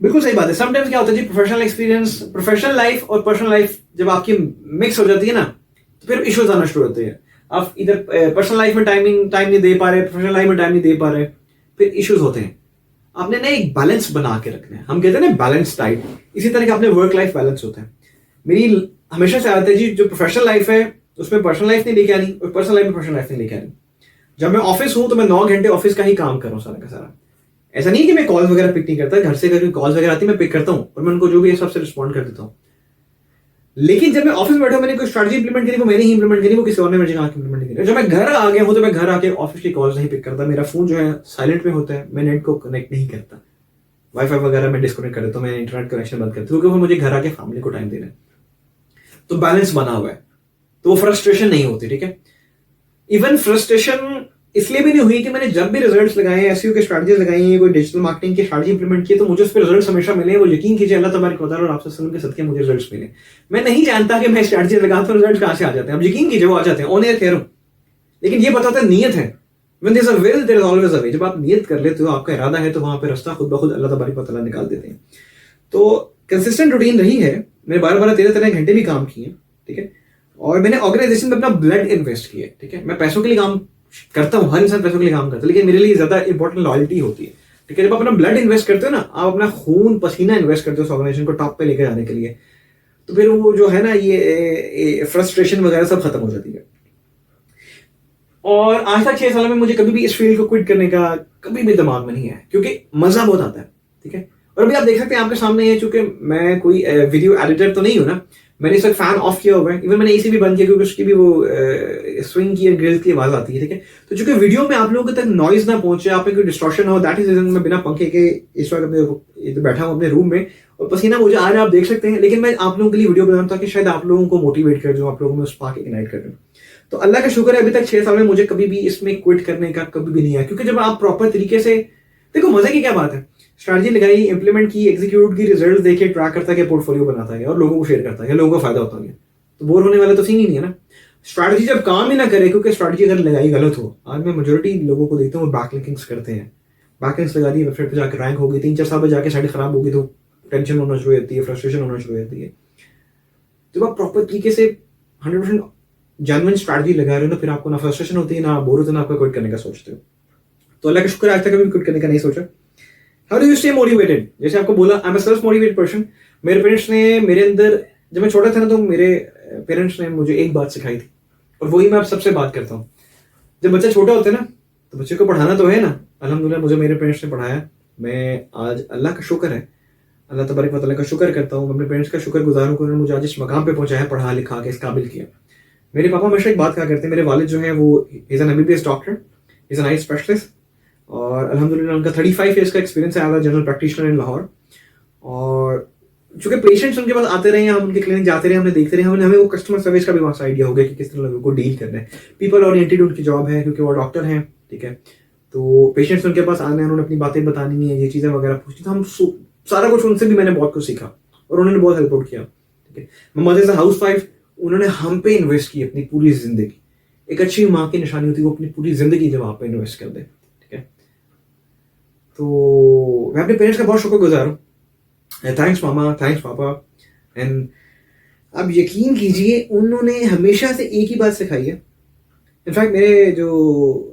बिल्कुल सही बात है। समटाइम्स क्या होता है जी, प्रोफेशनल एक्सपीरियंस, प्रोफेशनल लाइफ और पर्सनल लाइफ जब आपकी मिक्स हो जाती है ना, तो फिर इश्यूज आना शुरू होते हैं। आप इधर पर्सनल लाइफ में टाइम नहीं दे पा रहे, प्रोफेशनल लाइफ में टाइम नहीं दे पा रहे, फिर इश्यूज होते हैं। आपने ना एक बैलेंस बना के रखना है, हम कहते हैं ना बैलेंस डाइट, इसी तरह का अपने वर्क लाइफ बैलेंस होता है। मेरी हमेशा से आदत है जी, जो प्रोफेशनल लाइफ है उसमें पर्सनल लाइफ नहीं लेके आनी और पर्सनल लाइफ में प्रोफेशनल लाइफ नहीं लेके आनी। जब मैं ऑफिस हूं तो मैं 9 घंटे ऑफिस का ही काम कर रहा हूं सारा का सारा। ऐसा नहीं कि मैं कॉल्स वगैरह पिक नहीं करता, घर से अगर कॉल्स वगैरह आती है मैं पिक करता हूं और मैं उनको जो भी है सबसे रिस्पॉन्ड कर देता हूं। लेकिन जब मैं ऑफिस में बैठा, मैंने कोई स्ट्रैटेजी इंप्लीमेंट करी, वो मैंने ही इंप्लीमेंट करी, वो किसी और ने मेरी जगह इंप्लीमेंट करी। जब मैं घर आ गया हूं तो मैं घर आके ऑफिस की कॉल्स नहीं पिक करता, मेरा फोन जो है साइलेंट में होता है, मैं नेट को कनेक्ट नहीं करता, वाईफाई वगैरह मैं डिस्कनेक्ट कर देता हूं, मैं इंटरनेट कनेक्शन बंद करता हूं, क्योंकि मुझे घर आके फैमिली को टाइम देना है। तो बैलेंस बना हुआ है, तो वो फ्रस्ट्रेशन नहीं होती, ठीक है। इवन फ्रस्ट्रेशन इसलिए भी नहीं हुई कि मैंने जब भी रिजल्ट्स लगाए, एसईओ की स्ट्रैटेजीज लगाई हैं, कोई डिजिटल मार्केटिंग की स्ट्रैटेजी इंप्लीमेंट की, तो मुझे उस पर रिजल्ट्स हमेशा मिले। वो यकीन कीजिए अल्लाह तबारक व तआला और आप सल्लल्लाहु अलैहि वसल्लम के सदके मुझे रिजल्ट्स मिले। मैं नहीं जानता कि मैं स्ट्रैटेजी लगाता हूं रिजल्ट कहां से आ जाते हैं, अब यकीन कीजिए वो आ जाते हैं, ऑन एयर कह रहा हूं। लेकिन ये बताता है नीयत है, when there is a will there is always a way. जब आप नियत कर लेते हो, आपका इरादा है, तो वहां पे रास्ता खुद ब खुद अल्लाह तबारक व तआला निकाल देते हैं। तो कंसिस्टेंट रूटीन रही है, मैंने 12-12 13-13 घंटे भी काम किए, ठीक है, और मैंने ऑर्गेनाइजेशन में अपना ब्लड इन्वेस्ट किया, ठीक है। मैं पैसों के लिए काम करता हूं, हर इंसान पैसों के लिए काम करता है, लेकिन मेरे लिए ज्यादा इंपॉर्टेंट लॉयल्टी होती है, ठीक है। जब आप अपना ब्लड इन्वेस्ट करते हो ना, आप अपना खून पसीना इन्वेस्ट करते हो उस ऑर्गेनाइजेशन को टॉप पे लेकर जाने के लिए, तो फिर वो जो है ना ये फ्रस्ट्रेशन वगैरह सब खत्म हो जाती है। और आज तक 6 सालों में मुझे कभी भी इस फील्ड को क्विट करने का कभी भी दिमाग में नहीं है, क्योंकि मजा बहुत आता है, ठीक है। और अभी आप देख सकते हैं आपके सामने है, चूंकि मैं कोई वीडियो एडिटर तो नहीं हूं ना, मैंने इस वक्त फैन ऑफ किया हुआ है, इवन मैंने एसी भी बंद किया क्योंकि उसकी भी वो स्विंग की ग्रिल की आवाज आती है, ठीक है। तो चूंकि वीडियो में आप लोगों तक नॉइज ना पहुंचे, आप में कोई डिस्ट्रॉक्शन हो, दैट इज रीजन मैं बिना पंखे के इस वक्त अपने बैठा हूं अपने रूम में और पसीना मुझे आ रहा है, आप देख सकते हैं। लेकिन मैं आप लोगों के लिए वीडियो बना रहा हूं ताकि शायद आप लोगों को मोटिवेट कर दूं, आप लोगों में स्पार्क इग्नाइट कर दूं। तो अल्लाह का शुक्र है अभी तक 6 साल में मुझे कभी भी इसमें क्विट करने का कभी भी नहीं आया, क्योंकि जब आप प्रॉपर तरीके से देखो, मजे की क्या बात है, स्ट्रैटेजी लगाई, इंप्लीमेंट की, एग्जीक्यूट की, रिजल्ट देखे, ट्रैक करता गया, पोर्टफोलियो बनाता गया और लोगों को शेयर करता गया, लोगों को फायदा होता गया, तो बोर होने वाला तो सीन ही नहीं है ना। स्ट्रैटेजी जब काम ही ना करे, क्योंकि स्ट्रैटेजी अगर लगाई गलत हो, आज मैं मेजोरिटी लोगों को देखता हूँ बैकलिंकिंग्स करते हैं, बैकलिंक्स लगा दी, वेबसाइट पे जाकर रैंक होगी, 3-4 साल में जाके साइट खराब होगी तो टेंशन होना शुरू होती है, फ्रस्ट्रेशन होना शुरू होती है। जब आप प्रॉपर तरीके से 100% जेन्युइन स्ट्रैटेजी लगा रहे हो, तो फिर आपको ना फ्रस्ट्रेशन होती है, ना बोर होते, ना आपको क्विट करने का सोचते हो। तो अल्लाह का शुक्र आज तक कभी क्विट करने का नहीं सोचा। How do you stay motivated? जैसे आपको बोला, I am a self motivated person. मेरे पेरेंट्स ने मेरे अंदर, जब मैं छोटा था ना, तो मेरे पेरेंट्स ने मुझे एक बात सिखाई थी और वही मैं आप सबसे बात करता हूँ। जब बच्चा छोटा होता है ना, तो बच्चे को पढ़ाना तो है ना, अल्हम्दुलिल्लाह मुझे मेरे पेरेंट्स ने पढ़ाया। मैं आज अल्लाह का शुक्र है, अल्लाह तबारक व तआला का शुक्र करता हूँ, अपने पेरेंट्स का शुक्र गुजार हूँ कि उन्होंने मुझे आज इस मकाम पे पहुंचाया, पढ़ा लिखा के इस काबिल किया। मेरे पापा हमेशा एक बात कहा करते हैं, मेरे वालिद जो है वो is an MBBS doctor, is an eye specialist, और अल्हम्दुलिल्लाह उनका 35 ईयर्स का एक्सपीरियंस है एज अ जनरल प्रैक्टिशनर इन लाहौर। और चूंकि पेशेंट्स उनके पास आते रहे, हम उनके क्लिनिक जाते रहे, हमने देखते रहे, हमें वो कस्टमर सर्विस का भी वहाँ से आइडिया हो गया कि किस तरह लोगों को डील करना है। पीपल ओरिएंटेड उनकी जॉब है, क्योंकि वो डॉक्टर हैं, ठीक है। तो पेशेंट्स उनके पास आने हैं, उन्होंने अपनी बातें बतानी है, ये चीज़ें वगैरह पूछती, तो हम सारा कुछ उनसे भी मैंने बहुत कुछ सीखा और उन्होंने बहुत हेल्प आउट किया, ठीक है। मम्मा एज अ हाउस वाइफ, उन्होंने हम पे इन्वेस्ट की अपनी पूरी जिंदगी। एक अच्छी माँ की निशानी होती है वो अपनी पूरी जिंदगी जब आप पे इन्वेस्ट कर दे, ठीक है। तो मैं अपने पेरेंट्स का बहुत शुक्रगुजार हूँ, थैंक्स मामा, थैंक्स पापा। एंड अब यकीन कीजिए, उन्होंने हमेशा से एक ही बात सिखाई है। इनफैक्ट मेरे जो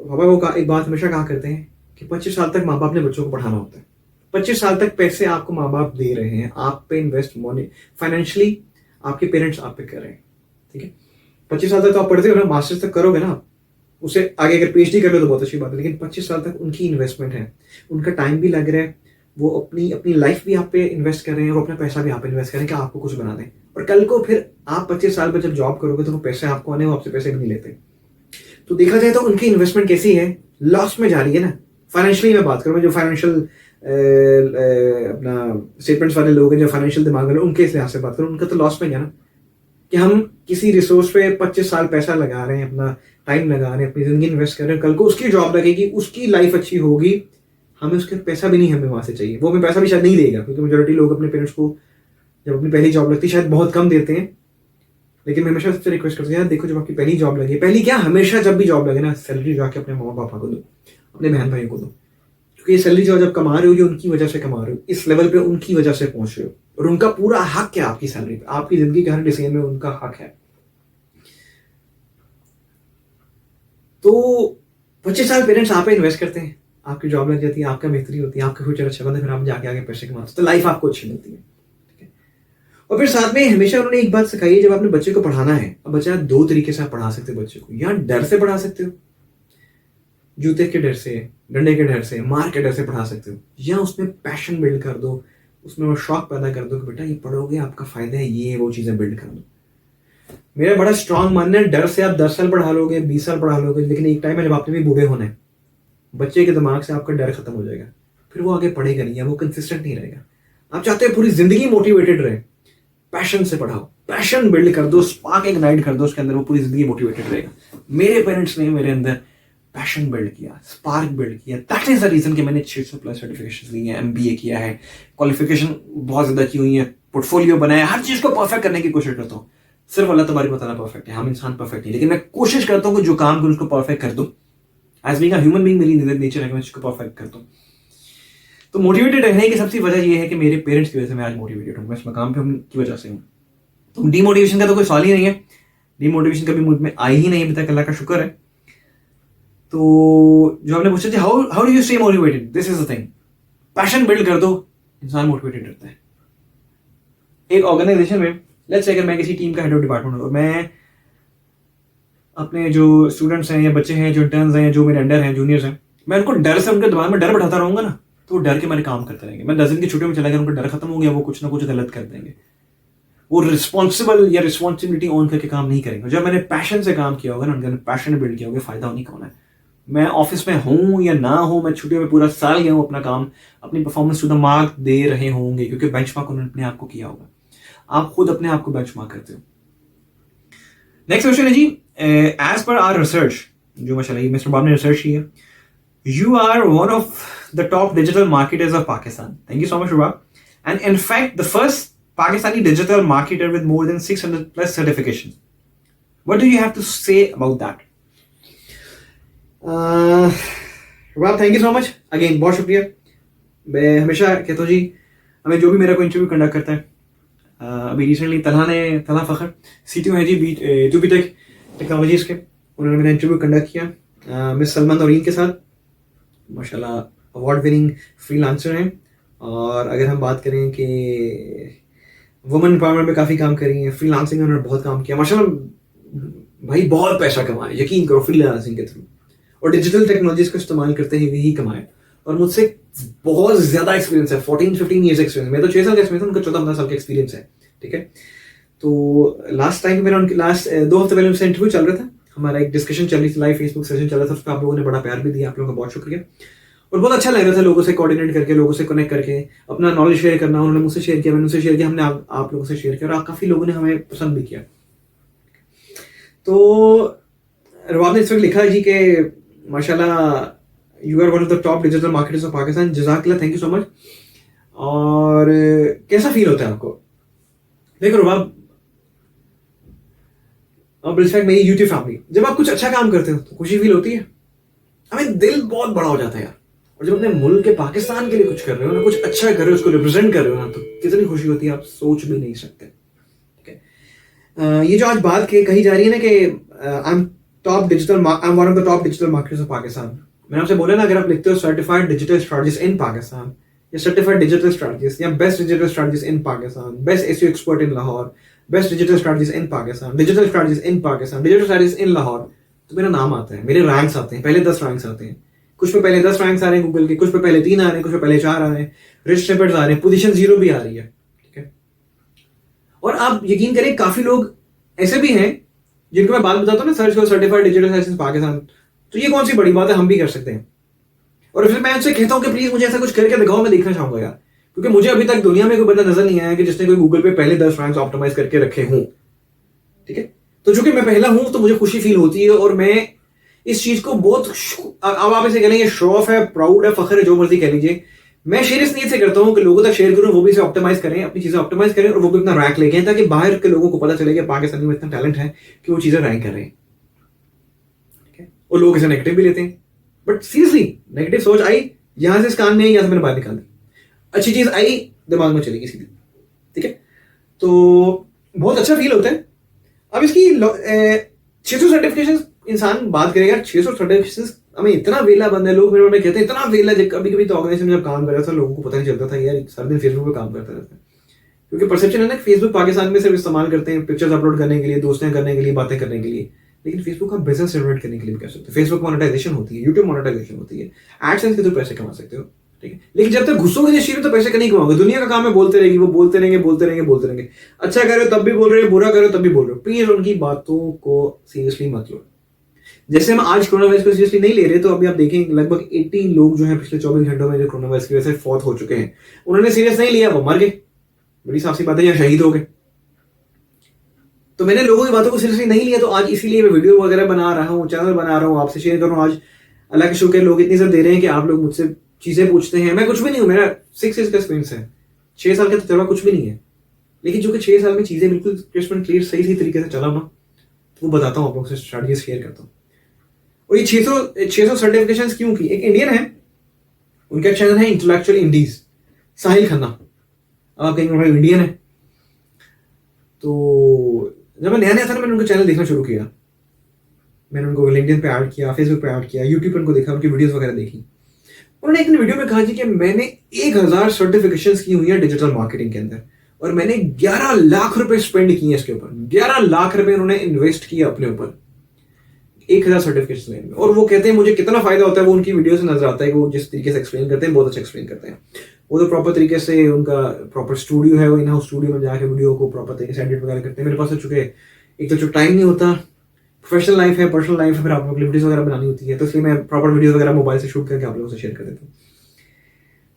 पापा वो एक बात हमेशा कहा करते हैं कि 25 साल तक माँ बाप ने बच्चों को पढ़ाना होता है। 25 साल तक पैसे आपको माँ बाप दे रहे हैं, आप पे इन्वेस्ट मनी फाइनेंशियली आपके पेरेंट्स आप पे कर रहे हैं, ठीक है। 25 साल तक तो आप पढ़ते हो ना, मास्टर्स तक करोगे ना, उससे आगे अगर पीएचडी कर लो तो बहुत अच्छी बात है, लेकिन 25 साल तक उनकी इन्वेस्टमेंट है, उनका टाइम भी लग रहा है, वो अपनी अपनी लाइफ भी आप पे इन्वेस्ट कर रहे हैं और अपना पैसा भी आप पे इन्वेस्ट कर रहे हैं कि आपको कुछ बना दें, और कल को फिर आप 25 साल पर जब जॉब करोगे तो वो पैसे आपको आने, वो आपसे पैसे भी नहीं लेते। तो देखा जाए तो उनकी इन्वेस्टमेंट कैसी है, लॉस में जा रही है ना। फाइनेंशियली मैं बात करूँ, मैं जो फाइनेंशियल अपना स्टेटमेंट्स वाले लोग हैं, जो फाइनेंशियल दिमाग वाले, उनके लिहाज से बात करूँ, उनका तो लॉस में गया ना, कि हम किसी रिसोर्स पे 25 साल पैसा लगा रहे हैं, अपना टाइम लगा रहे हैं, अपनी जिंदगी इन्वेस्ट कर रहे हैं, कल को उसकी जॉब लगेगी, उसकी लाइफ अच्छी होगी, हमें उसके पैसा भी नहीं हमें वहां से चाहिए, वो हमें पैसा भी शायद नहीं देगा, क्योंकि मेजोरिटी लोग अपने पेरेंट्स को जब अपनी पहली जॉब लगती है शायद बहुत कम देते हैं। लेकिन मैं हमेशा सबसे रिक्वेस्ट करता हूँ, यार देखो जब आपकी पहली जॉब लगे, पहली क्या, हमेशा जब भी जॉब लगे ना, सैलरी जाके अपने मामा पापा को दो, अपने बहन भाइयों को दो, क्योंकि ये सैलरी जो जब कमा रहे हो, ये उनकी वजह से कमा रहे हो, इस लेवल पे उनकी वजह से पहुंच रहे हो, और उनका पूरा हक है आपकी सैलरी पे, आपकी जिंदगी के हर डिसीजन में उनका हक है। तो 25 साल पेरेंट्स आप पे इन्वेस्ट करते हैं, आपकी जॉब लग जाती है, आपका बेहतरी होती है, आपका फ्यूचर अच्छा बनता है, फिर आप जाके आगे पैसे कमाते, तो लाइफ आपको अच्छी मिलती है, ठीक है। और फिर साथ में हमेशा उन्होंने एक बात सिखाई है, जब आपने बच्चे को पढ़ाना है, अब बच्चा 2 तरीके से आप पढ़ा सकते हो बच्चे को, या डर से पढ़ा सकते हो, जूते के डर से, डंडे के डर से, मार के डर से पढ़ा सकते हो, या उसमें पैशन बिल्ड कर दो, उसमें वो शौक पैदा कर दो कि बेटा ये पढ़ोगे आपका फायदा है, ये वो चीजें बिल्ड कर दो। मेरा बड़ा स्ट्रांग मानना है, डर से आप 10 साल पढ़ा लोगे, 20 साल पढ़ा लोगे, लेकिन एक टाइम है जब आपने भी बूढ़े होना है, बच्चे के दिमाग से आपका डर खत्म हो जाएगा, फिर वो आगे पढ़ेगा नहीं, या वो कंसिस्टेंट नहीं रहेगा। आप चाहते हो पूरी जिंदगी मोटिवेटेड रहे, पैशन से पढ़ाओ, पैशन बिल्ड कर दो, स्पार्क इग्नाइट कर दो उसके अंदर, वो पूरी जिंदगी मोटिवेटेड रहेगा। मेरे पेरेंट्स ने मेरे अंदर पैशन बिल्ड किया, स्पार्क बिल्ड किया, दैट इज द रीजन कि मैंने 600+ सर्टिफिकेशंस ली हैं, एमबीए किया है, क्वालिफिकेशन बहुत ज्यादा की हुई है, पोर्टफोलियो बनाया, हर चीज को परफेक्ट करने की कोशिश करता हूँ। सिर्फ अल्लाह तबारक व तआला परफेक्ट है, हम इंसान परफेक्ट नहीं, लेकिन मैं कोशिश करता हूँ कि जो काम करूँ उसको परफेक्ट कर दूं। As being a human being मेरी नेचर है कि मैं उसको परफेक्ट कर दूं। तो मोटिवेटेड रहने की सबसे वजह यह है कि मेरे पेरेंट्स की वजह से मैं आज मोटिवेटेड हूँ, मैं इस मकाम पे उनकी वजह से हूँ। तो डीमोटिवेशन का तो कोई सवाल ही नहीं है, डीमोटिवेशन कभी मुझ में आई ही नहीं अभी तक, अल्लाह का शुक्र है। तो जो आपने पूछा था, how do you stay motivated, this is the thing, passion build कर दो, इंसान मोटिवेटेड रहता है। एक ऑर्गेनाइजेशन में लेट्स से अगर मैं किसी टीम का हेड ऑफ डिपार्टमेंट हूँ और मैं अपने जो स्टूडेंट्स हैं या बच्चे हैं, जो इंटर्न्स हैं, जो मेरे अंडर हैं, जूनियर्स हैं, मैं उनको डर से, उनके दिमाग में डर बैठाता रहूंगा ना, तो वो डर के मेरे काम करते रहेंगे। मैं 10 दिन की छुट्टियों में चला गया, उनको डर खत्म हो गया, वो कुछ ना कुछ गलत कर देंगे, वो रिस्पॉन्सिबल या रिस्पॉन्सिबिलिटी ऑन करके काम नहीं करेंगे। जब मैंने पैशन से काम किया होगा ना, उनके पैशन बिल्ड किया होगा, फायदा होने का होना है। मैं ऑफिस में हूँ या ना हूँ, मैं छुट्टियों में पूरा साल गया हूँ, अपना काम, अपनी परफॉर्मेंस टू द मार्क दे रहे होंगे, क्योंकि बेंचमार्क उन्होंने अपने आप को किया होगा। आप खुद अपने आप को बेंचमार्क करते हो। नेक्स्ट क्वेश्चन है जी, एज पर आवर रिसर्च, जो माशाल्लाह ये मिस्टर बाब ने रिसर्च की है, you are one of the top digital marketers of Pakistan. Thank you so much बाब, and in fact the first Pakistani digital marketer with more than 600+ certifications. What do you have to say about that? Well, thank you so much. Again, बहुत शुक्रिया। मैं हमेशा कहता हूँ जी, हमें जो भी मेरा कोई इंटरव्यू कंडक्ट करता है, अभी रिसेंटली तलहा फखर CTO है जी जूबीटेक टेक्नोलॉजीज के, उन्होंने मेरा इंटरव्यू कंडक्ट किया मिस सलमान नौरीन के साथ। माशाल्लाह अवार्ड विनिंग फ्रीलांसर हैं, और अगर हम बात करें कि वुमेन एम्पावरमेंट में काफ़ी काम करी है, फ्रीलांसिंग में उन्होंने बहुत काम किया, माशाल्लाह भाई बहुत पैसा कमाए, यकीन करो फ्रीलांसिंग के थ्रू, और डिजिटल टेक्नोलॉजीज का इस्तेमाल करते हुए ही कमाए। और मुझसे बहुत ज़्यादा एक्सपीरियंस है, 14-15 ईयर्स एक्सपीरियंस, मैं तो 6 साल का एक्सपीरियंस, उनका 14-15 साल का एक्सपीरियंस है, ठीक है। तो लास्ट टाइम मेरा उनके 2 हफ्ते पहले उनसे इंटरव्यू चल रहा था, हमारा एक डिस्कशन चल रही थी, लाइव फेसबुक सेशन चल रहा था, उसका आप लोगों ने बड़ा प्यार भी दिया, आप लोगों का बहुत शुक्रिया। और बहुत अच्छा लग रहा था लोगों से कोऑर्डिनेट करके, लोगों से कनेक्ट करके, अपना नॉलेज शेयर करना, उन्होंने मुझसे शेयर किया, मैंने उनसे शेयर किया, हमने आप लोगों से शेयर किया, और काफ़ी लोगों ने हमें पसंद भी किया। तो रबाब ने इस वक्त लिखा है जी कि माशाल्लाह you are one of the top digital marketers of Pakistan, जज़ाकल्लाह, थैंक यू सो मच। और कैसा फील होता है आपको? देखो रबाब, अब रिस्पेक्ट मेरी यूट्यूब फैमिली, जब आप कुछ अच्छा काम करते हो तो खुशी फील होती है, हमें दिल बहुत बड़ा हो जाता है यार। और जब अपने मुल्क के पाकिस्तान के लिए कुछ कर रहे हो ना, कुछ अच्छा कर रहे हो, उसको रिप्रेजेंट कर रहे हो ना, तो कितनी खुशी होती है आप सोच भी नहीं सकते, ठीक है। ये जो आज बात कही जा रही है ना कि I am one of the top digital marketers of Pakistan, मैंने आपसे बोला ना, अगर आप लिखते हो सर्टिफाइड डिजिटल स्ट्रेटजिस्ट इन पाकिस्तान, या सर्टिफाइड डिजिटल स्ट्रेटजिस्ट, या best digital strategist in Pakistan, best SEO expert in Lahore, best digital strategies in Pakistan, digital strategies in Pakistan, digital strategies इन लाहौर, तो मेरा नाम आता है, मेरे रैंक्स आते हैं, पहले 10 रैंक्स आते हैं, कुछ पे पहले 10 रैंक्स आ रहे हैं गूगल के, कुछ पे पहले 3 आ रहे हैं, कुछ पे पहले 4 आ रहे हैं, रिच स्निपेट्स आ रहे हैं, पोजीशन 0 भी आ रही है, ठीक है। और आप यकीन करें काफी लोग ऐसे भी हैं जिनको मैं बात बताता हूँ ना, सर्च करो सर्टिफाइड डिजिटल स्ट्रैटेजिस्ट पाकिस्तान, तो ये कौन सी बड़ी बात है, हम भी कर सकते हैं। और फिर मैं उनसे कहता हूँ कि प्लीज मुझे ऐसा कुछ करके दिखाओ, मैं देखना चाहूंगा यार, क्योंकि मुझे अभी तक दुनिया में कोई बंदा नजर नहीं आया कि जिसने कोई गूगल पे पहले 10 रैंक्स ऑप्टिमाइज करके रखे हों, ठीक है। तो चूंकि मैं पहला हूं तो मुझे खुशी फील होती है, और मैं इस चीज को बहुत, अब आप इसे कह लेंगे शो ऑफ है, प्राउड है, फखर है, जो मर्जी कह लीजिए, मैं सीरियस नीयत से करता हूं कि लोगों तक शेयर करूं, वो भी इसे ऑप्टिमाइज करें, अपनी चीजें ऑप्टिमाइज करें, और वो भी अपना रैंक लेके आएं, ताकि बाहर के लोगों को पता चले कि पाकिस्तानी में इतना टैलेंट है कि वो चीजें रैंक कर रहे हैं, ठीक है। और लोग इसे नेगेटिव भी लेते हैं, बट सीरियसली नेगेटिव सोच आई, यहां से इस कान में आई, यहां से मैंने बाहर निकाल दी, अच्छी चीज आई दिमाग में चलेगी सीधी, ठीक है। तो बहुत अच्छा फील होता है। अब इसकी 600 सर्टिफिकेशन इंसान बात करेगा, 600 सर्टिफिकेशन, हमें इतना वेला बंद है, लोग मेरे में कहते हैं इतना वेला, कभी कभी तो ऑर्गेनाइजेशन में जब काम कर रहा था लोगों को पता नहीं चलता था यार सारा दिन फेसबुक पे काम करता रहता है, क्योंकि परसेप्शन है ना फेसबुक पाकिस्तान में सिर्फ इस्तेमाल करते हैं पिक्चर्स अपलोड करने के लिए, दोस्तें करने के लिए, बातें करने के लिए, लेकिन फेसबुक आप बिजनेस जनरेट करने के लिए भी कर सकते हो। फेसबुक मोनेटाइजेशन होती है, यूट्यूब मोनेटाइजेशन होती है, एडसेंस के थ्रू पैसे कमा सकते हो, ठीक है। लेकिन जब तक घुसोगे नहीं में तो पैसे नहीं कमाओगे, दुनिया का काम है बोलते रहेगी, वो बोलते रहेंगे बोलते रहेंगे बोलते रहेंगे, अच्छा कर रहे हो तब भी बोल रहे हो, बुरा कर रहे हो तब भी बोल रहे हो, प्लीज उनकी बातों को सीरियसली मत लो। जैसे हम आज कोरोना वायरस को सीरियसली नहीं ले रहे, तो अभी आप देखें लगभग 80 लोग जो हैं पिछले 24 घंटों में जो कोरोना वायरस की वजह से फौत हो चुके हैं, उन्होंने सीरियस नहीं लिया, वो मर गए, बड़ी साफ सी बात है, या शहीद हो गए। तो मैंने लोगों की बातों को सीरियसली नहीं लिया, तो आज इसीलिए मैं वीडियो वगैरह बना रहा हूँ, चैनल बना रहा हूँ, आपसे शेयर करूँ। आज अल्लाह के शुक्र लोग इतनी इज्जत दे रहे हैं कि आप लोग मुझसे चीजें पूछते हैं। मैं कुछ भी नहीं हूँ, मेरा 6 years का एक्सपीरियंस है, 6 साल का तजुर्बा कुछ भी नहीं है, लेकिन जो कि 6 साल में चीजें बिल्कुल क्लियर सही तरीके से चला ना, तो वो बताता हूँ आप लोगों से, स्ट्रैटेजी शेयर करता हूँ। और ये 600 सर्टिफिकेशंस क्यों की? एक इंडियन है, उनका चैनल है इंटेलेक्चुअल इंडीज, साहिल खन्ना। आप कहेंगे भाई इंडियन है, तो जब मैं नया था ना, मैंने उनका चैनल देखना शुरू किया, मैंने उनको लिंक्डइन पे ऐड किया, फेसबुक पे ऐड किया, यूट्यूब पर उनको देखा, उनकी वीडियोस वगैरह देखी। उन्होंने एक वीडियो में कहा जी कि मैंने 1000 सर्टिफिकेशंस की हुई है डिजिटल मार्केटिंग के अंदर, और मैंने 11 लाख रुपए स्पेंड किए इसके ऊपर, 11 लाख रुपए उन्होंने इन्वेस्ट किया अपने ऊपर 1000 सर्टिफिकेशन लेने में। और वो कहते हैं मुझे कितना फायदा होता है, वो उनकी वीडियो से नजर आता है कि वो जिस तरीके से एक्सप्लेन करते हैं, बहुत अच्छा एक्सप्लेन करते हैं। वो तो प्रॉपर तरीके से, उनका प्रॉपर स्टूडियो है, वो इन हाउस स्टूडियो में जाके वीडियो को प्रॉपर तरीके से एडिट वगैरह करते हैं। मेरे पास तो चुके एक तो जो टाइम नहीं होता, प्रोफेशनल लाइफ है, पर्सनल लाइफ है, फिर आप लोग लिमिटेड वगैरह बनानी होती है, तो इसलिए मैं प्रॉपर वीडियो वगैरह मोबाइल से शूट करके आप लोगों से शेयर कर देता हूँ।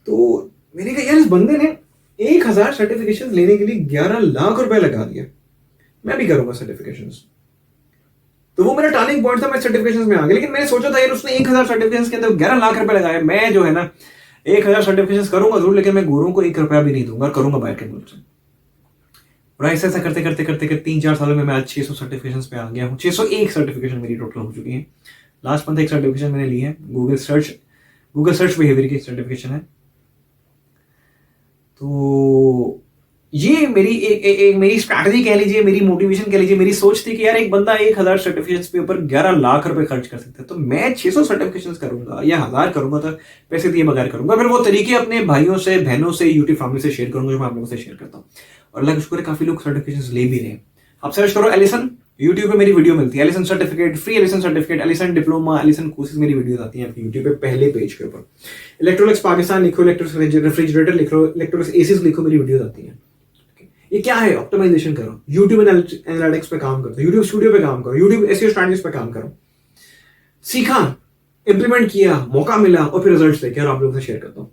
तो मैंने कहा यार इस बंदे ने 1000 सर्टिफिकेशन लेने के लिए 11 लाख रुपए लगा दिया, मैं भी करूंगा सर्टिफिकेशन। तो वो मेरा टर्निंग पॉइंट था, मैं सर्टिफिकेशन में आ गया। लेकिन मैंने सोचा था यार उसने 1000 सर्टिफिकेशन के अंदर 11 लाख रुपए लगाए, मैं जो है ना 1000 सर्टिफिकेशन करूंगा जरूर, लेकिन मैं गोरों को 1 रुपया भी नहीं दूंगा, करूंगा बाहर के मुल्क से। और ऐसा करते करते करते करते 3-4 सालों में मैं आज 600 सर्टिफिकेशन पे आ गया हूँ। 601 सर्टिफिकेशन मेरी टोटल हो चुकी है। लास्ट मंथ एक सर्टिफिकेशन मैंने ली है, गूगल सर्च बिहेवियर की सर्टिफिकेशन है। तो ये मेरी एक मेरी स्ट्रैटेजी कह लीजिए, मेरी मोटिवेशन कह लीजिए, मेरी सोच थी कि यार एक बंदा 1000 सर्टिफिकेशन पे ऊपर 11 लाख रुपए खर्च कर सकता है, तो मैं 600 सर्टिफिकेशन करूंगा या 1000 करूंगा, तो पैसे दिए बगैर करूंगा। फिर वो तरीके अपने भाइयों से, बहनों से, यूट्यूब फैमिली से शेयर करूंगा, जो मैं आप लोगों से शेयर करता हूँ। और अल्लाह का शुक्र है काफी लोग सर्टिफिकेशन ले भी रहे हैं। आप सर्च करो एलिसन, यूट्यूब पे मेरी वीडियो मिलती है, Alison certificate, free Alison certificate, Alison diploma, Alison courses, मेरी वीडियोस आती हैं आपकी यूट्यूब पे पहले पेज के ऊपर। इलेक्ट्रॉनिक्स पाकिस्तान लिखो, इलेक्ट्रॉनिक्स रेफ्रिजरेटर लिखो, इलेक्ट्रॉनिक्स एसीज लिखो, मेरी वीडियोस आती हैं। ये क्या है? ऑप्टिमाइजेशन करो, यूट्यूब एनालिटिक्स पे काम करो, यूट्यूब स्टूडियो पे काम करो, यूट्यूब एसईओ स्ट्रैटेजीज पे काम करो। सीखा, इंप्लीमेंट किया, मौका मिला, और फिर रिजल्ट्स लेके आप लोगों से शेयर करता हूं।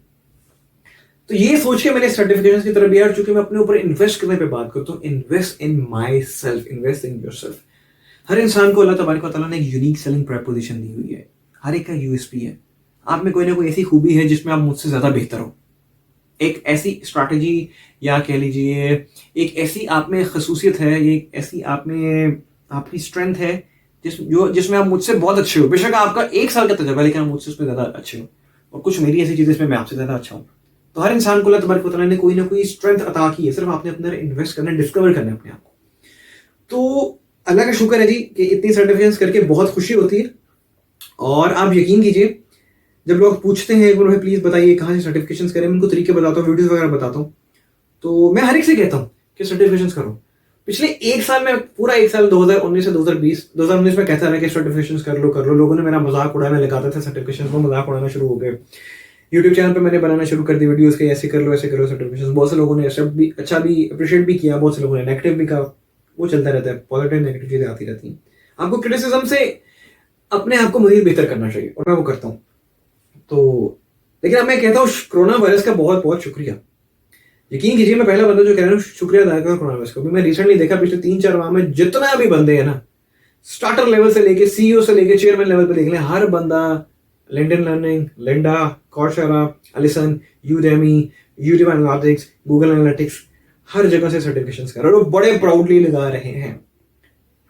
तो ये सोच के मैंने सर्टिफिकेशन की तरफ यार, चूंकि मैं अपने ऊपर इन्वेस्ट करने पे बात करता हूँ, invest in myself, invest in yourself. हर इंसान को अल्लाह तबारक व तआला ने एक यूनिक सेलिंग प्रपोजिशन दी हुई है, हर एक का यूएसपी है। आप में कोई ना कोई ऐसी खूबी है जिसमें आप मुझसे ज्यादा बेहतर हो, एक ऐसी स्ट्रैटेजी या कह लीजिए एक ऐसी आप में खसूसियत है, एक ऐसी आप में आपकी स्ट्रेंथ है जिसमें आप मुझसे बहुत अच्छे हो। बेशक आपका 1 साल का तजुर्बा, लेकिन आप मुझसे उसमें ज्यादा अच्छे हो। और कुछ मेरी ऐसी चीजें इसमें मैं आपसे ज्यादा अच्छा हूँ। तो हर इंसान को अल्लाह तबारक व तआला ने कोई ना कोई स्ट्रेंथ अता की है, सिर्फ आपने अपने अंदर इन्वेस्ट करना है, डिस्कवर करना है अपने आप को। तो अल्लाह का शुक्र है जी कि इतनी सर्टिफिकेशन करके बहुत खुशी होती है। और आप यकीन कीजिए, जब लोग पूछते हैं कि भाई प्लीज बताइए कहाँ से सर्टिफिकेशंस करें, मैं उनको तरीके बताता हूँ, वीडियोस वगैरह बताता हूँ। तो मैं हर एक से कहता हूँ कि सर्टिफिकेशंस करो। पिछले एक साल में, पूरा एक साल 2019 से 2019 में कहता रहा कि सर्टिफिकेशंस कर लो। लोगों ने मेरा मजाक उड़ाने लगाते थे, सर्टिफिकेशन को मजाक उड़ाना शुरू हो गए। यूट्यूब चैनल पे मैंने बनाना शुरू कर दी वीडियोस के, ऐसे कर लो सर्टिफिकेशन। बहुत से लोगों ने अच्छा भी अप्रिशिएट भी किया, बहुत से लोगों ने नेगेटिव भी कहा। वो चलता रहता है, पॉजिटिव नेगेटिव चीजें आती रहती हैं। आपको क्रिटिसिज्म से अपने आप को मजीद बेहतर करना चाहिए, और मैं वो करता हूँ। तो लेकिन अब मैं कहता हूँ कोरोना वायरस का बहुत बहुत शुक्रिया। यकीन कीजिए, मैं पहला बंदा जो कह रहा हूँ शुक्रिया अदा करूँ कोरोना वायरस को। मैं रिसेंटली देखा पिछले 3-4 माह में जितना भी बंदे हैं ना, स्टार्टर लेवल से लेके सीईओ से लेके चेयरमैन लेवल पे देख लें, हर बंदा LinkedIn learning, Lynda, Coursera, Alison, Udemy, YouTube analytics, Google analytics, हर जगह से सर्टिफिकेशंस कर रहे हैं और बड़े प्राउडली लगा रहे हैं।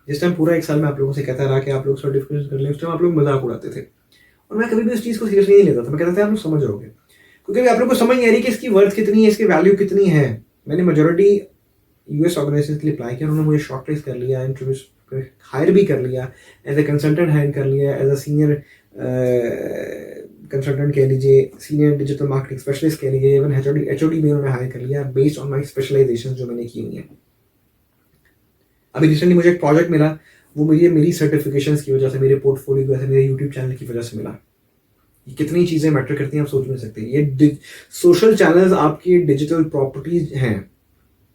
जिस टाइम पूरा एक साल में आप लोगों से कहता रहा कि आप लोग सर्टिफिकेशन कर लें, उस टाइम आप लोग मजाक उड़ाते थे और मैं कभी भी उस चीज को सीरियसली नहीं लेता था। मैं कहता था आप लोग समझ जाओगे, क्योंकि आप लोग को समझ नहीं आ रही कि इसकी वर्थ कितनी है, इसकी वैल्यू कितनी है। मैंने मेजोरिटी यूएस ऑर्गेनाइजेशन के लिए अप्लाई किया, उन्होंने मुझे शॉर्टलिस्ट कर लिया, इंटरव्यूज हायर भी कर लिया, एज ए कंसल्टेंट हायर कर लिया, एज अ सीनियर कंसल्टेंट कह लीजिए, सीनियर डिजिटल मार्केटिंग स्पेशलिस्ट कह लीजिए, इवन एचओडी भी उन्होंने हायर कर लिया बेस्ड ऑन माई स्पेशलाइजेशन जो मैंने की हुई है। अभी रिसेंटली मुझे एक प्रोजेक्ट मिला, वो मुझे मेरी सर्टिफिकेशंस की वजह से, मेरे पोर्टफोलियो की वजह से, मेरे यूट्यूब चैनल की वजह से मिला। ये कितनी चीजें मैटर करती हैं आप सोच नहीं सकते। ये सोशल चैनल्स आपकी डिजिटल प्रॉपर्टीज हैं,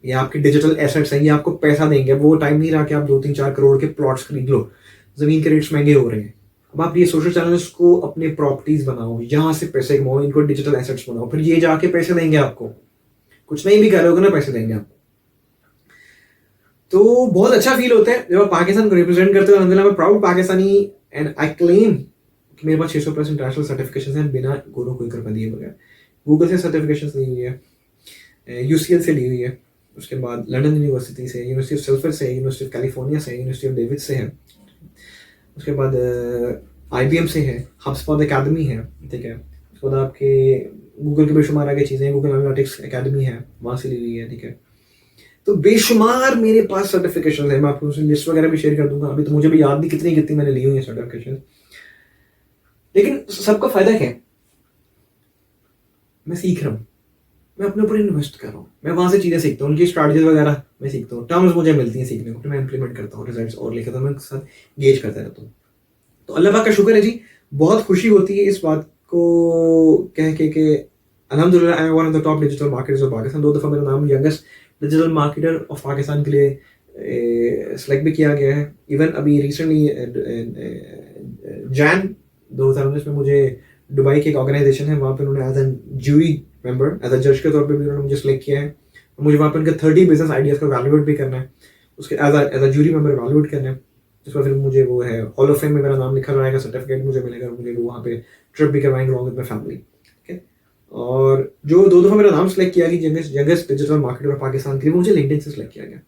ये आपके डिजिटल एसेट्स हैं, ये आपको पैसा देंगे। वो टाइम नहीं रहा कि आप 2-3-4 करोड़ के प्लॉट्स खरीद लो, जमीन के रेट्स महंगे हो रहे हैं। अब आप ये सोशल चैनल्स को अपने प्रॉपर्टीज बनाओ, यहाँ से पैसे कमाओ, इनको डिजिटल एसेट्स बनाओ, फिर ये जाके पैसे देंगे आपको। कुछ नहीं भी कर रहे ना, पैसे देंगे आपको। तो बहुत अच्छा फील होता है जब आप पाकिस्तान को रिप्रेजेंट करते हो। अल्हम्दुलिल्लाह मैं proud Pakistani, and I claim कि मेरे पास 600+ इंटरनेशनल सर्टिफिकेशंस हैं बिना गोरों कोई कर दिए बगैर। गूगल से सर्टिफिकेशंस ली हुई है, यूसीएल से ली हुई है, उसके बाद लंदन यूनिवर्सिटी से, यूनिवर्सिटी ऑफ सल्फर से, यूनिवर्सिटी ऑफ कैलिफोर्निया से, यूनिवर्सिटी ऑफ डेविड से है, उसके बाद आईबीएम से है, हबस्पॉट एकेडमी है, ठीक है। उसके बाद आपके गूगल के बेशुमार आगे चीज़ें, गूगल एनालिटिक्स एकेडमी है, वहाँ से ली हुई है, ठीक है। तो बेशुमार मेरे पास सर्टिफिकेशन है, मैं आपको लिस्ट वगैरह भी शेयर कर दूंगा। अभी तो मुझे भी याद नहीं कितनी मैंने ली हुई है सर्टिफिकेशन। लेकिन सबका फायदा क्या है? मैं सीख रहा हूँ, मैं अपने ऊपर इन्वेस्ट कर रहा हूँ, मैं वहां से चीजें सीखता हूँ, उनकी स्ट्रैटेजीज वगैरह मैं सीखता हूँ, टर्म्स मुझे मिलती हैं सीखने को, फिर मैं इंप्लीमेंट करता हूँ, रिजल्ट्स और लेकर मैं उनके साथ गेज करता रहता हूँ। तो अल्लाह पाक का शुक्र है जी, बहुत खुशी होती है इस बात को कह के अल्हम्दुलिल्लाह I am one of the top digital marketers of Pakistan. 2 दफा मेरा नाम youngest digital marketer of Pakistan के लिए सेलेक्ट भी किया गया है। इवन अभी रिसेंटली जैन 2019 में मुझे दुबई की एक ऑर्गेनाइजेशन है, वहाँ पे उन्होंने as an jury member, as a जज के तौर पे भी उन्होंने मुझे सेलेक्ट किया है। मुझे वहाँ पे उनके 30 बिजनेस आइडियाज को वैल्यूएट भी करना है, उसके as a jury member evaluate करना है। जिसका फिर मुझे वो है हॉल ऑफ फेम में मेरा नाम लिखा रहेगा, सर्टिफिकेट मुझे मिलेगा, मुझे वो वहाँ पे ट्रिप भी करवाएंगे अलॉन्ग विद माय फैमिली, ठीक है। और जो 2 दफा मेरा नाम सेलेक्ट किया गया youngest digital marketer of Pakistan के लिए, मुझे लिंक्डइन से सेलेक्ट किया गया।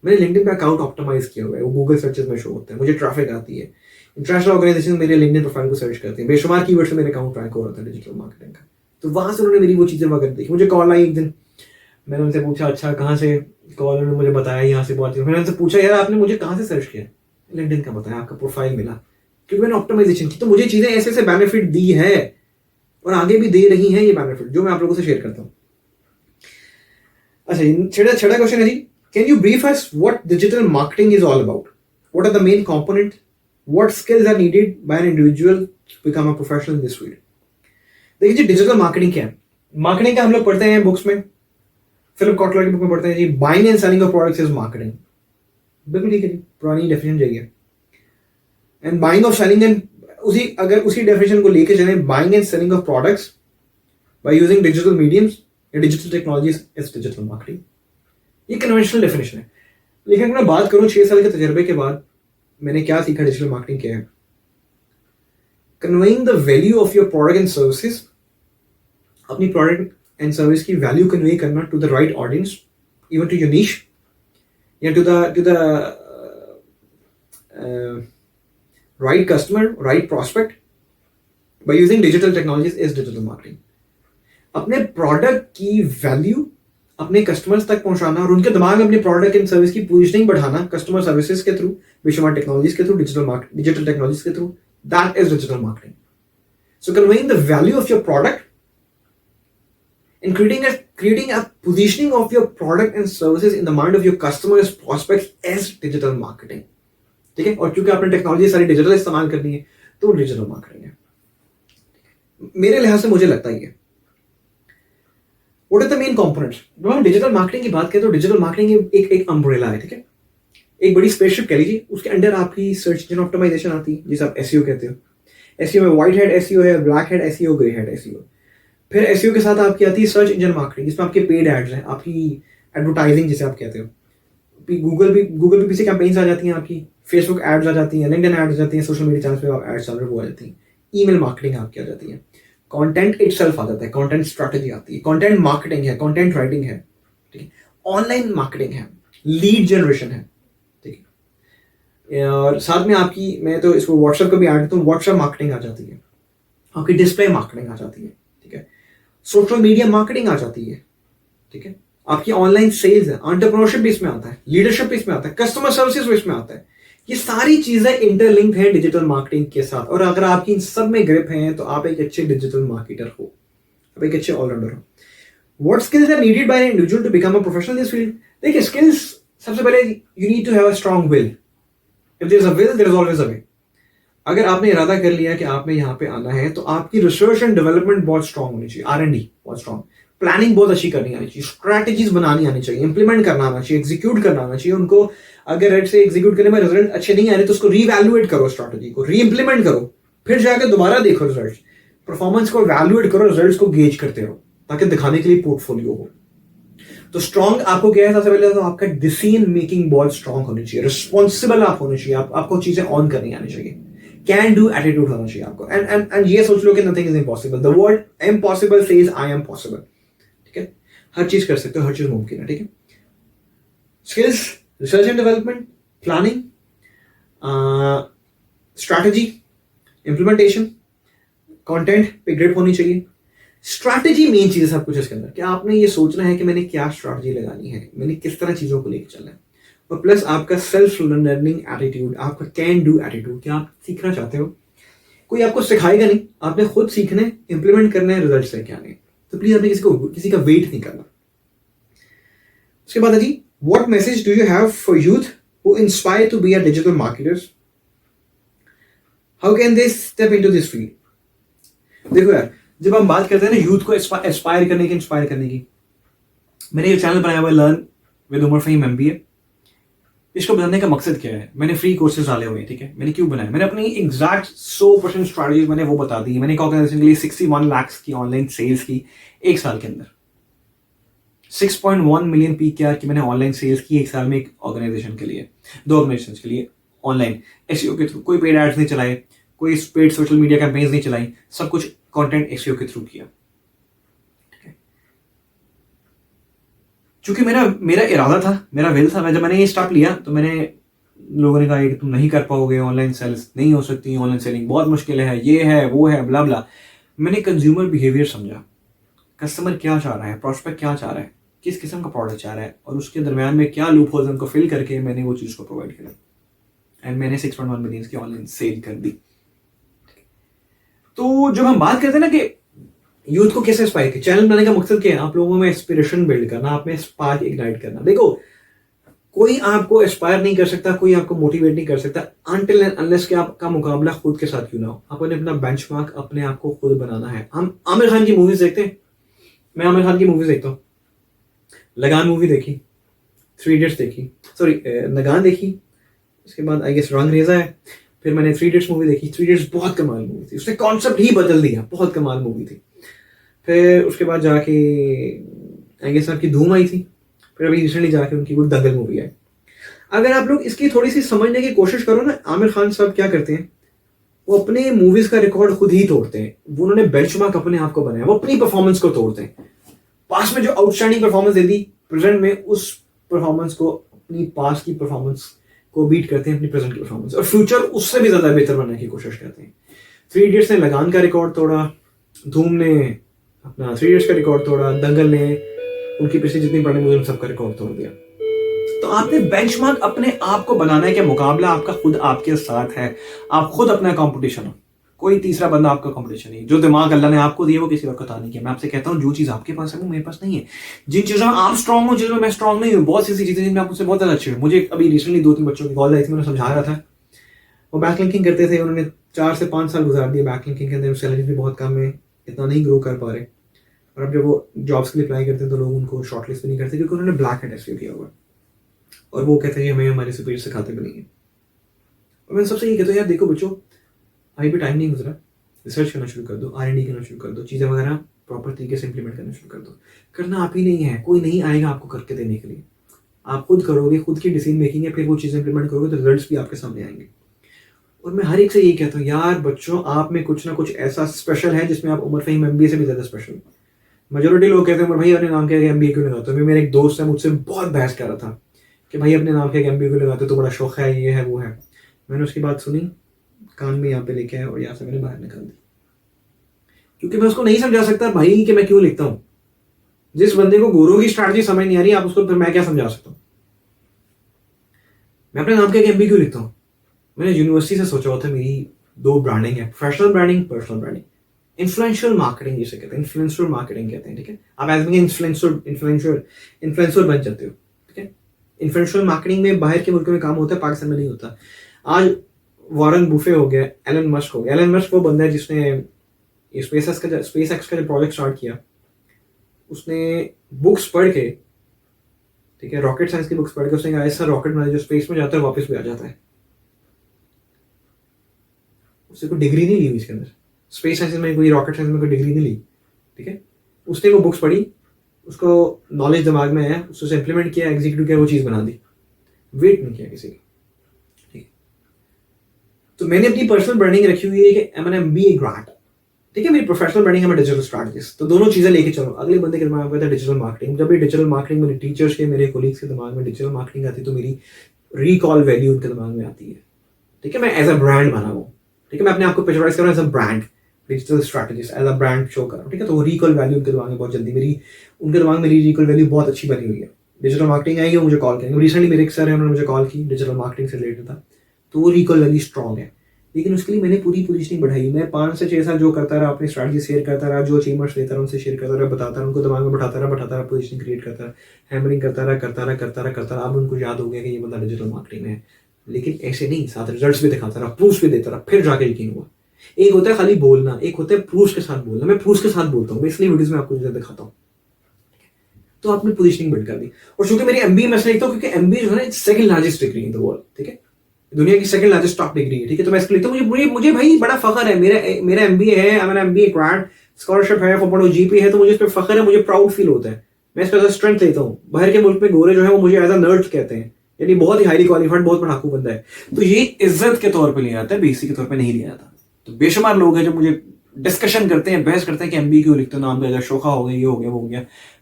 मैंने लिंक्डइन पे अकाउंट ऑप्टिमाइज किया हुआ है, वो गूगल सर्चेस में शो होता है, मुझे ट्रैफिक आती है, इंटरनेशनल ऑर्गेनाइजेशन मेरे लिंक्डइन प्रोफाइल को सर्च करते हैं, बेशुमार कीवर्ड से मेरे अकाउंट रैंक हो रहा था डिजिटल मार्केटिंग का। तो वहां से उन्होंने मेरी वो चीजें वगैरह देखी। मुझे कॉल आई एक दिन, मैंने उनसे पूछा अच्छा कहाँ से कॉल, उन्होंने मुझे बताया यहाँ से बहुत। मैंने उनसे पूछा यार आपने मुझे कहाँ से सर्च किया? लिंक्डइन का बताया, आपका प्रोफाइल मिला, क्योंकि मैंने ऑप्टिमाइजेशन की। तो मुझे चीजें ऐसे ऐसे बेनिफिट दी है और आगे भी दे रही हैं ये बेनिफिट, जो मैं आप लोगों से शेयर करता हूँ। अच्छा, छठा क्वेश्चन है जी, can you brief us what digital marketing is all about? What are the main component? What skills are needed by an individual to become a professional in this field? देखिए जी, डिजिटल मार्केटिंग क्या है? मार्केटिंग का हम लोग पढ़ते हैं बुक्स में, फिलिप कॉटलर की बुक में पढ़ते हैं जी, buying and selling of products is marketing. बिल्कुल ठीक है जी, पुरानी डेफिनेशन चाहिए। And buying of selling and उसी डेफिनेशन को लेके चले, buying and selling of products by using digital mediums या digital technologies is digital marketing. ये कन्वेंशनल डेफिनेशन है। लेकिन मैं बात करूं 6 साल के तजर्बे के बाद मैंने क्या सीखा डिजिटल मार्केटिंग क्या है? Conveying the value of your product and services, अपनी प्रोडक्ट एंड सर्विस की वैल्यू कन्वे करना to the right audience, even to your niche या to the right customer, right prospect by using digital technologies is digital marketing. अपने प्रोडक्ट की वैल्यू अपने कस्टमर्स तक पहुंचाना और उनके दिमाग में अपने प्रोडक्ट एंड सर्विस की पोजीशनिंग बढ़ाना कस्टमर सर्विसेज के थ्रू, बेशुमार टेक्नोलॉजीज के थ्रू, डिजिटल टेक्नोलॉजीज के through, that is digital marketing. So conveying the value of your product in creating a positioning of your product and services in the mind of your customers, prospects as digital marketing. ठीक है, और क्योंकि आपने टेक्नोलॉजी सारी डिजिटल इस्तेमाल करनी है तो डिजिटल मार्केटिंग है मेरे लिहाज से, मुझे लगता ही है. What are the main components? जब हम डिजिटल मार्केटिंग की बात करें तो डिजिटल मार्केटिंग एक अम्ब्रेला है. ठीक है, एक बड़ी स्पेसशिप कह लीजिए, उसके अंडर आपकी सर्च इंजन ऑप्टिमाइजेशन आती है जिसे आप एसईओ कहते हो. एसईओ में व्हाइट हैट एसईओ है, black hat SEO, grey hat SEO. फिर एसईओ के साथ आपकी आती है सर्च इंजन मार्केटिंग, जिसमें आपके पेड एड्स हैं, आपकी एडवर्टाइजिंग जिसे आप कहते हो. गूगल पे पीछे कैंपेन्स आ जाती हैं, आपकी फेसबुक एड्स आ जाती हैं, लिंक्डइन एड्स आ जाती हैं, सोशल मीडिया चैनल्स पे एड्स चल रहे वो आ जाती हैं. ईमेल मार्केटिंग आपकी आ जाती है, कंटेंट इटसेल्फ आ जाता है, कंटेंट स्ट्रेटजी आती है, कंटेंट मार्केटिंग है, कंटेंट राइटिंग है. ठीक है, ऑनलाइन मार्केटिंग है, लीड जनरेशन है. ठीक है, और साथ में आपकी, मैं तो इसको व्हाट्सएप को भी ऐड करता हूँ, व्हाट्सएप मार्केटिंग आ जाती है, आपकी डिस्प्ले मार्केटिंग आ जाती है. ठीक है, सोशल मीडिया मार्केटिंग आ जाती है. ठीक है, आपकी ऑनलाइन सेल्स है, एंटरप्रेन्योरशिप भी इसमें आता है, लीडरशिप भी इसमें आता है, कस्टमर सर्विसेज भी इसमें आता है. ये सारी चीजें इंटरलिंक्ड हैं डिजिटल मार्केटिंग के साथ, और अगर आपकी इन सब में ग्रिप है तो आप एक अच्छे डिजिटल मार्केटर हो, आप एक अच्छे ऑलराउंडर हो. What skills are needed by an individual to become a professional in this field? देखिए, स्किल्स सबसे पहले you need to have a strong will. If there is a will there is always a way. अगर आपने इरादा कर लिया कि आपने यहाँ पे आना है तो आपकी रिसर्च एंड डेवलपमेंट बहुत स्ट्रांग होनी चाहिए, R&D बहुत स्ट्रांग, प्लानिंग बहुत अच्छी करनी आनी चाहिए, स्ट्रैटेजीज बनानी आनी चाहिए, इंप्लीमेंट करना आना चाहिए, एग्जीक्यूट करना आना चाहिए. उनको अगर रेट से एग्जीक्यूट करने में रिजल्ट अच्छे नहीं आ रहे तो उसको रीवैल्यूएट करो, स्ट्रैटेजी को री इंप्लीमेंट करो, फिर जाकर दोबारा देखो रिजल्ट, परफॉर्मेंस को वैल्यूएट करो, रिजल्ट्स को गेज करते रहो ताकि दिखाने के लिए पोर्टफोलियो हो. तो स्ट्रांग आपको क्या है, सबसे पहले तो आपका डिसीजन मेकिंग बहुत स्ट्रांग होनी चाहिए, रिस्पॉन्सिबल आप होने चाहिए, आपको चीजें ऑन करनी आनी चाहिए, कैन डू एटीट्यूड होना चाहिए आपको. एंड ये सोच लो कि nothing is impossible. The word impossible says I am possible. ठीक है, हर चीज कर सकते हो, हर चीज मुमकिन है. ठीक है, skills, research and development, planning, strategy, implementation, content पे ग्रिप होनी चाहिए. स्ट्रैटेजी मेन चीज है सब कुछ इसके अंदर, कि आपने ये सोचना है कि मैंने क्या स्ट्रैटेजी लगानी है, मैंने किस तरह चीजों को लेकर चलना है. और प्लस आपका सेल्फ लर्निंग एटीट्यूड, आपका कैन डू एटीट्यूड, क्या आप सीखना चाहते हो, कोई आपको सिखाएगा नहीं, आपने खुद सीखना है, इंप्लीमेंट करना है, रिजल्ट लेके आने हैं. तो प्लीज आपने किसी का वेट नहीं करना. उसके बाद है जी, what message do you have for youth who inspire to be a digital marketers? How can they step into this field? देखो यार, जब हम बात करते हैं ना यूथ को इंस्पायर करने की, मैंने ये चैनल बनाया हुआ है learn with Umar Faheem MBA. इसको बनाने का मकसद क्या है? मैंने फ्री कोर्सेज डाले हुए हैं. ठीक है, मैंने क्यों बनाया? मैंने अपनी एग्जैक्ट 100% स्ट्रैटेजी मैंने वो बता दी है. मैंने एक ऑर्गेनाइजेशन के लिए 61 लाख की ऑनलाइन सेल्स की एक साल के अंदर, 6.1 मिलियन PKR की मैंने ऑनलाइन सेल्स की एक साल में, एक ऑर्गेनाइजेशन के लिए, 2 ऑर्गेनाइजेशन के लिए ऑनलाइन एसईओ के थ्रू. कोई पेड एड्स नहीं चलाए, कोई पेड सोशल मीडिया कैंपेन्स नहीं चलाई, सब कुछ कंटेंट एसईओ के थ्रू किया. चूंकि मेरा इरादा था, मेरा विल था, जब मैंने ये स्टेप लिया तो मैंने, लोगों ने कहा कि तुम नहीं कर पाओगे, ऑनलाइन सेल्स नहीं हो सकती, ऑनलाइन सेलिंग बहुत मुश्किल है, ये है वो है ब्ला ब्ला. मैंने कंज्यूमर बिहेवियर समझा, कस्टमर क्या चाह रहा है, प्रोस्पेक्ट क्या चाह रहा है, किस किस्म का प्रोडक्ट चाह रहा है, और उसके दरमियान में क्या लूप होल्स उनको फिल करके मैंने वो चीज़ को प्रोवाइड किया, एंड मैंने 6.1 मिलियन की ऑनलाइन सेल कर दी. तो जब हम बात करते हैं ना कि यूथ को कैसे इंस्पायर किया, चैनल बनाने का मकसद क्या है? आप लोगों में इंस्पिरेशन बिल्ड करना, आप में स्पार्क इग्नाइट करना. देखो, कोई आपको इंस्पायर नहीं कर सकता, कोई आपको मोटिवेट नहीं कर सकता अनटिल एंड अनलेस कि आपका मुकाबला खुद के साथ क्यों ना हो. आपने अपना बेंचमार्क अपने आप को खुद बनाना है. हम आमिर खान की मूवीज देखते हैं, मैं आमिर खान की मूवीज देखता हूँ. लगान मूवी देखी, 3 इडियट्स देखी, सॉरी लगान देखी, उसके बाद आई गेस रंगरेजा है, फिर मैंने 3 इडियट्स मूवी देखी. 3 इडियट्स बहुत कमाल मूवी थी, उसने कॉन्सेप्ट ही बदल दिया, बहुत कमाल मूवी थी. फिर उसके बाद जाके आई गेस आपकी धूम आई थी, फिर अभी रिसेंटली जाके उनकी कोई दंगल मूवी आई. अगर आप लोग इसकी थोड़ी सी समझने की कोशिश करो ना, आमिर खान साहब क्या करते हैं, वो अपने मूवीज का रिकॉर्ड खुद ही तोड़ते हैं. वो उन्होंने बेंचमार्क अपने आप को बनाया, वो अपनी परफॉर्मेंस को तोड़ते हैं. पास में जो आउटस्टैंडिंग परफॉर्मेंस दे दी, प्रेजेंट में उस परफॉर्मेंस को, अपनी पास की परफॉर्मेंस को बीट करते हैं अपनी प्रेजेंट की परफॉर्मेंस, और फ्यूचर उससे भी ज्यादा बेहतर बनाने की कोशिश करते हैं. 3 इडियट्स ने लगान का रिकॉर्ड तोड़ा, धूम ने अपना 3 इडियट्स का रिकॉर्ड तोड़ा, दंगल ने उनकी पिछली जितनी बड़ी मूवी सबका रिकॉर्ड तोड़ दिया. तो आपने बेंचमार्क अपने आप को बनाना है कि मुकाबला आपका खुद आपके साथ है, आप खुद अपना कंपटीशन हो. कोई तीसरा बंदा आपका कंपटीशन नहीं। जो दिमाग अल्लाह ने आपको दिया वो किसी और को अता नहीं किया। मैं आपसे कहता हूँ जो चीज़ आपके पास है वो मेरे पास नहीं है। जिन चीज़ों में आप स्ट्रांग हो, जिसमें मैं स्ट्रांग नहीं हूँ, बहुत सी ऐसी चीज़ें जिनमें आप मुझसे बहुत ज़्यादा अच्छे हो। मुझे अभी रिसेंटली 2-3 बच्चों की कॉल आई थी, मैंने समझा रहा था, वो बैक लिंकिंग करते थे, उन्होंने 4 से 5 साल गुजार दिए बैक लिंकिंग के अंदर, सैलरी भी बहुत कम है, इतना नहीं ग्रो कर पा रहे। और अब जब वो जॉब्स के लिए अप्लाई करते हैं तो लोग उनको शॉर्टलिस्ट भी नहीं करते क्योंकि उन्होंने ब्लैक हैट एसईओ किया हुआ है। और वो कहते हैं हमें हमारे सुपीरियर सिखाते भी नहीं है। और मैं सबसे ये कहता हूँ यार देखो बच्चों, अभी भी टाइम नहीं गुजरा, रिसर्च करना शुरू कर दो, R&D करना शुरू कर दो, चीज़ें वगैरह प्रॉपर तरीके से इंप्लीमेंट करना शुरू कर दो। करना आप ही नहीं है, कोई नहीं आएगा आपको करके देने के लिए, आप खुद करोगे, खुद की डिसीजन मेकिंग है, फिर वो चीज़ें इंप्लीमेंट करोगे तो रिजल्ट्स भी आपके सामने आएंगे। और मैं हर एक से यही कहता हूँ यार बच्चों, आप में कुछ ना कुछ ऐसा स्पेशल है जिसमें आप उमर फहीम MBA से भी ज़्यादा स्पेशल हो। मेजोरिटी लोग कहते हैं उमर भाई अपने नाम के MBA क्यों लगाते हो। मेरा एक दोस्त है मुझसे बहुत बहस कर रहा था कि भाई अपने नाम के MBA क्यों लगाते हो, तो बड़ा शौक है, ये है वो है। मैंने उसकी बात सुनी, कान में यहाँ पे लेके आया और यहाँ से मैंने बाहर निकाल दी, क्योंकि मैं उसको नहीं समझा सकता भाई कि मैं क्यों लिखता हूँ। जिस बंदे को गुरु की स्ट्रैटेजी समझ नहीं आ रही, आप उसको फिर मैं क्या समझा सकता हूँ। मैं अपने नाम के MBA क्यों लिखता हूँ। मैंने यूनिवर्सिटी से सोचा हुआ था मेरी 2 ब्रांडिंग है, professional branding, personal branding. Influential marketing जिसे कहते हैं, इन्फ्लुएंसर मार्केटिंग कहते हैं, ठीक है। आप एज में इन्फ्लुएंसर बन जाते हो, ठीक है। इन्फ्लुएंशियल मार्केटिंग में बाहर के मुल्कों में काम होता है, पाकिस्तान में नहीं होता। आज वॉरेन बुफे हो गया, एलन मस्क हो गया। एलन मस्क वो बंदा है जिसने स्पेसएक्स का जो प्रोजेक्ट स्टार्ट किया, उसने बुक्स पढ़ के, ठीक है, रॉकेट साइंस की बुक्स पढ़ के उसने कहा ऐसा रॉकेट बनाया जो स्पेस में जाता है वापस भी आ जाता है। उससे कोई डिग्री नहीं ली हुई इसके अंदर, स्पेस साइंस में कोई रॉकेट साइंस में कोई डिग्री नहीं ली, ठीक है। उसने वो बुक्स पढ़ी, उसको नॉलेज दिमाग में आया, उससे इंप्लीमेंट किया, एग्जीक्यूट किया, वो चीज़ बना दी, वेट नहीं किया किसी की, ठीक है। तो मैंने अपनी पर्सनल ब्रांडिंग रखी हुई है कि I'm an MBA ग्रेड, ठीक है। मेरी प्रोफेशनल ब्रांडिंग है, मैं डिजिटल स्ट्रैटेजिस्ट। तो दोनों चीज़ें लेके चलो। अगले बंदे के दिमाग में था डिजिटल मार्केटिंग। जब भी डिजिटल मार्केटिंग मेरे टीचर्स के, मेरे कोलीग्स के दिमाग में डिजिटल मार्केटिंग आती है तो मेरी रिकॉल वैल्यू उनके दिमाग में आती है, ठीक है। मैं एज अ ब्रांड बना हूँ, ठीक है। मैं अपने आप को पिक्चराइज कर रहा हूँ as a brand, digital strategist, as a brand show कर रहा हूँ, ठीक है। तो वो रिकॉल वैल्यू उनके दिमाग में बहुत जल्दी, उनके दिमाग में मेरी रिकॉल वैल्यू बहुत अच्छी बनी हुई है। डिजिटल मार्केटिंग आएगी, वो मुझे कॉल करेंगे। रिसेंटली मेरे एक सर है, उन्होंने मुझे कॉल की, डिजिटल मार्केटिंग से रिलेटेड था, तो वो रिकॉल वैल्यू स्ट्रॉन्ग है। लेकिन उसके लिए मैंने पूरी पोजीशनिंग बढ़ाई। मैं 5 से 6 साल जो करता रहा, अपनी स्ट्रैटेजी शेयर करता रहा, जो अचीवमेंट्स लेता रहा उनसे शेयर करता रहा, बताता रहा, उनको दिमाग में बैठाता रहा, पोजीशनिंग क्रिएट करता रहा, हैमरिंग करता रहा। अब उनको याद हो गया कि ये बंदा डिजिटल मार्केटिंग में है। लेकिन ऐसे नहीं, साथ रिजल्ट्स भी दिखाता रहा, प्रूफ्स भी देता रहा, फिर जाके यकीन हुआ। एक होता है खाली बोलना, एक होता है प्रूफ्स के साथ बोलना। मैं प्रूफ्स के साथ बोलता हूँ, इसलिए वीडियोस में आपको दिखाता हूँ। तो आपने पोजीशनिंग बिल्ड कर दी। और चूंकि मेरी MBA मैं लिखता हूँ क्योंकि MBA जो है ना, second largest degree in the world, ठीक है, दुनिया की सेकंड लार्जेस्ट टॉप डिग्री है, ठीक है। तो मैं इसको लिखता हूँ, मुझे भाई बड़ा फखर है, मेरा MBA है, मेरा MBA ग्रेड, स्कॉलरशिप है, 4.0 GPA है, तो मुझे इस पर फखर है, मुझे प्राउड फील होता है। मैं इसका एज स्ट्रेंथ लेता हूँ। बाहर के मुल्क में गोरे जो है वो मुझे एज अ नर्ड कहते हैं, यानी बहुत ही हाईली क्वालिफाइड, बहुत पढ़ाकू बंदा है। तो ये इज्जत के तौर पर लिया जाता है, बेसिक के तौर पर नहीं लिया जाता। तो बेशुमार लोग हैं जो मुझे डिस्कशन करते हैं, बहस करते हैं कि MBA क्यों लिखते हो, नाम पे अगर शोखा हो गया, ये हो गया, वो हो गया।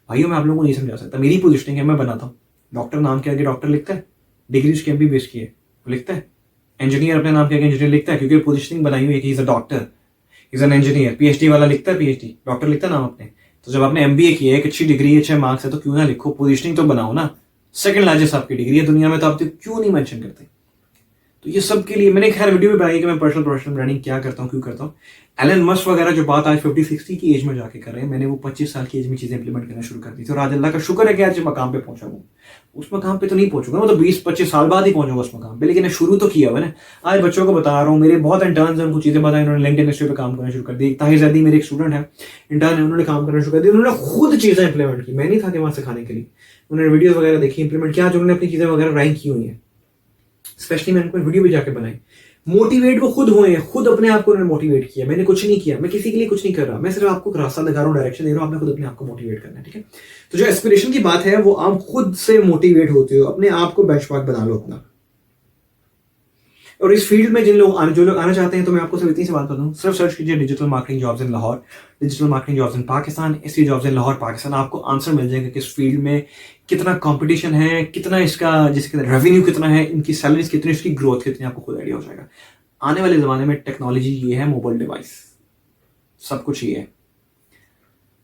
भाइयों मैं आप लोगों को नहीं समझा सकता। मेरी पोजीशनिंग है, मैं बनाता हूँ। डॉक्टर नाम के आगे डॉक्टर लिखता है, डिग्री उसकी MBA बेस की है, वो लिखता है। इंजीनियर अपने नाम के आगे इंजीनियर लिखता है, क्योंकि पोजीशनिंग बनाई हुई है कि is a doctor, is an engineer. PhD वाला लिखता है PhD, डॉक्टर लिखता है नाम अपने। तो जब आपने MBA किया है, एक अच्छी डिग्री, अच्छे मार्क्स है, तो क्यों ना लिखो, पोजीशनिंग तो बनाओ ना। सेकंड लार्जेस्ट आपकी डिग्री है दुनिया में, तो आप तो क्यों नहीं मेंशन करते। तो ये सब के लिए मैंने खैर वीडियो में बनाई कि मैं प्रोफेशनल ब्रांडिंग क्या करता हूँ, क्यों करता हूँ। एलन मस्क वगैरह जो बात आज 50-60 की एज में जाके कर रहे हैं, मैंने वो 25 साल की एज में चीजें इंप्लीमेंट करना शुरू कर दी थी। और आज अल्लाह का शुक्र है कि आज मकाम पे पहुंचा हूँ। उस मकाम पे तो नहीं पहुंचूंगा, वो तो 20-25 साल बाद ही पहुंचूंगा उस मकाम पे, लेकिन शुरू तो किया हुआ है ना। आज बच्चों को बता रहा हूँ, मेरे बहुत इंटर्न्स हैं, उनको चीजें बताई, उन्होंने लिंक्डइन इंडस्ट्री पे काम करना शुरू कर दी। ताहिर ज़ैदी मेरे एक स्टूडेंट है, इंटर्न है, उन्होंने काम करना शुरू कर दिया। उन्होंने खुद चीजें इंप्लीमेंट की, मैं नहीं था कि वहां सिखाने के लिए। उन्होंने वीडियोस वगैरह देखी, इंप्लीमेंट किया, जो उन्होंने अपनी चीजें वगैरह रैंक की हुई है। स्पेशली मैंने उनको वीडियो भी जाके बनाई। मोटिवेट वो खुद हुए हैं, खुद अपने आप को उन्होंने मोटिवेट किया। मैंने कुछ नहीं किया, मैं किसी के लिए कुछ नहीं कर रहा, मैं सिर्फ आपको रास्ता दिखा रहा हूँ, डायरेक्शन दे रहा हूँ, आपने खुद अपने आप को मोटिवेट करना है, ठीक है। तो जो एस्पिरेशन की बात है वो आप खुद से मोटिवेट होते हो, अपने आप को बेंचमार्क बना लो अपना। और इस फील्ड में जो लोग आना चाहते हैं, तो मैं आपको सिर्फ इतनी सी बात बताऊं, सिर्फ सर्च कीजिए digital marketing jobs in Lahore, digital marketing jobs in Pakistan, ऐसी जॉब्स इन लाहौर पाकिस्तान। आपको आंसर मिल जाएगा कि इस फील्ड में कितना कंपटीशन है, कितना इसका जिसके रेवेन्यू कितना है, इनकी सैलरीज कितनी, इसकी ग्रोथ कितनी, आपको खुद आइडिया हो जाएगा। आने वाले ज़माने में टेक्नोलॉजी ये है, मोबाइल डिवाइस, सब कुछ ये है।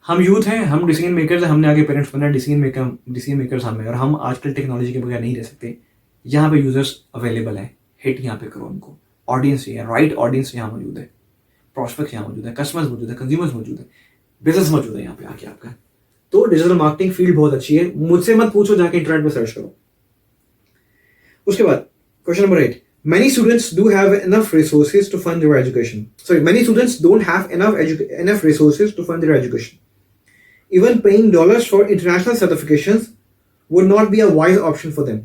हम यूथ हैं, हम डिसीजन मेकर्स हैं, हमने आगे पेरेंट्स बनना है, डिसीजन मेकर्स हम हैं, और हम आजकल टेक्नोलॉजी के बगैर नहीं रह सकते। यहाँ पे यूजर्स अवेलेबल है, हिट यहाँ पे करो उनको, ऑडियंस ये है, राइट ऑडियंस यहाँ मौजूद है। प्रॉस्पेक्ट यहाँ मौजूद है, कस्टमर्स मौजूद है, कंज्यूमर्स मौजूद है, बिजनेस मौजूद है यहाँ पे आके आपका। तो डिजिटल मार्केटिंग फील्ड बहुत अच्छी है, मुझसे मत पूछो, जाके इंटरनेट पे सर्च करो। उसके बाद question number 8, many students do have enough resources to fund their education. Sorry, many students don't have enough resources to fund their education. Even paying dollars for international certifications would not be a wise option for them.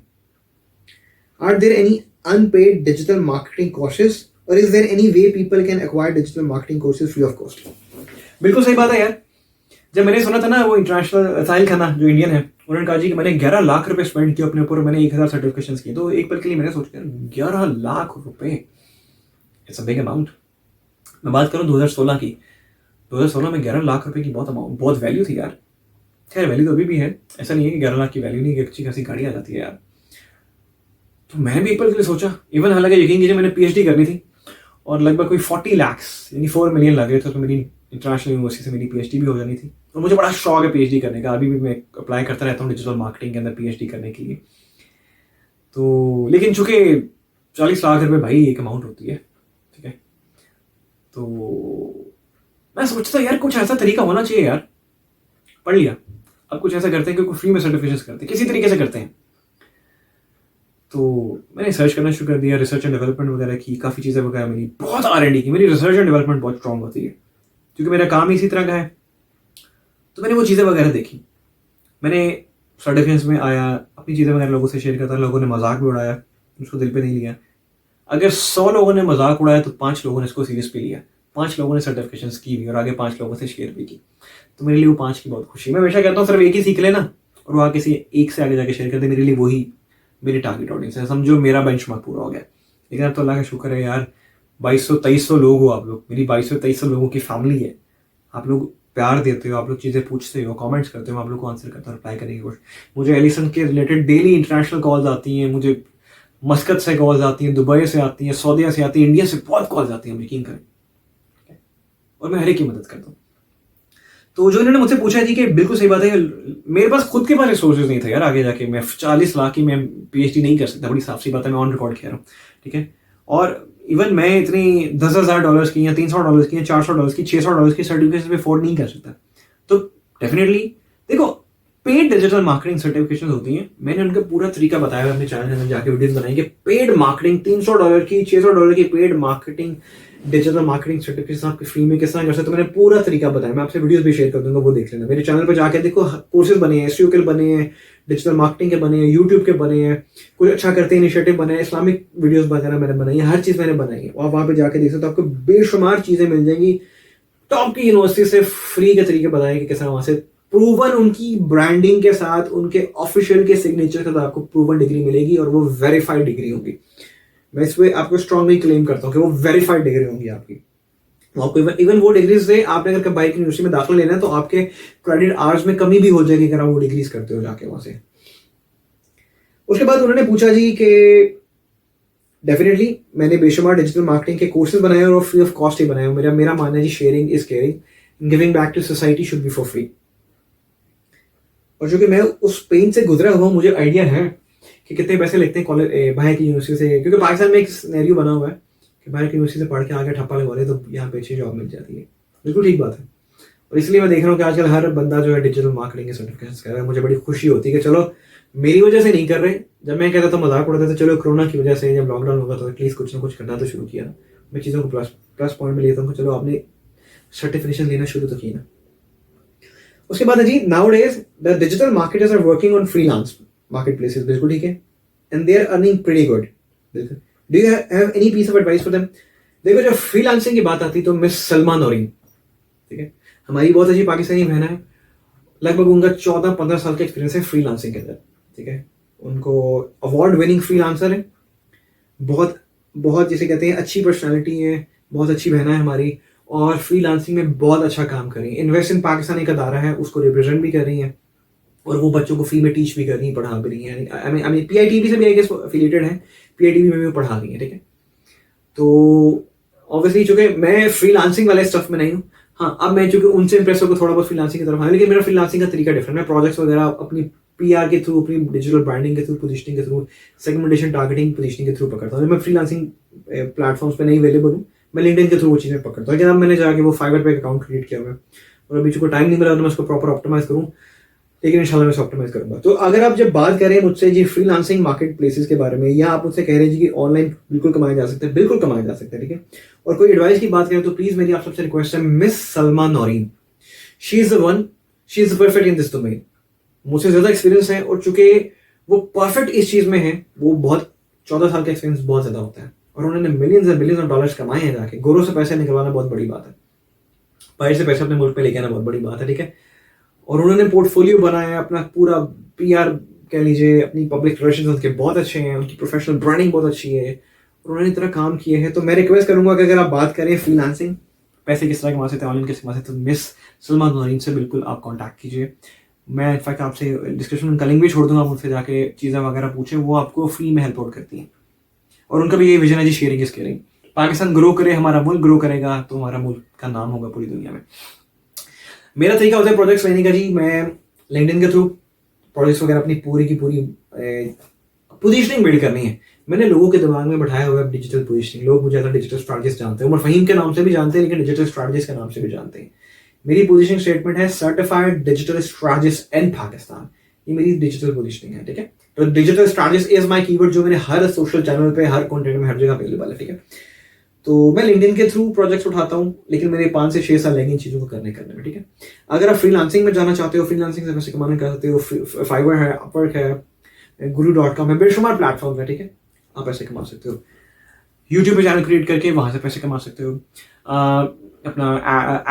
Are there any unpaid digital marketing courses, or is there any way people can acquire digital marketing courses free of cost? बिल्कुल सही बात है यार। जब मैंने सुना था ना, वो इंटरनेशनल साहिल खन्ना जो इंडियन है, उन्होंने कहा जी कि मैंने 11 लाख रुपए स्पेंड किए अपने ऊपर, मैंने 1000 सर्टिफिकेशंस किए, तो एक पल के लिए मैंने सोचा 11 लाख रुपए, इट्स अ बिग अमाउंट। मैं बात करूं 2016 की, 2016 में 11 लाख रुपए की बहुत वैल्यू थी यार। खैर वैल्यू तो अभी भी है, ऐसा नहीं है कि 11 लाख की वैल्यू नहीं, अच्छी खासी गाड़ी आ जाती है यार। तो मैंने भी एक पल के लिए सोचा, इवन हालांकि यकीन कीजिए मैंने पीएचडी करनी थी और लगभग कोई 40 लाख यानी 4 मिलियन लगे थे, तो मेरी इंटरनेशनल यूनिवर्सिटी से मेरी पीएचडी भी हो जानी थी। और मुझे बड़ा शौक है पीएचडी करने का, अभी भी मैं अप्लाई करता रहता हूँ डिजिटल मार्केटिंग के अंदर पीएचडी करने के लिए। तो लेकिन चूंकि 40 लाख रुपए भाई एक अमाउंट होती है, ठीक है, तो मैं सोचता यार कुछ ऐसा तरीका होना चाहिए यार। पढ़ लिया, अब कुछ ऐसा करते हैं कि फ्री में सर्टिफिकेशन करते हैं, किसी तरीके से करते हैं। तो मैंने सर्च करना शुरू कर दिया, रिसर्च एंड डेवलपमेंट वगैरह की, काफ़ी चीज़ें वगैरह मेरी बहुत R&D की, मेरी रिसर्च एंड डेवलपमेंट बहुत स्ट्रॉन्ग होती है क्योंकि मेरा काम ही इसी तरह का है। तो मैंने वो चीज़ें वगैरह देखी, मैंने सर्टिफिकेट्स में आया, अपनी चीज़ें वगैरह लोगों से शेयर करता, लोगों ने मजाक भी उड़ाया, उसको दिल पे नहीं लिया। अगर 100 लोगों ने मजाक उड़ाया तो 5 लोगों ने इसको सीरियस पे लिया, 5 लोगों ने सर्टिफिकेशंस की भी और आगे 5 लोगों से शेयर भी की। तो मेरे लिए वो 5 की बहुत खुशी। मैं हमेशा कहता हूँ सिर्फ एक ही सीख लेना और वहाँ किसी एक से आगे जाके शेयर कर दे, मेरे लिए वही मेरी टारगेट ऑडियंस है, समझो मेरा बेंचमार्क पूरा हो गया। लेकिन अब तो अल्लाह का शुक्र है यार, 2200-2300 लोग हो आप लोग, मेरी 2200-2300 लोगों की फैमिली है। आप लोग प्यार देते हो, आप लोग चीज़ें पूछते हो, कमेंट्स करते हो, आप लोग को आंसर करता हूँ, रिप्लाई करने की कोशिश। मुझे एलिसन के रिलेटेड डेली इंटरनेशनल कॉल्स आती हैं, मुझे मस्कत से कॉल्स आती हैं, दुबई से आती हैं, सऊदीया से आती हैं, इंडिया से बहुत कॉल्स आती हैं, यकीन करें, और मैं हर एक की मदद करता हूँ। तो जो इन्होंने मुझसे पूछा जी कि बिल्कुल सही बात है, मेरे पास खुद के पास रिसोर्सेज नहीं था यार, आगे जाके मैं 40 लाख की मैं पीएचडी नहीं कर सकता, बड़ी साफ सी बात है, मैं ऑन रिकॉर्ड कह रहा हूँ, ठीक है। और इवन मैं इतनी $10,000 की या $300 की या $400 की $600 की सर्टिफिकेशन पे अफोर्ड नहीं कर सकता। तो डेफिनेटली देखो, पेड डिजिटल मार्केटिंग सर्टिफिकेशन होती हैं, मैंने उनका पूरा तरीका बताया है अपने चैनल में, जाके वीडियोस बनाएंगे। पेड मार्केटिंग $300 की, $600 की paid marketing digital marketing certification आपके फ्री में किस तरह कर सकते, तो मैंने पूरा तरीका बताया, मैं आपसे वीडियोस भी शेयर कर दूंगा, वो देख लेना। मेरे चैनल पर जाके देखो, कोर्सेज बने हैं, SEO के बने हैं, डिजिटल मार्केटिंग के बने हैं, यूट्यूब के बने हैं, कुछ अच्छा करते हैं इनिशिएटिव बने हैं, इस्लामिक वीडियोस वगैरह मैंने बनाई है, हर चीज़ मैंने बनाई है। और वहाँ पे जाके देख सकते हो, आपको बेशुमार चीज़ें मिल जाएंगी, टॉप की यूनिवर्सिटी से फ्री के तरीके बताएंगे कि किस तरह वहाँ से प्रूवन उनकी ब्रांडिंग के साथ, उनके ऑफिशियल के सिग्नेचर के साथ आपको प्रूवन डिग्री मिलेगी और वो वेरीफाइड डिग्री होगी। मैं इस पे आपको स्ट्रांगली क्लेम करता हूँ कि वो वेरीफाइड डिग्री होंगी आपकी। आपको इवन वो डिग्रीज से आपने अगर बाइक यूनिवर्सिटी में दाखिला लेना है तो आपके क्रेडिट आवर्स में कमी भी हो जाएगी अगर आप वो डिग्रीज करते हो जाके वहां से। उसके बाद उन्होंने पूछा जी कि डेफिनेटली मैंने बेशुमार डिजिटल मार्केटिंग के कोर्सेज बनाए और फ्री ऑफ कॉस्ट ही बनाए। मेरा मानना है जी, sharing is caring, giving back to society should be for free. और जो कि मैं उस पेन से गुजरा हुआ, मुझे आइडिया है कि कितने पैसे लगते हैं कॉलेज बाहर की यूनिवर्सिटी से, क्योंकि पाकिस्तान में एक सिनेरियो बना हुआ है कि बाहर की यूनिवर्सिटी से पढ़ के आगे ठप्पा लगवा ले तो यहाँ पे अच्छी जॉब मिल जाती है। बिल्कुल ठीक बात है, और इसलिए मैं देख रहा हूँ कि आजकल हर बंदा जो है डिजिटल मार्केटिंग के सर्टिफिकेशन कर रहा है। मुझे बड़ी खुशी होती है कि चलो मेरी वजह से नहीं कर रहे। जब मैं कहता था मजाक उड़ाता था, चलो कोरोना की वजह से जब लॉकडाउन होगा तो एटलीस्ट कुछ ना कुछ करना तो शुरू किया ना। मैं चीज़ों को प्लस पॉइंट में लेता हूँ, चलो आपने सर्टिफिकेशन लेना शुरू तो किया ना। उसके बाद है जी, nowadays the digital marketers are working on freelance marketplaces. बिल्कुल ठीक है, and they are earning pretty good. Do you have any piece of advice for them? देखो, जब फ्रीलांसिंग की बात आती है तो मिस सलमा नौरीन, ठीक है, हमारी बहुत अच्छी पाकिस्तानी बहन है, लगभग उनका 14-15 साल का एक्सपीरियंस है फ्रीलांसिंग के अंदर, ठीक है। उनको अवार्ड विनिंग फ्रीलांसर है, बहुत बहुत जिसे कहते हैं अच्छी पर्सनैलिटी है, बहुत अच्छी बहना है हमारी, और फ्रीलांसिंग में बहुत अच्छा काम कर रही है। इन्वेस्ट इन पाकिस्तान एक अदारा है, उसको रिप्रेजेंट भी कर रही है और वो बच्चों को फ्री में टीच भी कर रही है, पढ़ा भी रही है। आई मीन PITB से भी आई गेस एफिलिएटेड है, PITB में भी वो पढ़ा रही है, ठीक है। तो ऑब्वियसली चूंकि मैं फ्रीलांसिंग वाले स्टफ में नहीं हूँ, हाँ, अब मैं चूंकि उनसे इंप्रेस होकर थोड़ा बहुत फ्रीलांसिंग की तरफ आया, लेकिन मेरा फ्रीलांसिंग का तरीका डिफरेंट है। प्रोजेक्ट्स वगैरह अपनी PR के थ्रू, अपनी डिजिटल ब्रांडिंग के थ्रू, पोजिशनिंग के थ्रू, सेगमेंटेशन, टारगेटिंग, पोजिशनिंग के थ्रू पकड़ता हूँ। मैं फ्रीलांसिंग प्लेटफॉर्म्स पे नहीं अवेलेबल हूँ, मैं लिंक्डइन के थ्रू वो चीज़ें पकड़ता हूँ। लेकिन अब मैंने जाके वो फाइवर पे अकाउंट क्रिएट किया हुआ है और अभी चूंकि टाइम नहीं मिला तो मैं उसको प्रॉपर ऑप्टिमाइज करूँ, लेकिन इंशाल्लाह मैं इसे ऑप्टिमाइज करूंगा। तो अगर आप जब बात करें मुझसे जी फ्रीलांसिंग मार्केट प्लेसेस के बारे में, या आप मुझसे कह रहे हैं जी कि ऑनलाइन बिल्कुल कमाया जा सकता है, बिल्कुल कमाया जा सकता है, ठीक है। और कोई एडवाइस की बात करें तो प्लीज मेरी आप सबसे रिक्वेस्ट है, miss Salma Naureen, she is the one, she is perfect in this domain. मुझसे ज्यादा एक्सपीरियंस है और चूंकि वो परफेक्ट इस चीज में है, वो बहुत 14 साल का एक्सपीरियंस बहुत ज्यादा होता है और उन्होंने millions and billions of dollars कमाए हैं जाके। गोरों से पैसे निकलवाना बहुत बड़ी बात है, बाहर से पैसे अपने मुल्क पे लेके आना बहुत बड़ी बात है, ठीक है। और उन्होंने पोर्टफोलियो बनाया है अपना, पूरा पीआर कह लीजिए, अपनी पब्लिक रिलेशंस उनके बहुत अच्छे हैं, उनकी प्रोफेशनल ब्रांडिंग बहुत अच्छी है और उन्होंने इतना काम किए हैं। तो मैं रिक्वेस्ट करूंगा कि अगर आप बात करें फ्रीलांसिंग, पैसे किस तरह कमा सकते हैं, ऑनलाइन कैसे कमा सकते हैं, तो मिस सलमा नौरीन से बिल्कुल आप कॉन्टैक्ट कीजिए। मैं इनफैक्ट आपसे डिस्क्रिप्शन में का लिंक भी छोड़ दूंगा, आप उनसे जाके चीज़ें वगैरह पूछें, वो आपको फ्री में हेल्प आउट करती हैं। और उनका भी ये विजन है जी, sharing is caring. Pakistan grow करे, हमारा मुल्क ग्रो करेगा तो हमारा मुल्क का नाम होगा पूरी दुनिया में। मेरा तरीका होता है प्रोजेक्ट्स लेने का जी, मैं लिंक्डइन के थ्रू प्रोजेक्ट्स वगैरह अपनी पूरी की पूरी पोजीशनिंग बिल्ड करनी है। मैंने लोगों के दिमाग में बैठाया हुआ है डिजिटल पोजीशनिंग। लोग मुझे डिजिटल स्ट्रैटेजिस्ट जानते हैं, उमर फहीम के नाम से भी जानते हैं, लेकिन डिजिटल स्ट्रैटेजिस्ट के नाम से भी जानते हैं। मेरी पोजीशनिंग स्टेटमेंट है सर्टिफाइड डिजिटल स्ट्रैटेजिस्ट इन पाकिस्तान। ये मेरी डिजिटल पोजीशनिंग है, ठीक है। तो digital strategist is my keyword, जो मेरे हर सोशल चैनल पे, हर कंटेंट में, हर जगह अवेलेबल है, ठीक है। तो मैं लिंक्डइन के थ्रू प्रोजेक्ट्स उठाता हूँ, लेकिन मेरे 5 से 6 साल लगे इन चीज़ों को करने में, ठीक है। अगर आप फ्रीलांसिंग में जाना चाहते हो, फ्रीलांसिंग से पैसे कमाना चाहते हो, फाइवर है, अपवर्क है, guru.com है, बेशुमार प्लेटफॉर्म है, ठीक है। आप पैसे कमा सकते हो। यूट्यूब पे चैनल क्रिएट करके वहां से पैसे कमा सकते हो। अपना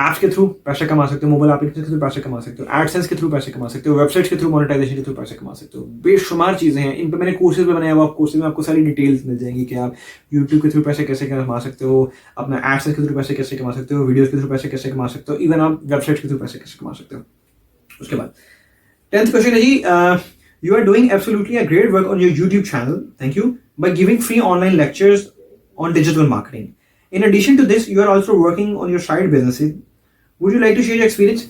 ऐप्स के थ्रू पैसे कमा सकते हो, मोबाइल एप्लीकेशन के थ्रू पैसे कमा सकते हो, एडसेंस के थ्रू पैसे कमा सकते हो, वेबसाइट्स के थ्रू, मोनेटाइजेशन के थ्रू पैसे कमा सकते हो। बेशुमार चीज़ें हैं, इन पर मैंने कोर्सेज में बनाया हुआ, कोर्सेज में आपको सारी डिटेल्स मिल जाएंगी कि आप यूट्यूब के थ्रू पैसे कैसे कमा सकते हो, अपना एडसेंस के थ्रू पैसे कैसे कमा सकते हो, वीडियोज़ के थ्रू पैसे कैसे कमा सकते हो, इवन आप वेबसाइट्स के थ्रू पैसे कैसे कमा सकते हो। उसके बाद 10th क्वेश्चन है जी, you are doing absolutely a great work on your YouTube channel, thank you, by giving free online lectures on digital marketing. In addition to this, you are also working on your side businesses. Would you like to share your experience?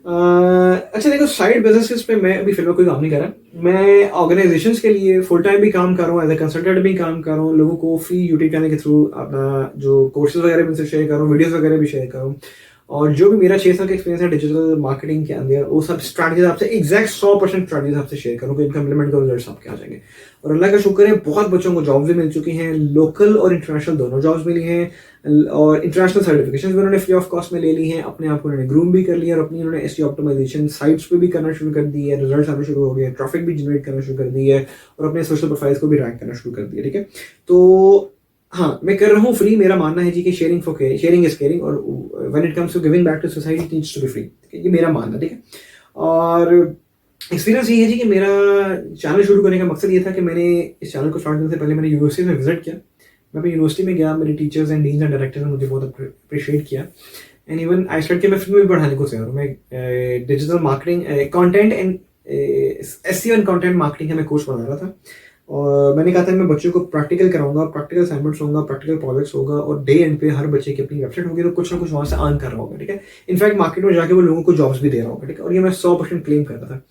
अच्छा देखो, साइड बिजनेसेस पे मैं अभी फिलहाल कोई काम नहीं कर रहा। मैं ऑर्गेनाइजेशंस के लिए फुल टाइम भी काम कर रहा हूँ, एज ए कंसल्टेंट भी काम कर रहा हूँ, लोगों को फ्री यूट्यूब चैनल के थ्रू अपना जो कोर्सेज वगैरह भी उनसे शेयर कर रहा हूँ, वीडियोस वगैरह भी शेयर कर रहा हूँ। और जो भी मेरा 6 साल का एक्सपीरियंस है डिजिटल मार्केटिंग के अंदर, वो सब स्ट्रैटेजीज आपसे एग्जैक्ट 100% स्ट्रैटेजीज आपसे शेयर करूँगा, इनका इम्प्लीमेंट करो, रिजल्ट्स आपके आ जाएंगे। और अल्लाह का शुक्र है, बहुत बच्चों को जॉब्स भी मिल चुकी हैं, लोकल और इंटरनेशनल दोनों जॉब्स मिली हैं, और इंटरनेशनल सर्टिफिकेशन भी उन्होंने फ्री ऑफ कॉस्ट में ले ली हैं, अपने आप को उन्होंने ग्रूम भी कर लिया और अपनी उन्होंने एसईओ ऑप्टिमाइजेशन साइट्स पे भी करना शुरू कर दी है, रिजल्ट्स आने शुरू हो गए, ट्रैफिक भी जनरेट करना शुरू कर दी है और अपने सोशल प्रोफाइल्स को भी रैंक करना शुरू कर दिया, ठीक है। तो हाँ, मैं कर रहा हूँ फ्री। मेरा मानना है जी कि शेयरिंग इज केयरिंग, और when it comes to giving back to society needs to be free, ये मेरा मानना, ठीक है। और एक्सपीरियंस ये है जी कि मेरा चैनल शुरू करने का मकसद ये था कि मैंने इस चैनल को स्टार्ट करने से पहले मैंने यूनिवर्सिटी में विजिट किया। मैं अपनी यूनिवर्सिटी में गया, मेरे teachers and deans and directors ने मुझे बहुत अप्रिशिएट किया, एंड इवन आई स्टार्ट किया, मैं फिर भी पढ़ाने को तैयार हूँ। मैं digital marketing, content and SEO and content marketing का मैं कोर्स बना रहा था, और मैंने कहा था मैं बच्चों को प्रैक्टिकल कराऊंगा, प्रैक्टिकल असाइनमेंट्स होगा, प्रैक्टिकल प्रोजेक्ट्स होगा, और डे एंड पे हर बच्चे की अपनी वेबसाइट होगी तो कुछ ना कुछ वहाँ से अर्न कर रहा होगा, ठीक है। इनफैक्ट मार्केट में जाके वो लोगों को जॉब्स भी दे रहा होगा, ठीक है। और ये मैं 100% क्लेम करता था।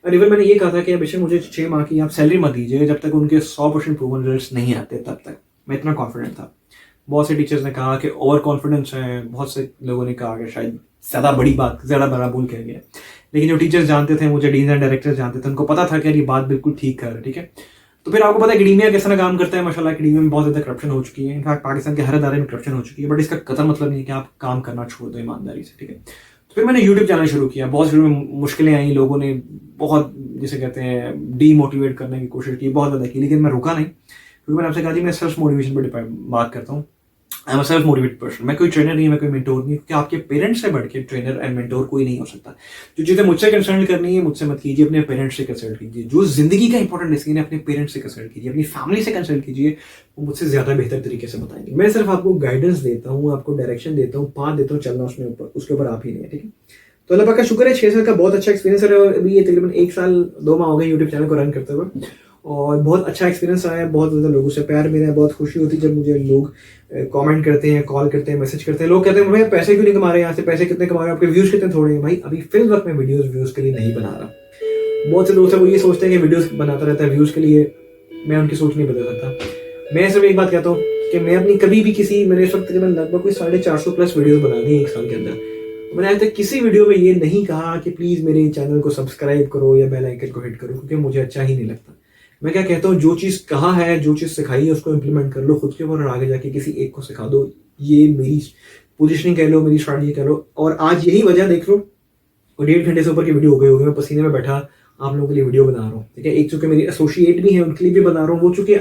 और इवन मैंने ये कहा था कि बेशक मुझे 6 माह की आप सैलरी मत दीजिए जब तक उनके 100% प्रूवन रिजल्ट्स नहीं आते, तब तक मैं इतना कॉन्फिडेंट था। बहुत से टीचर्स ने कहा कि ओवर कॉन्फिडेंस है, बहुत से लोगों ने कहा कि शायद ज़्यादा बड़ा बोल कह गया, लेकिन जो टीचर्स जानते थे, मुझे डीन एंड डायरेक्टर्स जानते थे, उनको पता था कि ये बात बिल्कुल ठीक कर रहा है, ठीक है। तो फिर आपको पता है एकेडमिया किस तरह काम करता है। माशाल्लाह एकेडमिया में बहुत ज़्यादा करप्शन हो चुकी है, इनफैक्ट पाकिस्तान के हर अदारे में करप्शन हो चुकी है, बट इसका कतई मतलब नहीं है कि आप काम करना छोड़ दो ईमानदारी से, ठीक है। तो फिर मैंने यूट्यूब चैनल शुरू किया। बहुत शुरू में मुश्किलें आई, लोगों ने बहुत जिसे कहते हैं डीमोटिवेट करने की कोशिश की, बहुत ज़्यादा की, लेकिन मैं रुका नहीं, क्योंकि मैंने आपसे कहा जी मैं सेल्फ मोटिवेशन पर बात करता हूँ। I am a self motivated person. मैं कोई ट्रेनर नहीं, मैं कोई मेंटोर नहीं, क्योंकि आपके पेरेंट्स से बढ़ के ट्रेनर एंड मेंटोर कोई नहीं हो सकता। जो चीज़ें मुझसे कंसल्ट करनी है मुझसे मत कीजिए, अपने पेरेंट्स से कंसल्ट कीजिए। जो जिंदगी का इंपॉर्टेंट डिसीजन है अपने पेरेंट्स से कंसल्ट कीजिए, अपनी फैमिली से कंसल्ट कीजिए, वो मुझसे ज़्यादा बेहतर तरीके से बताएंगे। मैं सिर्फ आपको गाइडेंस देता हूँ, आपको डायरेक्शन देता हूँ, पाथ देता हूँ, चलना उसके ऊपर आप ही नहीं है, ठीक है। तो अल्लाह पाक का शुक्र है, 6 साल का बहुत अच्छा एक्सपीरियंस है। अभी ये तकरीबन 1 साल 2 माह हो गए यूट्यूब चैनल को रन करते हुए, और बहुत अच्छा एक्सपीरियंस आया है। बहुत ज़्यादा लोगों से प्यार मिला है, बहुत खुशी होती है जब मुझे लोग कमेंट करते हैं, कॉल करते हैं, मैसेज करते हैं। लोग कहते हैं भाई पैसे क्यों नहीं कमा रहे, यहाँ से पैसे कितने कमा रहे हैं, आपके व्यूज़ कितने थोड़े हैं। भाई अभी फिल वक्त में व्यूज़ के लिए नहीं बना रहा। बहुत से दोस्त हैं वो ये सोचते हैं कि वीडियोज़ बनाता रहता है व्यूज़ के लिए। मैं उनकी सोच नहीं बदल सकता। मैं सिर्फ एक बात कहता हूँ कि मैं अपनी कभी भी किसी, मैंने इस वक्त तकरीबन लगभग कोई 450 प्लस वीडियोस बना दी एक साल के अंदर। मैंने आज तक किसी वीडियो में ये नहीं कहा कि प्लीज़ मेरे चैनल को सब्सक्राइब करो या बेल आइकन को हिट करो, क्योंकि मुझे अच्छा ही नहीं लगता। मैं क्या कहता हूँ, जो चीज़ कहा है, जो चीज़ सिखाई है, उसको इम्प्लीमेंट कर लो खुद के ऊपर और आगे जाके किसी एक को सिखा दो। ये मेरी पोजिशनिंग कह लो, मेरी स्ट्रैटेजी कह लो। और आज यही वजह देख लो, 1.5 घंटे से ऊपर की वीडियो हो गई होगी, मैं पसीने में बैठा आप लोगों के लिए वीडियो बना रहा हूँ, ठीक है। एक चूंकि मेरी एसोसिएट भी है, उनके लिए भी बना रहा हूँ, वो चूंकि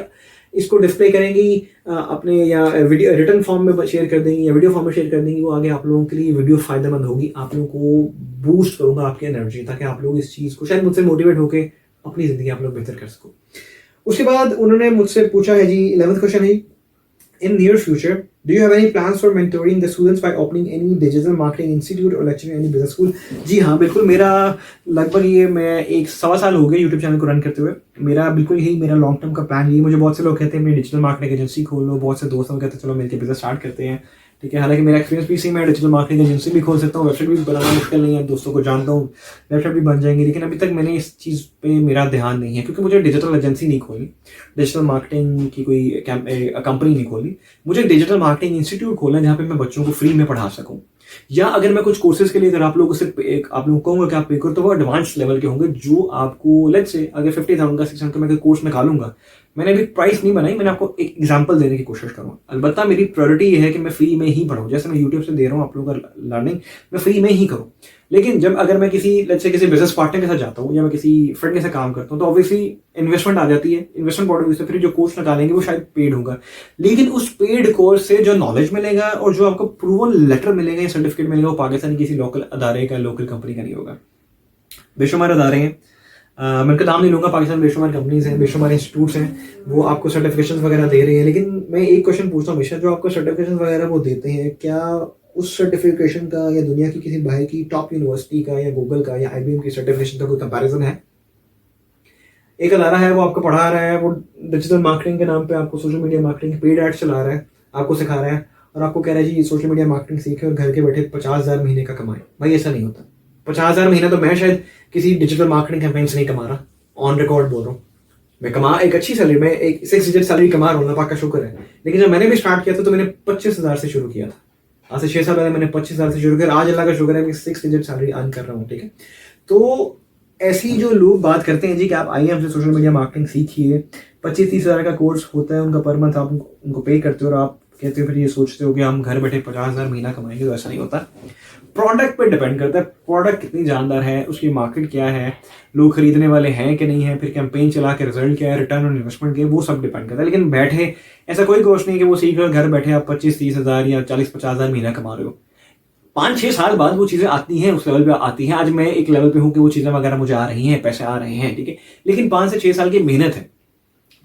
इसको डिस्प्ले करेंगी अपने या वीडियो रिटर्न फॉर्म में शेयर कर देंगी या वीडियो फॉर्म में शेयर कर देंगी, वो आगे आप लोगों के लिए वीडियो फायदेमंद होगी। आप लोगों को बूस्ट करूंगा आपकी एनर्जी, ताकि आप लोग इस चीज़ को शायद मुझसे मोटिवेट होकर अपनी ज़िंदगी आप लोग बेहतर कर सको। उसके बाद उन्होंने मुझसे पूछा है जी, 11th क्वेश्चन है, in near future do you have any plans for mentoring the students by opening any digital marketing institute or lecturing any business school? जी हाँ, बिल्कुल। मेरा लगभग ये, मैं 1 सवा साल हो गए यूट्यूब चैनल को रन करते हुए। मेरा बिल्कुल यही मेरा लॉन्ग टर्म का प्लान यही। मुझे बहुत से लोग कहते हैं मेरी डिजिटल मार्केटिंग एजेंसी खोल लो, बहुत से दोस्त लोग कहते हैं चलो मिलकर बिजनेस स्टार्ट करते हैं, ठीक है। हालांकि मेरा एक्सपीरियंस भी इसी में, डिजिटल मार्केटिंग एजेंसी भी खोल सकता हूँ, वेबसाइट भी बनाना मुश्किल नहीं है, दोस्तों को जानता हूँ, वेबसाइट भी बन जाएंगी। लेकिन अभी तक मैंने इस चीज़ पे मेरा ध्यान नहीं है, क्योंकि मुझे डिजिटल एजेंसी नहीं खोली, डिजिटल मार्केटिंग की कोई कंपनी नहीं खोली। मुझे डिजिटल मार्केटिंग इंस्टीट्यूट खोलना है जहाँ पे मैं बच्चों को फ्री में पढ़ा सकूँ, या अगर मैं कुछ कोर्सेज के लिए अगर आप लोगों से आप लोगों को कहूँगा कि आप पे करो, तो वो एडवांस लेवल के होंगे, जो आपको लेट्स से अगर 50,000 का 600 का मैं कोर्स निकालूंगा, मैंने अभी प्राइस नहीं बनाई, मैंने आपको एक एग्जांपल देने की कोशिश करूँगा। अलबत्ता मेरी प्रायोरिटी ये है कि मैं फ्री में ही पढ़ाऊँ, जैसे मैं यूट्यूब से दे रहा हूँ आप लोगों का लर्निंग, मैं फ्री में ही करूँ। लेकिन जब अगर मैं किसी लेट्स से किसी बिजनेस पार्टनर के साथ जाता हूँ या मैं किसी फ्रेंड के साथ काम करता हूँ, तो ऑब्वियसली इन्वेस्टमेंट आ जाती है। इन्वेस्टमेंट पॉइंट ऑफ व्यू से फिर जो कोर्स निकालेंगे वो शायद पेड होगा, लेकिन उस पेड कोर्स से जो नॉलेज मिलेगा और जो आपको प्रूवन लेटर मिलेगा या सर्टिफिकेट मिलेगा, वो पाकिस्तानी किसी लोकल अदारे का, लोकल कंपनी का नहीं होगा। बेशुमार अदारे हैं, मैं उनका नाम नहीं लूंगा, पाकिस्तान में बेशुमार कंपनीज हैं, बेशुमार इंस्टीट्यूट्स हैं, वो आपको सर्टिफिकेशन वगैरह दे रहे हैं। लेकिन मैं एक क्वेश्चन पूछता हूँ हमेशा, जो आपको सर्टिफिकेशन वगैरह वो देते हैं, क्या उस सर्टिफिकेशन का या दुनिया की किसी बाहर की टॉप यूनिवर्सिटी का या गूगल का या IBM की सर्टिफिकेशन का कोई कंपैरिजन है? एक अदारा है, वो आपको पढ़ा रहा है, वो डिजिटल मार्केटिंग के नाम पे आपको social media marketing paid ad चला रहा है, आपको सिखा रहा है और आपको कह रहा है जी सोशल मीडिया मार्केटिंग सीखे और घर के बैठे 50,000 महीने का कमाए। भाई ऐसा नहीं होता। 50,000 महीना तो मैं शायद किसी डिजिटल मार्केटिंग कैंपेन से नहीं कमा रहा, ऑन रिकॉर्ड बोल रहा हूँ। मैं कमा एक अच्छी सैलरी, मैं एक 6 डिजिट सैलरी कमा रहा हूँ, अल्लाह पाक का शुक्र है। लेकिन जब मैंने भी स्टार्ट किया था तो मैंने 25,000 से शुरू किया था। आज से 6 साल पहले मैंने 25,000 से शुरू किया, आज अल्लाह का शुक्र है मैं 6 डिजिट सैलरी अर्न कर रहा हूँ, ठीक है। तो ऐसी जो लोग बात करते हैं जी कि आप आइए हमसे सोशल मीडिया मार्केटिंग सीखिए, 25-30 हज़ार का कोर्स होता है उनका पर मंथ, आप उनको पे करते हो और आप कहते हो फिर ये सोचते हो कि हम घर बैठे 50,000 महीना कमाएंगे, तो ऐसा नहीं होता। प्रोडक्ट पे डिपेंड करता है, प्रोडक्ट कितनी जानदार है, उसकी मार्केट क्या है, लोग खरीदने वाले हैं कि नहीं है, फिर कैंपेन चला के रिजल्ट क्या है, रिटर्न ऑन इन्वेस्टमेंट के, वो सब डिपेंड करता है। लेकिन बैठे ऐसा कोई कोर्स नहीं कि वो सीख कर घर बैठे आप 25-30 हज़ार या 40-50 हज़ार महीना कमा रहे हो। 5-6 साल बाद वो चीज़ें आती हैं, उस लेवल पे आती हैं। आज मैं एक लेवल पे हूँ कि वो चीज़ें वगैरह मुझे आ रही हैं, पैसे आ रहे हैं, ठीक है, लेकिन 5 से 6 साल की मेहनत है,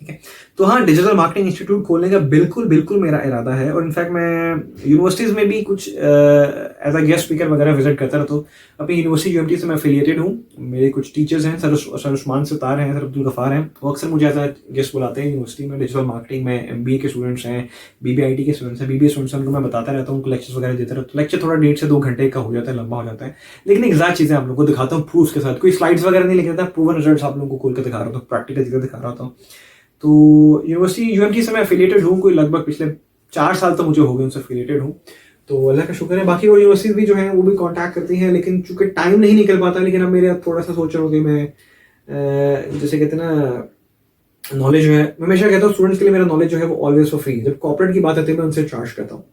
ठीक है। तो हाँ, डिजिटल मार्केटिंग इंस्टीट्यूट खोलने का बिल्कुल मेरा इरादा है। और इनफैक्ट मैं यूनिवर्सिटीज़ में भी कुछ एज अ गेस्ट स्पीकर वगैरह विजिट करता रहता हूँ। अपनी यूनिवर्सिटी UMT से मैं एफिलिएटेड हूँ, मेरे कुछ टीचर्स हैं, सर उस्मान सितार हैं, सर अब्दुल गफ़ार हैं, वो अक्सर मुझे एज अ गेस्ट बुलाते हैं यूनिवर्सिटी में। डिजिटल मार्केटिंग में MBA के स्टूडेंट्स हैं, BBIT के स्टूडेंट्स हैं, BBA स्टूडेंट्स हैं, उनको मैं बताता रहता हूँ, उनको लेक्चर्स वगैरह देता रहता हूँ। लेक्चर थोड़ा 1.5 से 2 घंटे का हो जाता है, लंबा हो जाता है, लेकिन एग्जैक्ट चीज़ें आप लोगों को दिखाता हूँ प्रूफ के साथ। कोई स्लाइड्स वगैरह नहीं लिख देता, प्रूवन रिजल्ट्स आप लोगों को खोल कर दिखा रहा हूँ, प्रैक्टिकल चीज़ें दिखा रहा हूँ। तो यूनिवर्सिटी UMT से मैं एफिलिएटेड हूँ, कोई लगभग पिछले 4 साल तो मुझे हो गए उनसे एफिलिएटेड हूँ, तो अल्लाह का शुक्र है। बाकी वो यूनिवर्सिटी भी जो है वो भी कांटेक्ट करती हैं, लेकिन चूंकि टाइम नहीं निकल पाता। लेकिन अब मेरे थोड़ा सा सोच रहा हूँ कि मैं जैसे कहते हैं ना, नॉलेज जो है, मैं हमेशा कहता हूँ स्टूडेंट्स के लिए मेरा नॉलेज जो है वो ऑलवेज फॉर फ्री। जब कॉर्पोरेट की बात आती है मैं उनसे चार्ज करता हूँ,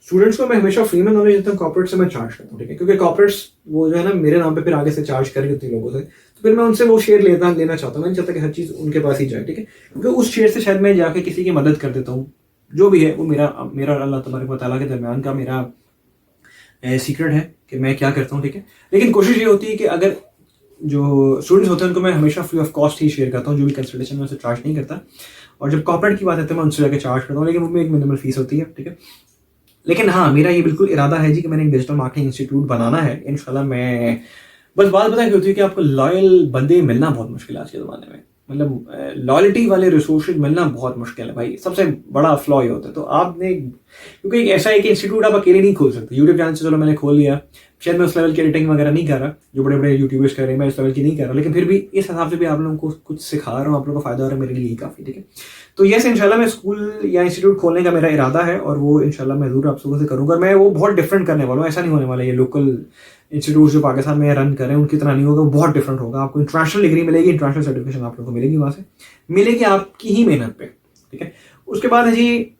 स्टूडेंट्स को मैं हमेशा फ्री में नॉलेज देता हूँ, कॉर्पोरेट से मैं चार्ज करता हूँ, ठीक है। क्योंकि कॉर्पोरेट्स वो जो है ना मेरे नाम पे फिर आगे से चार्ज कर रही होती है लोगों से, तो फिर मैं उनसे वो शेयर लेना चाहता हूँ। मैं नहीं चाहता कि हर चीज़ उनके पास ही जाए, ठीक है। क्योंकि उस शेयर से शायद मैं जाके किसी की मदद कर देता हूँ, जो भी है वो मेरा अल्लाह तबारक व तआला के दरमियान का मेरा सीक्रेट है कि मैं क्या करता हूँ, ठीक है। लेकिन कोशिश ये होती है कि अगर जो स्टूडेंट्स होते हैं उनको मैं हमेशा free of cost he share करता हूँ, जो भी कंसल्टेशन में उनसे चार्ज नहीं करता। और जब कॉर्पोरेट की बात आती है मैं उनसे जाकर चार्ज करता हूँ, लेकिन उनमें एक मिनिमल फीस होती है, ठीक है। लेकिन हाँ, मेरा ये बिल्कुल इरादा है जी कि मैंने एक डिजिटल मार्केटिंग इंस्टीट्यूट बनाना है इंशाल्लाह। मैं बस बात पता है होती है कि आपको लॉयल बंदे मिलना बहुत मुश्किल है आज के ज़माने में, मतलब लॉयल्टी वाले रिसोर्सेज मिलना बहुत मुश्किल है भाई, सबसे बड़ा फ्लॉ ये होता है। तो आपने, क्योंकि एक ऐसा है कि इंस्टीट्यूट आप अकेले नहीं खोल सकते। यूट्यूब चैनल से चलो मैंने खोल लिया, शायद मैं उस लेवल की एडिटिंग वगैरह नहीं कर रहा जो बड़े बड़े यूट्यूबर्स कर रहे हैं, मैं इस लेवल की नहीं कर रहा, लेकिन फिर भी इस हिसाब से भी आप लोगों को कुछ सिखा रहा हूँ, आप लोगों को फायदा हो रहा है, मेरे लिए काफ़ी, ठीक है। तो यस इंशाल्लाह मैं स्कूल या इंस्टीट्यूट खोलने का मेरा इरादा है और वो इंशाल्लाह मैं ज़रूर आप लोगों से करूँगा। मैं वो बहुत डिफरेंट करने वाला हूँ, ऐसा नहीं होने वाला ये लोकल इंस्टीट्यूट जो पाकिस्तान में रन कर रहे हैं उनकी तरह नहीं होगा, वो बहुत डिफरेंट होगा। आपको इंटरनेशनल डिग्री मिलेगी, इंटरनेशनल सर्टिफिकेशन आप लोगों को मिलेगी, वहाँ से मिलेगी आपकी ही मेहनत पे, ठीक है। उसके बाद है जी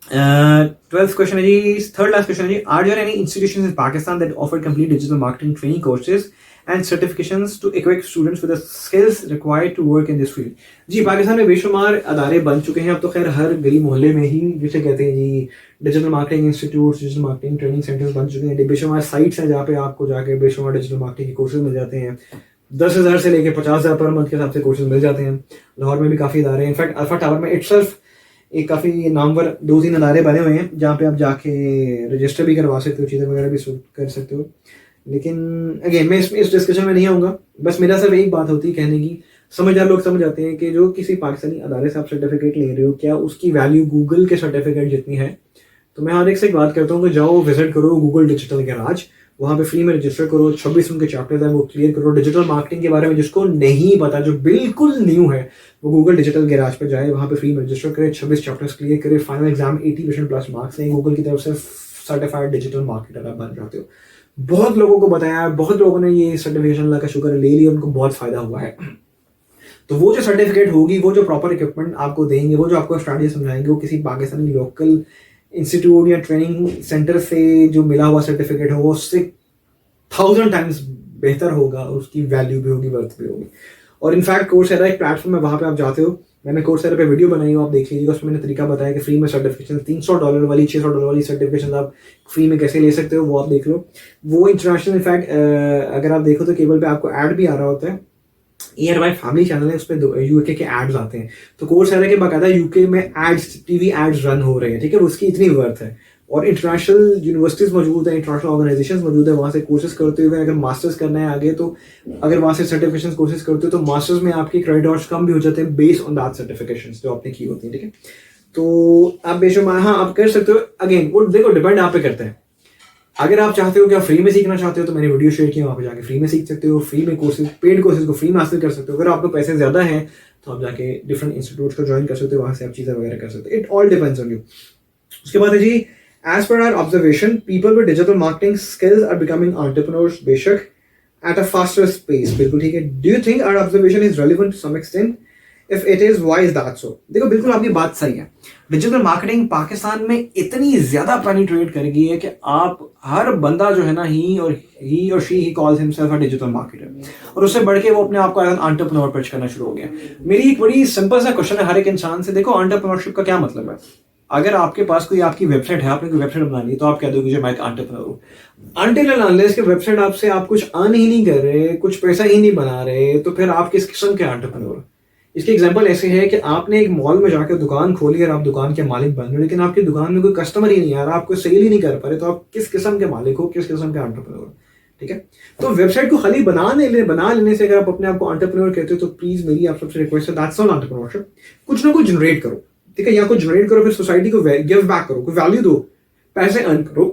12th क्वेश्चन है जी, थर्ड लास्ट क्वेश्चन है जी, are there any institutions in Pakistan that offer complete digital marketing training courses and certifications to equip students with the skills required to work in this field? जी पाकिस्तान में बेशुमार अदारे बन चुके हैं अब तो, खैर हर गली मोहल्ले में ही जिसे कहते हैं जी digital marketing institute, digital marketing training centres बन चुके हैं। बेशुमार साइट्स हैं जहाँ पे आपको जाके बेशुमार डिजिटल मार्केटिंग के कोर्सेज मिल जाते हैं। 10,000 से लेकर 50,000 पर मंथ के हिसाब से कोर्सेज मिल जाते हैं। लाहौर में भी काफ़ी इदारे हैं, इनफैक्ट अल्फा टावर में इटसेल्फ एक काफ़ी नामवर 2-3 अदारे बने हुए हैं जहाँ पे आप जाके रजिस्टर भी करवा सकते हो, चीज़ें वगैरह भी कर सकते हो। लेकिन अगेन मैं इस डिस्कशन में नहीं आऊँगा, बस मेरा सिर्फ एक बात होती है कहने की, समझदार लोग समझ जाते हैं कि जो किसी पाकिस्तानी अदारे से आप सर्टिफिकेट ले रहे हो क्या उसकी वैल्यू गूगल के सर्टिफिकेट जितनी है। तो मैं हर एक से एक बात करता हूँ कि जाओ विजिट करो गूगल डिजिटल गैराज, वहाँ पे फ्री में रजिस्टर करो, 26 उनके चैप्टर्स हैं वो क्लियर करो। डिजिटल मार्केटिंग के बारे में जिसको नहीं पता, जो बिल्कुल न्यू है, वो गूगल डिजिटल गैराज पे जाए, वहाँ पे फ्री में रजिस्टर करे, 26 चैप्टर्स क्लियर करे, फाइनल एग्जाम 80% प्लस मार्क्स लें, गूगल की तरफ से सर्टिफाइड डिजिटल मार्केटर आप बन जाते हो। बहुत लोगों को बताया, बहुत लोगों ने ये सर्टिफिकेशन अल्लाह का शुक्र ले लिया, उनको बहुत फायदा हुआ है। तो वो जो सर्टिफिकेट होगी, वो जो प्रॉपर इक्विपमेंट आपको देंगे, वो जो आपको स्ट्रैटेजी समझाएंगे, वो किसी पाकिस्तानी लोकल इंस्टीट्यूट या ट्रेनिंग सेंटर से जो मिला हुआ सर्टिफिकेट हो, वो उससे 1000 टाइम्स बेहतर होगा, उसकी वैल्यू भी होगी, वर्थ भी होगी। और इनफैक्ट कोर्सेरा एक प्लेटफॉर्म है, वहाँ पे आप जाते हो, मैंने कोर्सेरा पे वीडियो बनाई हो, आप देख लीजिएगा, उसमें मैंने तरीका बताया कि फ्री में सर्टिफिकेशन $300 वाली, $600 वाली सर्टिफिकेशन आप फ्री में कैसे ले सकते हो, वो आप देख लो। वो इंटरनेशनल, इनफैक्ट अगर आप देखो तो केबल पे आपको ऐड भी आ रहा होता है, ERY फैमिली चैनल है, उस पर यूके के एड्स आते हैं। तो कोर्सेरा के बाकायदा यूके में एड्स, टीवी एड्स रन हो रहे हैं, ठीक है, उसकी इतनी वर्थ है। और इंटरनेशनल यूनिवर्सिटीज मौजूद है, इंटरनेशनल ऑर्गेनाइजेशंस मौजूद है, वहाँ से कोर्सेज करते हुए अगर मास्टर्स करना है आगे, तो अगर वहाँ से सर्टिफिकेशन कोर्सेज करते हो तो मास्टर्स में आपके क्रेडिट आवर्स कम भी हो जाते हैं बेस्ड ऑन दैट सर्टिफिकेशंस जो आपने की होती है, ठीक है। तो आप बेशुमार हाँ आप कर सकते हो। अगेन वो देखो डिपेंड आप पे करते हैं। अगर आप चाहते हो कि आप फ्री में सीखना चाहते हो तो मैंने वीडियो शेयर किया, वहाँ पे जाके फ्री में सीख सकते हो, फ्री में कोर्सेज, पेड कोर्सेज को फ्री में हासिल कर सकते हो। अगर आपको पैसे ज्यादा हैं तो आप जाके डिफरेंट इंस्टीट्यूट को ज्वाइन कर सकते हो, वहाँ से आप चीज़ें वगैरह कर सकते हो। It all depends on you. उसके बाद है जी, as per our observation, people with digital marketing skills are becoming entrepreneurs, बेशक at a faster pace। बिल्कुल ठीक है। Do you think our observation is relevant to some extent? If it is, why is that so? देखो बिल्कुल आपकी बात सही है। डिजिटल मार्केटिंग पाकिस्तान में इतनी ज्यादा पेनिट्रेट कर गई है कि आप हर बंदा जो है ना, ही और she he calls himself a digital marketer, और उससे बढ़ के वो अपने आप को एज एन एंटरप्रेन्योर पिच करना शुरू हो गया। मेरी एक बड़ी सिंपल सा क्वेश्चन है हर एक इंसान से, देखो एंटरप्रेन्योरशिप का क्या मतलब है? अगर आपके पास कोई आपकी वेबसाइट है, आपने कोई वेबसाइट बनानी है, तो आप कह दोगे जो मैं एक एंटरप्रेन्योर हूँ। अनटिल एंड अनलेस के वेबसाइट आपसे आप कुछ अर्न ही नहीं कर रहे, कुछ पैसा ही नहीं बना रहे, तो फिर आप किस किस्म के एंटरप्रेन्योर? इसके एग्जांपल ऐसे है कि आपने एक मॉल में जाकर दुकान खोली और आप दुकान के मालिक बन रहे हो, लेकिन आपकी दुकान में कोई कस्टमर ही नहीं आ रहा, आपको सेल ही नहीं कर पा रहे, तो आप किस किस्म के मालिक हो, किस किस्म के एंटरप्रेन्योर? ठीक है। तो वेबसाइट को खाली बना लेने से अगर आप अपने आप को एंटरप्रेन्योर कहते हो तो प्लीज मेरी आप सबसे रिक्वेस्ट है, दैट्स नॉट एंटरप्रेन्योरशिप। कुछ ना कुछ जनरेट करो, ठीक है, या कुछ जनरेट करो, फिर सोसाइटी को गिव बैक करो, कोई वैल्यू दो, पैसे अर्न करो,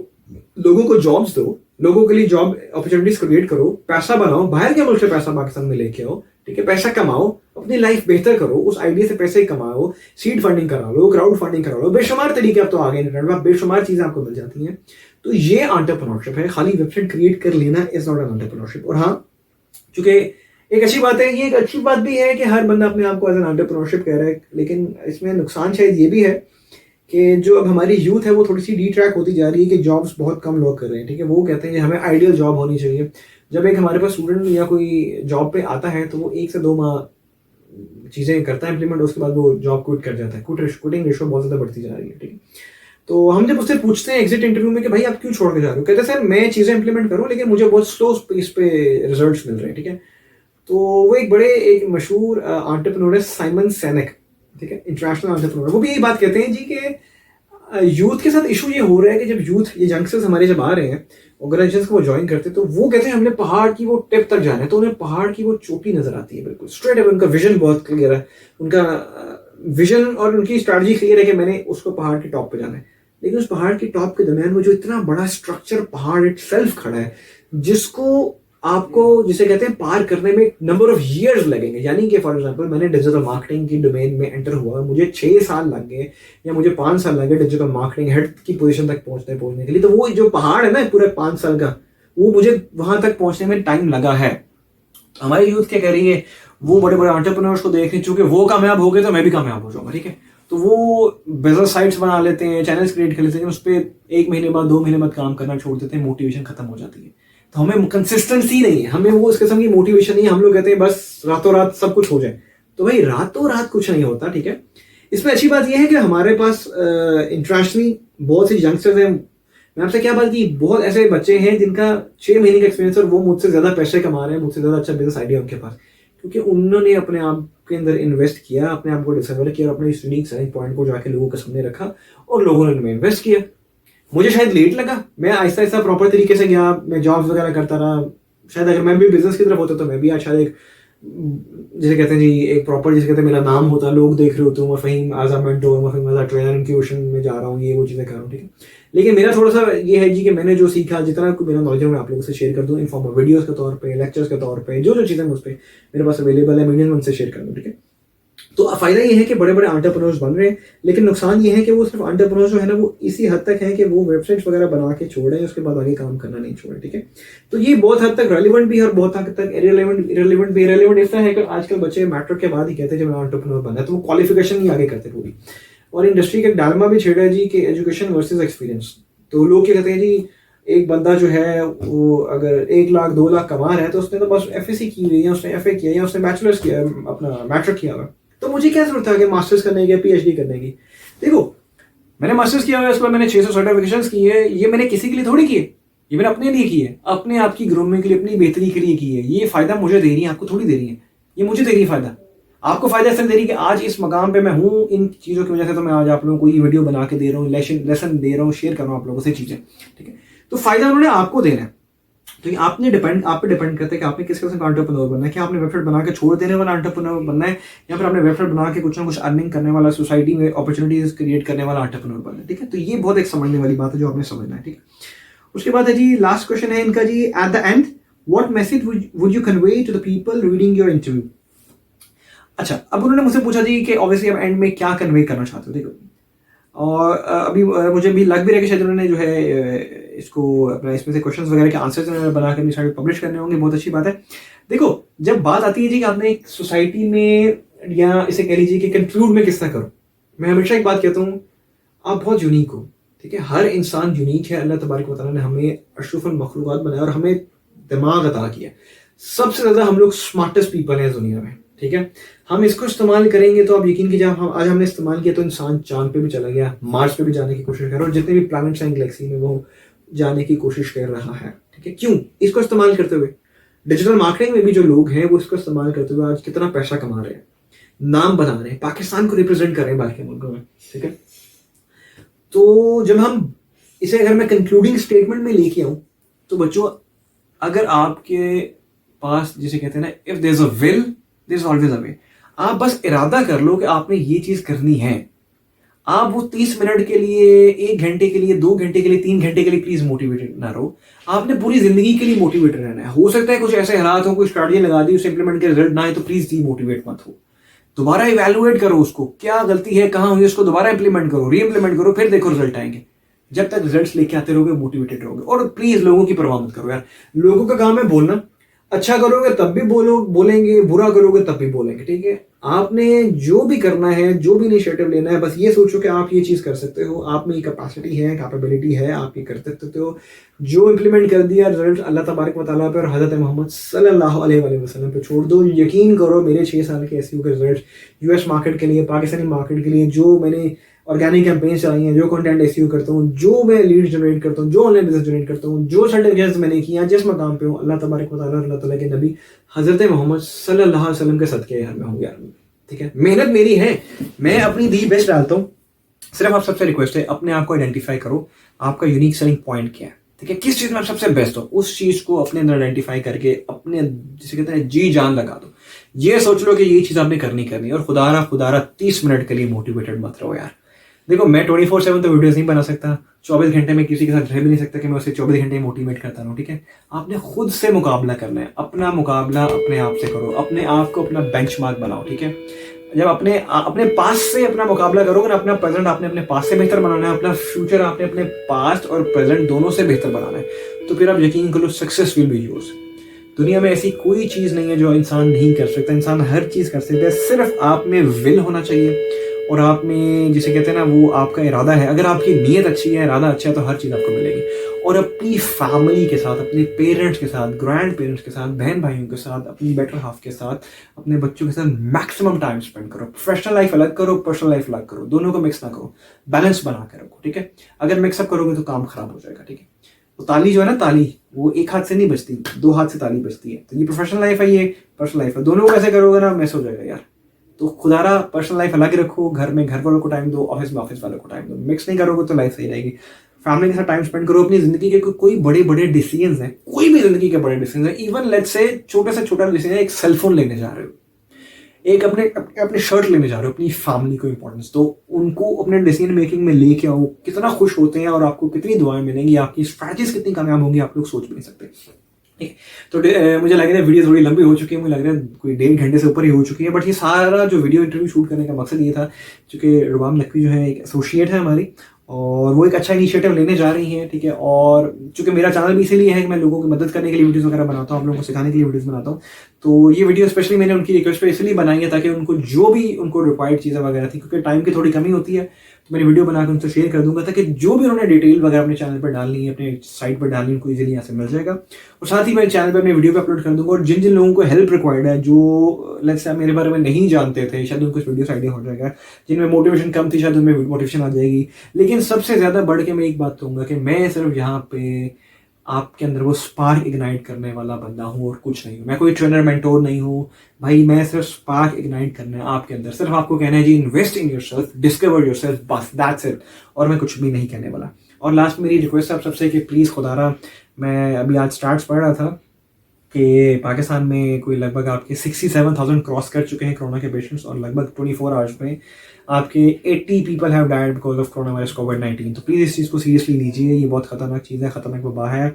लोगों को जॉब्स दो, लोगों के लिए जॉब अपॉर्चुनिटीज क्रिएट करो, पैसा बनाओ, बाहर के मुल्क से पैसा पाकिस्तान में लेके आओ, ठीक है, पैसा कमाओ, अपनी लाइफ बेहतर करो, उस आइडिया से पैसे कमाओ, सीड फंडिंग करा लो, क्राउड फंडिंग करा लो, बेशुमार तरीके अब तो आगे इंटरनेट में बेशुमार चीजें आपको मिल जाती हैं। तो ये एंटरप्रेन्योरशिप है, खाली वेबसाइट क्रिएट कर लेना इज नॉट एन एंटरप्रेन्योरशिप। और हाँ, चूंकि एक अच्छी बात है, ये एक अच्छी बात भी है कि हर बंदा अपने आप को एज एन एंटरप्रेन्योरशिप कह रहा है, लेकिन इसमें नुकसान शायद ये भी है कि जो अब हमारी यूथ है वो थोड़ी सी डिट्रैक होती जा रही है कि जॉब्स बहुत कम लोग कर रहे हैं, ठीक है। वो कहते हैं कि हमें आइडियल जॉब होनी चाहिए। जब एक हमारे पास स्टूडेंट या कोई जॉब पे आता है तो वो 1 से 2 माह चीज़ें करता है इम्प्लीमेंट, उसके बाद वो जॉब क्विट कर जाता है। क्विटिंग रेशो बहुत ज़्यादा बढ़ती जा रही है, ठीक है। तो हम जब उससे पूछते हैं एग्जिट इंटरव्यू में कि भाई आप क्यों छोड़ के जा रहे हो, कहते हैं सर मैं चीज़ें इंप्लीमेंट करूँ लेकिन मुझे बहुत स्लो पेस पे रिजल्ट्स मिल रहे हैं, ठीक है। तो वो एक मशहूर एंटरप्रेन्योर है साइमन सेनेक, ठीक है, इंटरनेशनल एंटरप्रेन्योर। वो भी यही बात कहते हैं जी कि यूथ के साथ इशू ये हो रहा है कि जब यूथ, ये यंगस्टर्स हमारे जब आ रहे हैं ऑर्गेनाइजेशंस को वो ज्वाइन करते हैं, तो वो कहते हैं हमने पहाड़ की वो टिप तक जाना है, तो उन्हें पहाड़ की वो चोटी नजर आती है बिल्कुल स्ट्रेट है। उनका विजन बहुत क्लियर है, उनका विजन और उनकी स्ट्रैटेजी क्लियर है कि मैंने उसको पहाड़ के टॉप पे जाना है। लेकिन उस पहाड़ के टॉप के दरमियान वो जो इतना बड़ा स्ट्रक्चर पहाड़ इटसेल्फ खड़ा है, जिसको आपको जिसे कहते हैं पार करने में नंबर ऑफ ईयर्स लगेंगे। यानी कि फॉर एग्जांपल मैंने डिजिटल मार्केटिंग की डोमेन में एंटर हुआ, मुझे 6 साल लग गए या मुझे 5 साल लगे डिजिटल मार्केटिंग हेड की पोजीशन तक पहुंचने के लिए। तो वो जो पहाड़ है ना पूरे 5 साल का, वो मुझे वहां तक पहुंचने में टाइम लगा है। हमारी यूथ क्या कर रही है, वो बड़े बड़े एंटरप्रेन्योर्स को देख रही, चूंकि वो कामयाब हो गए तो मैं भी कामयाब हो जाऊंगा, ठीक है। तो वो बिजनेस साइट्स बना लेते हैं, चैनल्स क्रिएट कर लेते हैं, उस पर 1 महीने बाद 2 महीने बाद काम करना छोड़ देते हैं, मोटिवेशन खत्म हो जाती है। तो हमें कंसिस्टेंसी नहीं है, हमें वो इस किस्म की मोटिवेशन नहीं है। हम लोग कहते हैं बस रातों रात सब कुछ हो जाए, तो भाई रातों रात कुछ नहीं होता, ठीक है। इसमें अच्छी बात यह है कि हमारे पास इंटरनेशनली बहुत सी यंगस्टर्स हैं। मैं आपसे क्या बात की, बहुत ऐसे बच्चे हैं जिनका 6 महीने का एक्सपीरियंस और वो मुझसे ज्यादा पैसे कमा रहे हैं, मुझसे ज्यादा अच्छा बिजनेस आइडिया उनके पास, क्योंकि उन्होंने अपने आप के अंदर इन्वेस्ट किया, अपने आप को डिस्कवर किया और अपने इस यूनिक सेलिंग पॉइंट को जाके लोगों के सामने रखा और लोगों ने उनमें इन्वेस्ट किया। मुझे शायद लेट लगा, मैं आहिस्ता आहिस्ता प्रॉपर तरीके से गया, मैं जॉब्स वगैरह करता रहा। शायद अगर मैं भी बिजनेस की तरफ होता तो मैं भी आज शायद एक, जिसे कहते हैं जी, एक प्रॉपर, जिसे कहते हैं मेरा नाम होता, लोग देख रहे होते हैं, मैं फहीम आजा मेंटोर, मैं फहीम आजा ट्रेनर, इंक्यूबेशन में जा रहा हूँ, ये वो चीज़ें कर रहा हूँ, ठीक है। लेकिन मेरा थोड़ा सा ये है जी कि मैंने जो सीखा, जितना मेरा नॉलेज है मैं आप लोगों से शेयर कर दूँ, इन्फॉर्मल वीडियोस के तौर पे, लेक्चर्स के तौर पे, जो जो चीज़ें मुझ पर मेरे पास अवेलेबल है, मीडियम उनसे शेयर कर दूँ, ठीक है। तो फायदा ये है कि बड़े बड़े एंटरप्रेन्योर्स बन रहे हैं, लेकिन नुकसान ये है कि वो सिर्फ एंटरप्रेन्योर्स जो है ना, वो इसी हद तक है कि वो वेबसाइट्स वगैरह बना के छोड़े, उसके बाद आगे काम करना नहीं छोड़े, ठीक है। तो ये बहुत हद तक रेलिवेंट भी है और बहुत हद तक इरेलीवेंट भी। इरेलीवेंट इसलिए है कि आजकल बच्चे मैट्रिक के बाद ही कहते हैं जब मैं एंटरप्रेन्योर बनना है, तो वो क्वालिफिकेशन नहीं आगे करते पूरी। और इंडस्ट्री का डायलेमा भी छेड़ा है जी कि एजुकेशन वर्सेज एक्सपीरियंस। तो लोग क्या कहते हैं जी, एक बंदा जो है वो अगर 1 लाख 2 लाख कमा रहा है तो उसने तो बस FSC की हुई है, उसने FA किया या उसने बैचलर्स किया, अपना मैट्रिक किया हुआ, तो मुझे क्या जरूरत है कि मास्टर्स करने की, PhD करने की। देखो मैंने मास्टर्स किया हुआ है, उसके बाद मैंने 600 सर्टिफिकेशंस की है, ये मैंने किसी के लिए थोड़ी की है, ये मैंने अपने लिए की है, अपने आप की ग्रूमिंग के लिए, अपनी बेहतरी के लिए की है। ये फायदा मुझे दे रही है, आपको थोड़ी दे रही है, ये मुझे दे रही है फायदा। आपको फायदा इसलिए दे रही है कि आज इस मकाम पे मैं हूँ इन चीज़ों की वजह से, तो मैं आज आप लोगों को ये वीडियो बना के दे रहा हूँ, लेसन दे रहा हूँ, शेयर कर रहा हूँ आप लोगों से चीज़ें, ठीक है। तो फायदा उन्होंने आपको देना है, तो ये आप पे डिपेंड करता है कि आपने किस किस्म का एंटरप्रेन्योर बनना है। क्या आपने वेबसाइट बना के छोड़ देने वाला एंटरप्रेन्योर बनना है, या फिर आपने वेबसाइट बना के कुछ ना कुछ अर्निंग करने वाला, सोसाइटी में अपॉर्चुनिटीज क्रिएट करने वाला एंटरप्रेन्योर बनना है, ठीक है। तो ये बहुत एक समझने वाली बात है जो आपने समझना है, ठीक है। उसके बाद है जी लास्ट क्वेश्चन है इनका जी, at the end what message would you convey to the people reading your interview. अच्छा, अब उन्होंने मुझसे पूछा जी कि ऑब्वियसली आप एंड में क्या कन्वे करना चाहते हो, देखो। और अभी मुझे भी लग भी रहा है कि शायद उन्होंने जो है इसको अपना, इसमें से क्वेश्चंस वगैरह के आंसर्स बना के अपनी साइट पब्लिश करने होंगे, बहुत अच्छी बात है। देखो जब बात आती है जी कि आपने एक सोसाइटी में, या इसे कह लीजिए कि कंक्लूड में किस तरह करो, मैं हमेशा एक बात कहता हूँ, आप बहुत यूनिक हो, ठीक है। हर इंसान यूनिक है, अल्लाह तबारक व तआला ने हमें अशरफुल मखलूक़ात बनाया और हमें दिमाग अता किया। सबसे ज़्यादा हम लोग स्मार्टेस्ट पीपल हैं दुनिया में, ठीक है। हम इसको इस्तेमाल करेंगे तो आप यकीन कीजिए, आज हमने इस्तेमाल किया तो इंसान चांद पे भी चला गया, मार्स पे भी जाने की कोशिश कर रहा है, और जितने भी प्लैनेट्स हैं गैलेक्सी में वो जाने की कोशिश कर रहा है, ठीक है। क्यों? इसको इस्तेमाल करते हुए डिजिटल मार्केटिंग में भी जो लोग हैं वो इसको इस्तेमाल करते हुए आज कितना पैसा कमा रहे हैं, नाम बना रहे हैं, पाकिस्तान को रिप्रेजेंट कर रहे हैं बाकी मुल्कों में, ठीक है। तो जब हम इसे, अगर मैं कंक्लूडिंग स्टेटमेंट में लेके आऊं, तो बच्चों अगर आपके पास, जिसे कहते हैं ना, if there is a will there is always a way. आप बस इरादा कर लो कि आपने ये चीज करनी है, आप वो 30 मिनट के लिए, 1 घंटे के लिए, 2 घंटे के लिए, 3 घंटे के लिए प्लीज मोटिवेटेड ना रहो, आपने पूरी जिंदगी के लिए मोटिवेटेड रहना है। हो सकता है कुछ ऐसे हालात हो, कोई स्ट्रैटेजी लगा दी, उसे इंप्लीमेंट के रिजल्ट ना आए, तो प्लीज डीमोटिवेट मत हो, दोबारा इवैल्यूएट करो उसको, क्या गलती है, कहाँ हुई, उसको दोबारा इंप्लीमेंट करो, री इंप्लीमेंट करो, फिर देखो रिजल्ट आएंगे। जब तक रिजल्ट्स लेके आते रहोगे मोटिवेटेड रहोगे। और प्लीज लोगों की परवाह मत करो यार, लोगों का काम है बोलना, अच्छा करोगे तब भी बोलेंगे, बुरा करोगे तब भी बोलेंगे, ठीक है। आपने जो भी करना है, जो भी इनिशिएटिव लेना है, बस ये सोचो कि आप ये चीज कर सकते हो, आप में ये कैपेसिटी है, कैपेबिलिटी है, आप ये कर सकते हो। जो इंप्लीमेंट कर दिया, रिजल्ट अल्लाह तबारक व तआला पे और हज़रत मोहम्मद सल्लल्लाहु अलैहि वसल्लम पे छोड़ दो। यकीन करो मेरे 6 साल के SEO के रिजल्ट, US मार्केट के लिए, पाकिस्तानी मार्केट के लिए, जो मैंने ऑर्गेनिक कैंपेन चलाई हैं, जो कंटेंट SEO करता हूँ, जो मैं लीड जनरेट करता हूँ, जो ऑनलाइन बिजनेस जनरेट करता हूँ, जो सर्टिफिकेट्स मैंने किया, जिस मकाम पे हूँ, अल्लाह तबारक व तआला, अल्लाह ताला के नबी हज़रत मोहम्मद सल्लल्लाहु अलैहि वसल्लम के सदके यार मैं हूँ यार, ठीक है। मेहनत मेरी है, मैं अपनी दी बेस्ट डालता हूँ। सिर्फ आप सबसे रिक्वेस्ट है, अपने आप को आइडेंटिफाई करो, आपका यूनिक सेलिंग पॉइंट क्या है, ठीक है। किस चीज में आप सबसे बेस्ट हो, उस चीज को अपने अंदर आइडेंटिफाई करके अपने, जिसे कहते हैं, जी जान लगा दो। ये सोच लो कि ये चीज आपने करनी है, और खुदारा 30 मिनट के लिए मोटिवेटेड मत रहो यार। देखो मैं 24/7 तो वीडियोस नहीं बना सकता, 24 घंटे में किसी के साथ रह भी नहीं सकता कि मैं उसे 24 घंटे मोटिवेट करता रहूँ, ठीक है। आपने खुद से मुकाबला करना है, अपना मुकाबला अपने आप से करो, अपने आप को अपना बेंचमार्क बनाओ, ठीक है। जब अपने अपने पास से अपना मुकाबला करोगे ना, अपना प्रेजेंट आपने अपने पास से बेहतर बनाना है, अपना फ्यूचर आपने अपने पास्ट और प्रेजेंट दोनों से बेहतर बनाना है, तो फिर आप यकीन करो सक्सेस विल बी योर्स। दुनिया में ऐसी कोई चीज़ नहीं है जो इंसान नहीं कर सकता, इंसान हर चीज़ कर सकता है, सिर्फ आप में विल होना चाहिए और आप में जिसे कहते हैं ना वो आपका इरादा है। अगर आपकी नीयत अच्छी है, इरादा अच्छा है, तो हर चीज़ आपको मिलेगी। और अपनी फैमिली के साथ, अपने पेरेंट्स के साथ, ग्रैंड पेरेंट्स के साथ, बहन भाइयों के साथ, अपनी बेटर हाफ के साथ, अपने बच्चों के साथ मैक्सिमम टाइम स्पेंड करो। प्रोफेशनल लाइफ अलग करो, पर्सनल लाइफ अलग करो, दोनों को मिक्स ना करो, बैलेंस बना के रखो, ठीक है। अगर मिक्सअप करोगे तो काम खराब हो जाएगा, ठीक है। तो ताली जो है ना, ताली वो एक हाथ से नहीं बजती, दो हाथ से ताली बजती है। तो ये प्रोफेशनल लाइफ है, ये पर्सनल लाइफ है, दोनों को ऐसे करोगे ना मिस हो जाएगा यार। तो खुदारा पर्सनल लाइफ अलग रखो, घर में घर वालों को टाइम दो, ऑफिस में ऑफिस वालों को टाइम दो। मिक्स नहीं करोगे तो लाइफ सही रहेगी। फैमिली के साथ टाइम स्पेंड करो। अपनी जिंदगी के कोई बड़े बड़े डिसीजंस हैं, कोई भी जिंदगी के बड़े डिसीजन है, इवन लेट्स से छोटे से छोटा डिसीजन है, एक सेलफोन लेने जा रहे हो, एक अपने शर्ट लेने जा रहे हो, अपनी फैमिली को इंपॉर्टेंस तो उनको अपने डिसीजन मेकिंग में लेके आओ। कितना खुश होते हैं और आपको कितनी दुआएं मिलेंगी, आपकी स्ट्रैटेजीज कितनी कामयाब होंगी, आप लोग सोच भी नहीं सकते, ठीक है। तो मुझे लग रहा है वीडियो थोड़ी लंबी हो चुकी है, मुझे लग रहा है कोई 1.5 घंटे से ऊपर ही हो चुकी है। बट ये सारा जो वीडियो इंटरव्यू शूट करने का मकसद ये था, क्योंकि रुबाम नकवी जो है एक एसोसिएट है हमारी, और वो एक अच्छा इनिशिएटिव लेने जा रही हैं, ठीक है। और चूंकि मेरा चैनल भी इसीलिए है कि मैं लोगों की मदद करने के लिए वीडियोस वगैरह बनाता हूँ, आप लोगों को सिखाने के लिए वीडियोस बनाता हूँ। तो ये वीडियो स्पेशली मैंने उनकी रिक्वेस्ट पे इसलिए बनाई है ताकि उनको जो भी उनको रिक्वायर्ड चीज़ें वगैरह थी, क्योंकि टाइम की थोड़ी कमी होती है, तो मैंने वीडियो बना के उनसे शेयर कर दूंगा ताकि जो भी उन्होंने डिटेल वगैरह अपने चैनल पर डालनी है, अपने साइट पर डालनी है, उनको इजीली यहाँ से मिल जाएगा। और साथ ही मैं चैनल पर अपने वीडियो पे अपलोड कर दूंगा। और जिन जिन लोगों को हेल्प रिक्वायर्ड है, जो लेट्स से मेरे बारे में नहीं जानते थे, शायद उनको इस वीडियो से आइडिया हो जाएगा। जिनमें मोटिवेशन कम थी, शायद उनमें मोटिवेशन आ जाएगी। लेकिन सबसे ज्यादा बढ़ के मैं एक बात कहूंगा कि मैं सिर्फ यहाँ पे आपके अंदर वो स्पार्क इग्नाइट करने वाला बंदा हूँ और कुछ नहीं हूँ। मैं कोई ट्रेनर मेंटोर नहीं हूँ भाई, मैं सिर्फ स्पार्क इग्नाइट करना है आपके अंदर। सिर्फ आपको कहना है जी invest in yourself, discover yourself, बस दैट्स इट। और मैं कुछ भी नहीं कहने वाला। और लास्ट मेरी रिक्वेस्ट है आप सबसे कि प्लीज़ खुदारा, मैं अभी आज स्टार्ट्स पढ़ रहा था कि पाकिस्तान में कोई लगभग आपके 67,000 क्रॉस कर चुके हैं कोरोना के पेशेंट्स, और लगभग 24 आवर्स में आपके 80 people have died because of corona virus कोविड-19। तो प्लीज़ इस चीज़ को सीरियसली लीजिए, ये बहुत खतरनाक चीज़ है, खतरनाक वबा है।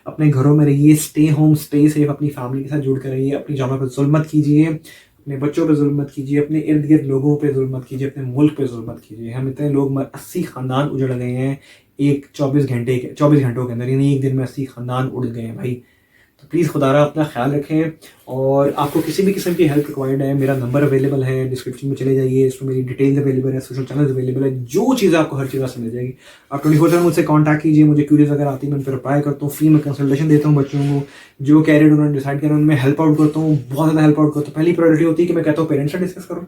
अपने घरों में रहिए, स्टे होम, स्टे सेफ, अपनी फैमिली के साथ जुड़ कर रहिए, अपनी जगह पर जुल्म मत कीजिए, अपने बच्चों पे जुल्म मत कीजिए, अपने इर्द गिर्द लोगों पे जुल्म मत कीजिए, अपने मुल्क पे जुल्म मत कीजिए। हम इतने लोग 80 खानदान उजड़ गए हैं एक 24 घंटों के अंदर, यानी एक दिन में 80 खानदान उड़ गए हैं भाई। तो प्लीज़ खुदारा अपना ख्याल रखें। और आपको किसी भी किस्म की हेल्प रिक्वायर्ड है, मेरा नंबर अवेलेबल है, डिस्क्रिप्शन में चले जाइए, इसमें मेरी डिटेल्स अवेलेबल है, सोशल चैनल अवेलेबल है, जो चीज़ आपको हर चीज़ से मिल जाएगी। आप 24/7 मुझसे कॉन्टैक्ट कीजिए, मुझे क्यूरीज अगर आती है मैं उन पर रिप्लाई करता हूँ, फ्री में कंसल्टेशन देता हूँ बच्चों को, जो कैरियर उन्होंने डिसाइड किया उनमें हेल्प आउट करता हूँ, बहुत ज़्यादा हेल्प आउट करता हूँ। पहली प्रायोरिटी होती है कि मैं कहता हूँ पेरेंट्स से डिस्कस करो,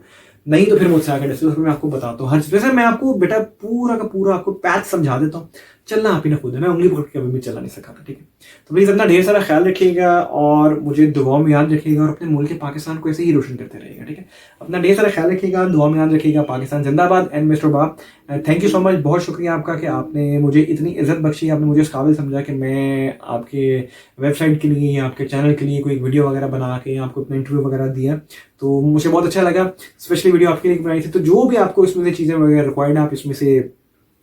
नहीं तो फिर मुझसे आकर डिस्कस करो, मैं आपको बताता हूँ हर चीज़। वैसे मैं आपको बेटा पूरा का पूरा आपको पैथ समझा देता हूँ, चलना आप ही ना खुद है, मैं उंगली पकड़ के कभी भी चला नहीं सका, ठीक है। तो प्लीज़ अपना ढेर सारा ख्याल रखिएगा और मुझे दुआओं में याद रखिएगा, और अपने मुल्क पाकिस्तान को ऐसे ही रोशन करते रहिएगा, ठीक है। अपना ढेर सारा ख्याल रखिएगा, दुआ में याद रखिएगा। पाकिस्तान जिंदाबाद। एंड मिस्टर बाब, थैंक यू सो मच, बहुत शुक्रिया आपका कि आपने मुझे इतनी इज्जत बख्शी, आपने मुझे इस काबिल समझा कि मैं आपके वेबसाइट के लिए, आपके चैनल के लिए कोई वीडियो वगैरह बना के आपको अपना इंटरव्यू वगैरह दिया, तो मुझे बहुत अच्छा लगा। स्पेशली वीडियो आपके लिए बनाई थी। तो जो भी आपको इसमें से चीज़ें वगैरह रिक्वायर्ड है, आप इसमें से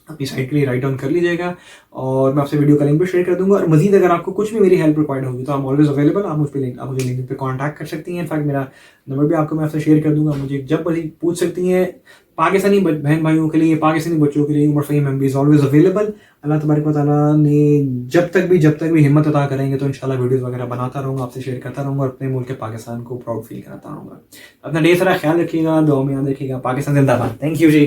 अपनी साइट के लिए राइट डाउन कर लीजिएगा, और मैं आपसे वीडियो का लिंक भी शेयर कर दूंगा। और मजीद अगर आपको कुछ भी मेरी हेल्प रिक्वायर्ड होगी तो आई एम ऑलवेज अवेलेबल, आप मुझे लिंक पे कॉन्टैक्ट कर सकती हैं। इनफैक्ट मेरा नंबर भी आपको मैं आपसे शेयर कर दूंगा, मुझे जब मर्जी पूछ सकती हैं। पाकिस्तानी बहन भाइयों के लिए, पाकिस्तानी बच्चों के लिए, Umar Faheem MB is always available. अल्लाह तबारक व तआला ने जब तक भी हिम्मत अता करेंगे तो इंशाल्लाह वीडियोस वगैरह बनाता रहूँगा, आपसे शेयर करता रहूँगा, और अपने मुल्क के पाकिस्तान को प्राउड फील कराता रहूँगा। अपना ढेर सारा ख्याल रखिएगा, दुआ में याद रखिएगा। पाकिस्तान जिंदाबाद। Thank you ji.